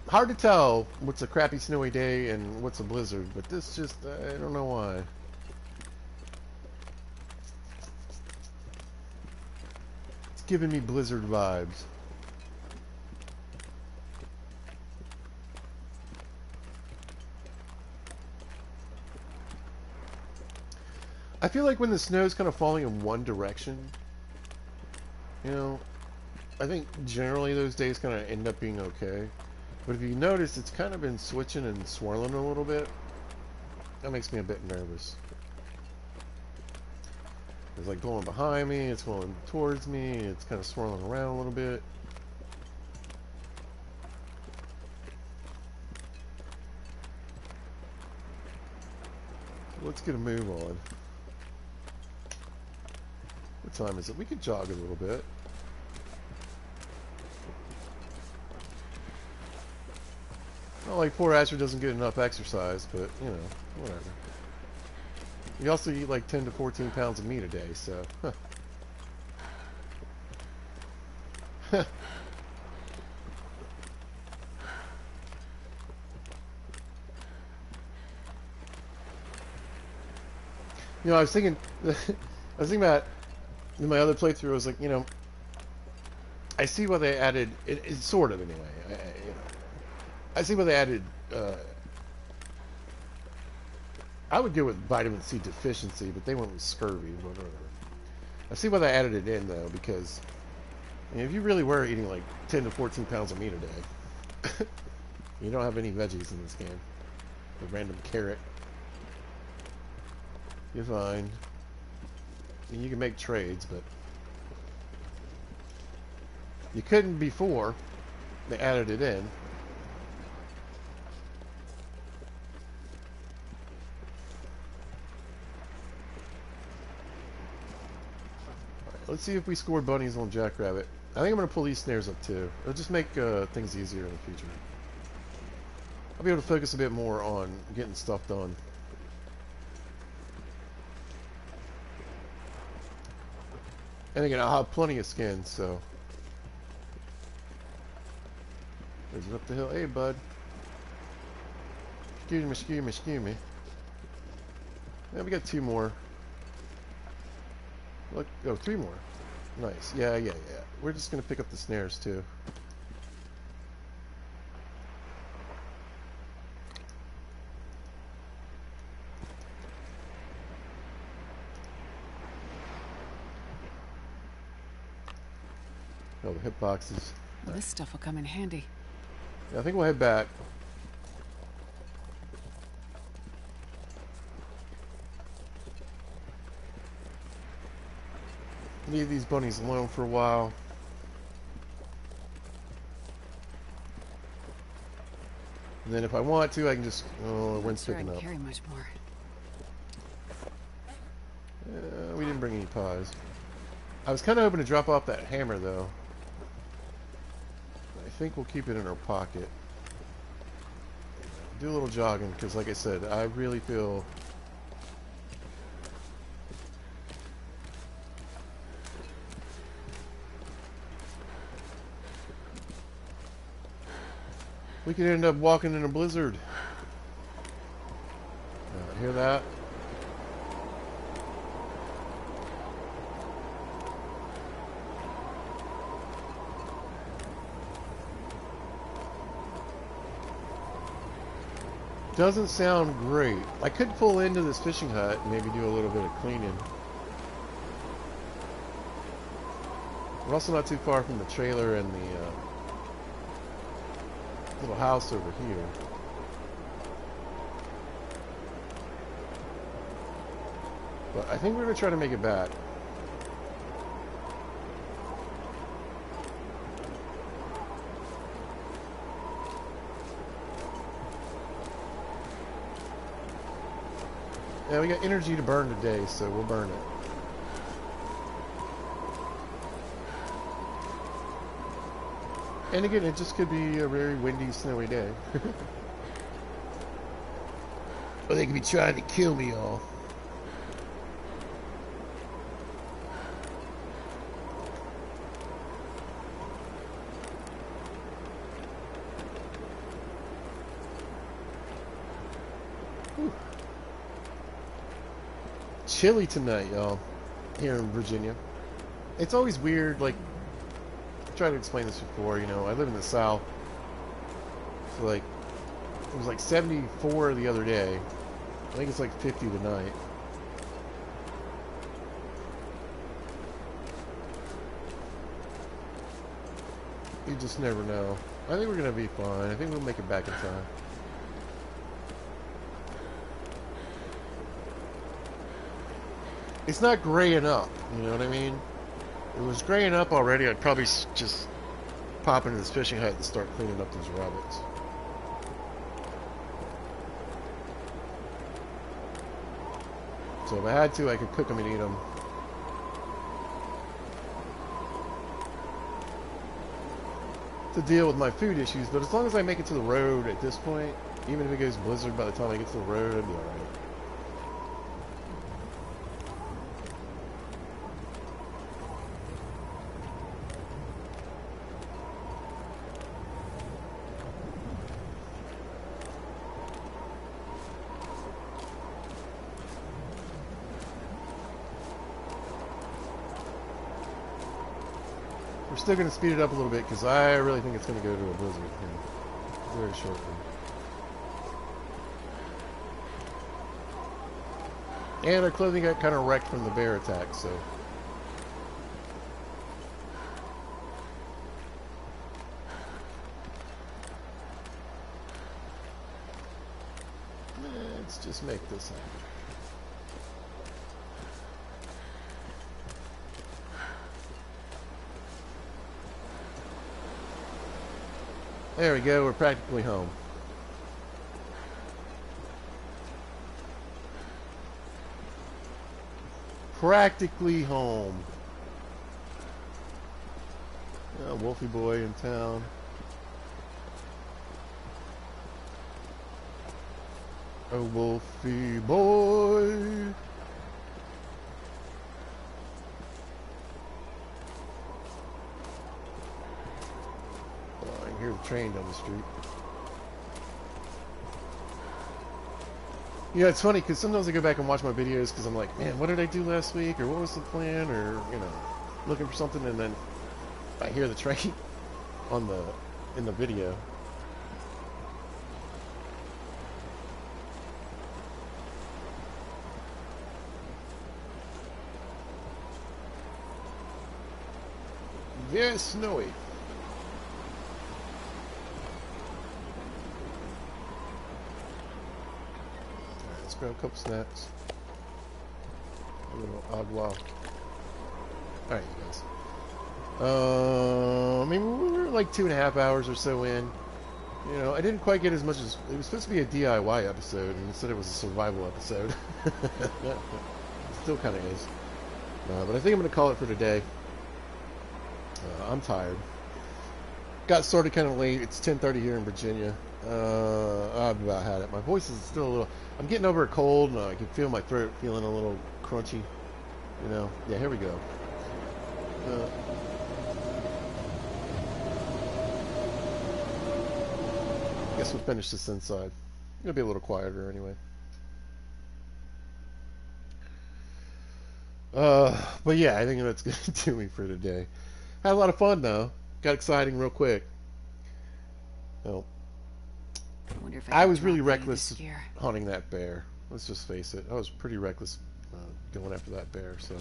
Hard to tell what's a crappy snowy day and what's a blizzard, but this just, I don't know why. It's giving me blizzard vibes. I feel like when the snow's kind of falling in one direction, you know, I think generally those days kind of end up being okay. But if you notice, it's kind of been switching and swirling a little bit. That makes me a bit nervous. It's like going behind me, it's going towards me, it's kind of swirling around a little bit. Let's get a move on. What time is it? We could jog a little bit. Not like poor Asher doesn't get enough exercise, but, you know, whatever. You also eat like 10 to 14 pounds of meat a day, so... Huh. You know, I was thinking about in my other playthrough. I was like, you know, I see why they added it. Sort of anyway. You know, I see why they added. I would go with vitamin C deficiency, but they went with scurvy. Whatever. I see why they added it in though, because I mean, if you really were eating like 10 to 14 pounds of meat a day, you don't have any veggies in this game. A random carrot. You're fine. You can make trades, but you couldn't before they added it in. Right, let's see if we score bunnies on Jackrabbit. I think I'm going to pull these snares up too. It'll just make things easier in the future. I'll be able to focus a bit more on getting stuff done. And again, I'll have plenty of skins, so. There's it up the hill. Hey, bud. Excuse me. Yeah, we got 2 more. Look, oh, 3 more. Nice. Yeah. We're just gonna pick up the snares too. Oh, the hit boxes. Well, this stuff will come in handy. Yeah, I think we'll head back. Leave these bunnies alone for a while. And then if I want to, I can just... Oh, the wind's picking up. Carry much more. We didn't bring any pies. I was kind of hoping to drop off that hammer, though. I think we'll keep it in our pocket. Do a little jogging, because like I said, I really feel... we could end up walking in a blizzard. Hear that? Doesn't sound great. I could pull into this fishing hut and maybe do a little bit of cleaning. We're also not too far from the trailer and the little house over here. But I think we're going to try to make it back. Yeah, we got energy to burn today, so we'll burn it. And again, it just could be a very windy, snowy day. Or they could be trying to kill me all. Chilly tonight, y'all, here in Virginia. It's always weird, like, I tried to explain this before, you know, I live in the South, so, like, it was like 74 the other day. I think it's like 50 tonight. You just never know. I think we're going to be fine. I think we'll make it back in time. It's not graying up, you know what I mean? If it was graying up already, I'd probably just pop into this fishing hut and start cleaning up these rabbits. So if I had to, I could cook them and eat them. To deal with my food issues, but as long as I make it to the road at this point, even if it goes blizzard by the time I get to the road, I'd be alright. We're still going to speed it up a little bit because I really think it's going to go to a blizzard here very shortly. And our clothing got kind of wrecked from the bear attack, so. Let's just make this happen. There we go, we're practically home. Practically home. Oh, Wolfie boy in town. Oh, Wolfie boy. Hear the train down the street. Yeah, it's funny because sometimes I go back and watch my videos because I'm like, man, what did I do last week, or what was the plan, or you know, looking for something, and then I hear the train on in the video. Very snowy. Grab a couple snacks. A little agua. Alright, you guys. I mean, we were like 2.5 hours or so in. You know, I didn't quite get as much as... It was supposed to be a DIY episode, and instead it was a survival episode. It still kind of is. But I think I'm going to call it for today. I'm tired. Got started kind of late. It's 10:30 here in Virginia. I've about had it. My voice is still a little... I'm getting over a cold, and I can feel my throat feeling a little crunchy. You know? Yeah, here we go. I guess we'll finish this inside. It'll be a little quieter anyway. But yeah, I think that's going to do me for today. Had a lot of fun, though. Got exciting real quick. Well, I was really reckless hunting that bear. Let's just face it. I was pretty reckless going after that bear. So,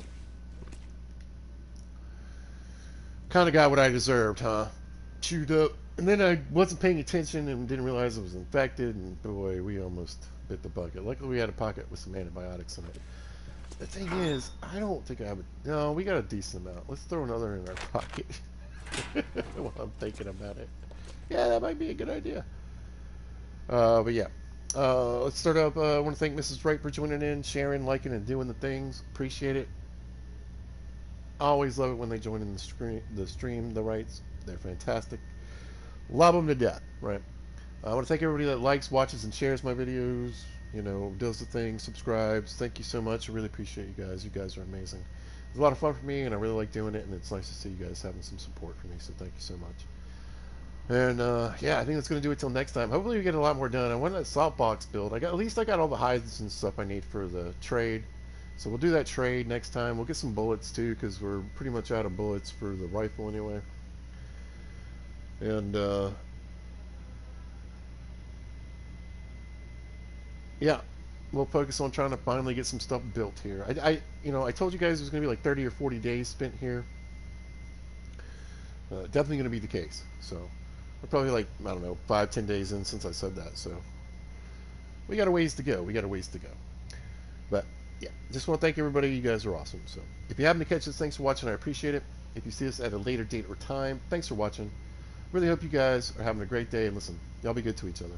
Kind of got what I deserved, huh? Chewed up. And then I wasn't paying attention and didn't realize it was infected, and boy, we almost bit the bucket. Luckily, we had a pocket with some antibiotics in it. The thing is, I don't think I would. No, we got a decent amount. Let's throw another in our pocket while I'm thinking about it. Yeah, that might be a good idea. But yeah. Let's start up. I want to thank Mrs. Wright for joining in, sharing, liking, and doing the things. Appreciate it. Always love it when they join in the Wrights. They're fantastic. Love them to death, right? I want to thank everybody that likes, watches, and shares my videos. You know, does the thing, subscribes. Thank you so much. I really appreciate you guys. You guys are amazing. It's a lot of fun for me, and I really like doing it, and it's nice to see you guys having some support for me, so thank you so much. And, yeah, I think that's going to do it till next time. Hopefully we get a lot more done. I want that salt box build. At least I got all the hides and stuff I need for the trade. So we'll do that trade next time. We'll get some bullets, too, because we're pretty much out of bullets for the rifle anyway. And, yeah, we'll focus on trying to finally get some stuff built here. I told you guys it was going to be like 30 or 40 days spent here. Definitely going to be the case. So we're probably like, I don't know, 5-10 days in since I said that. So we got a ways to go. But yeah, just want to thank everybody. You guys are awesome. So if you happen to catch this, thanks for watching. I appreciate it. If you see us at a later date or time, thanks for watching. Really hope you guys are having a great day. And listen, y'all be good to each other.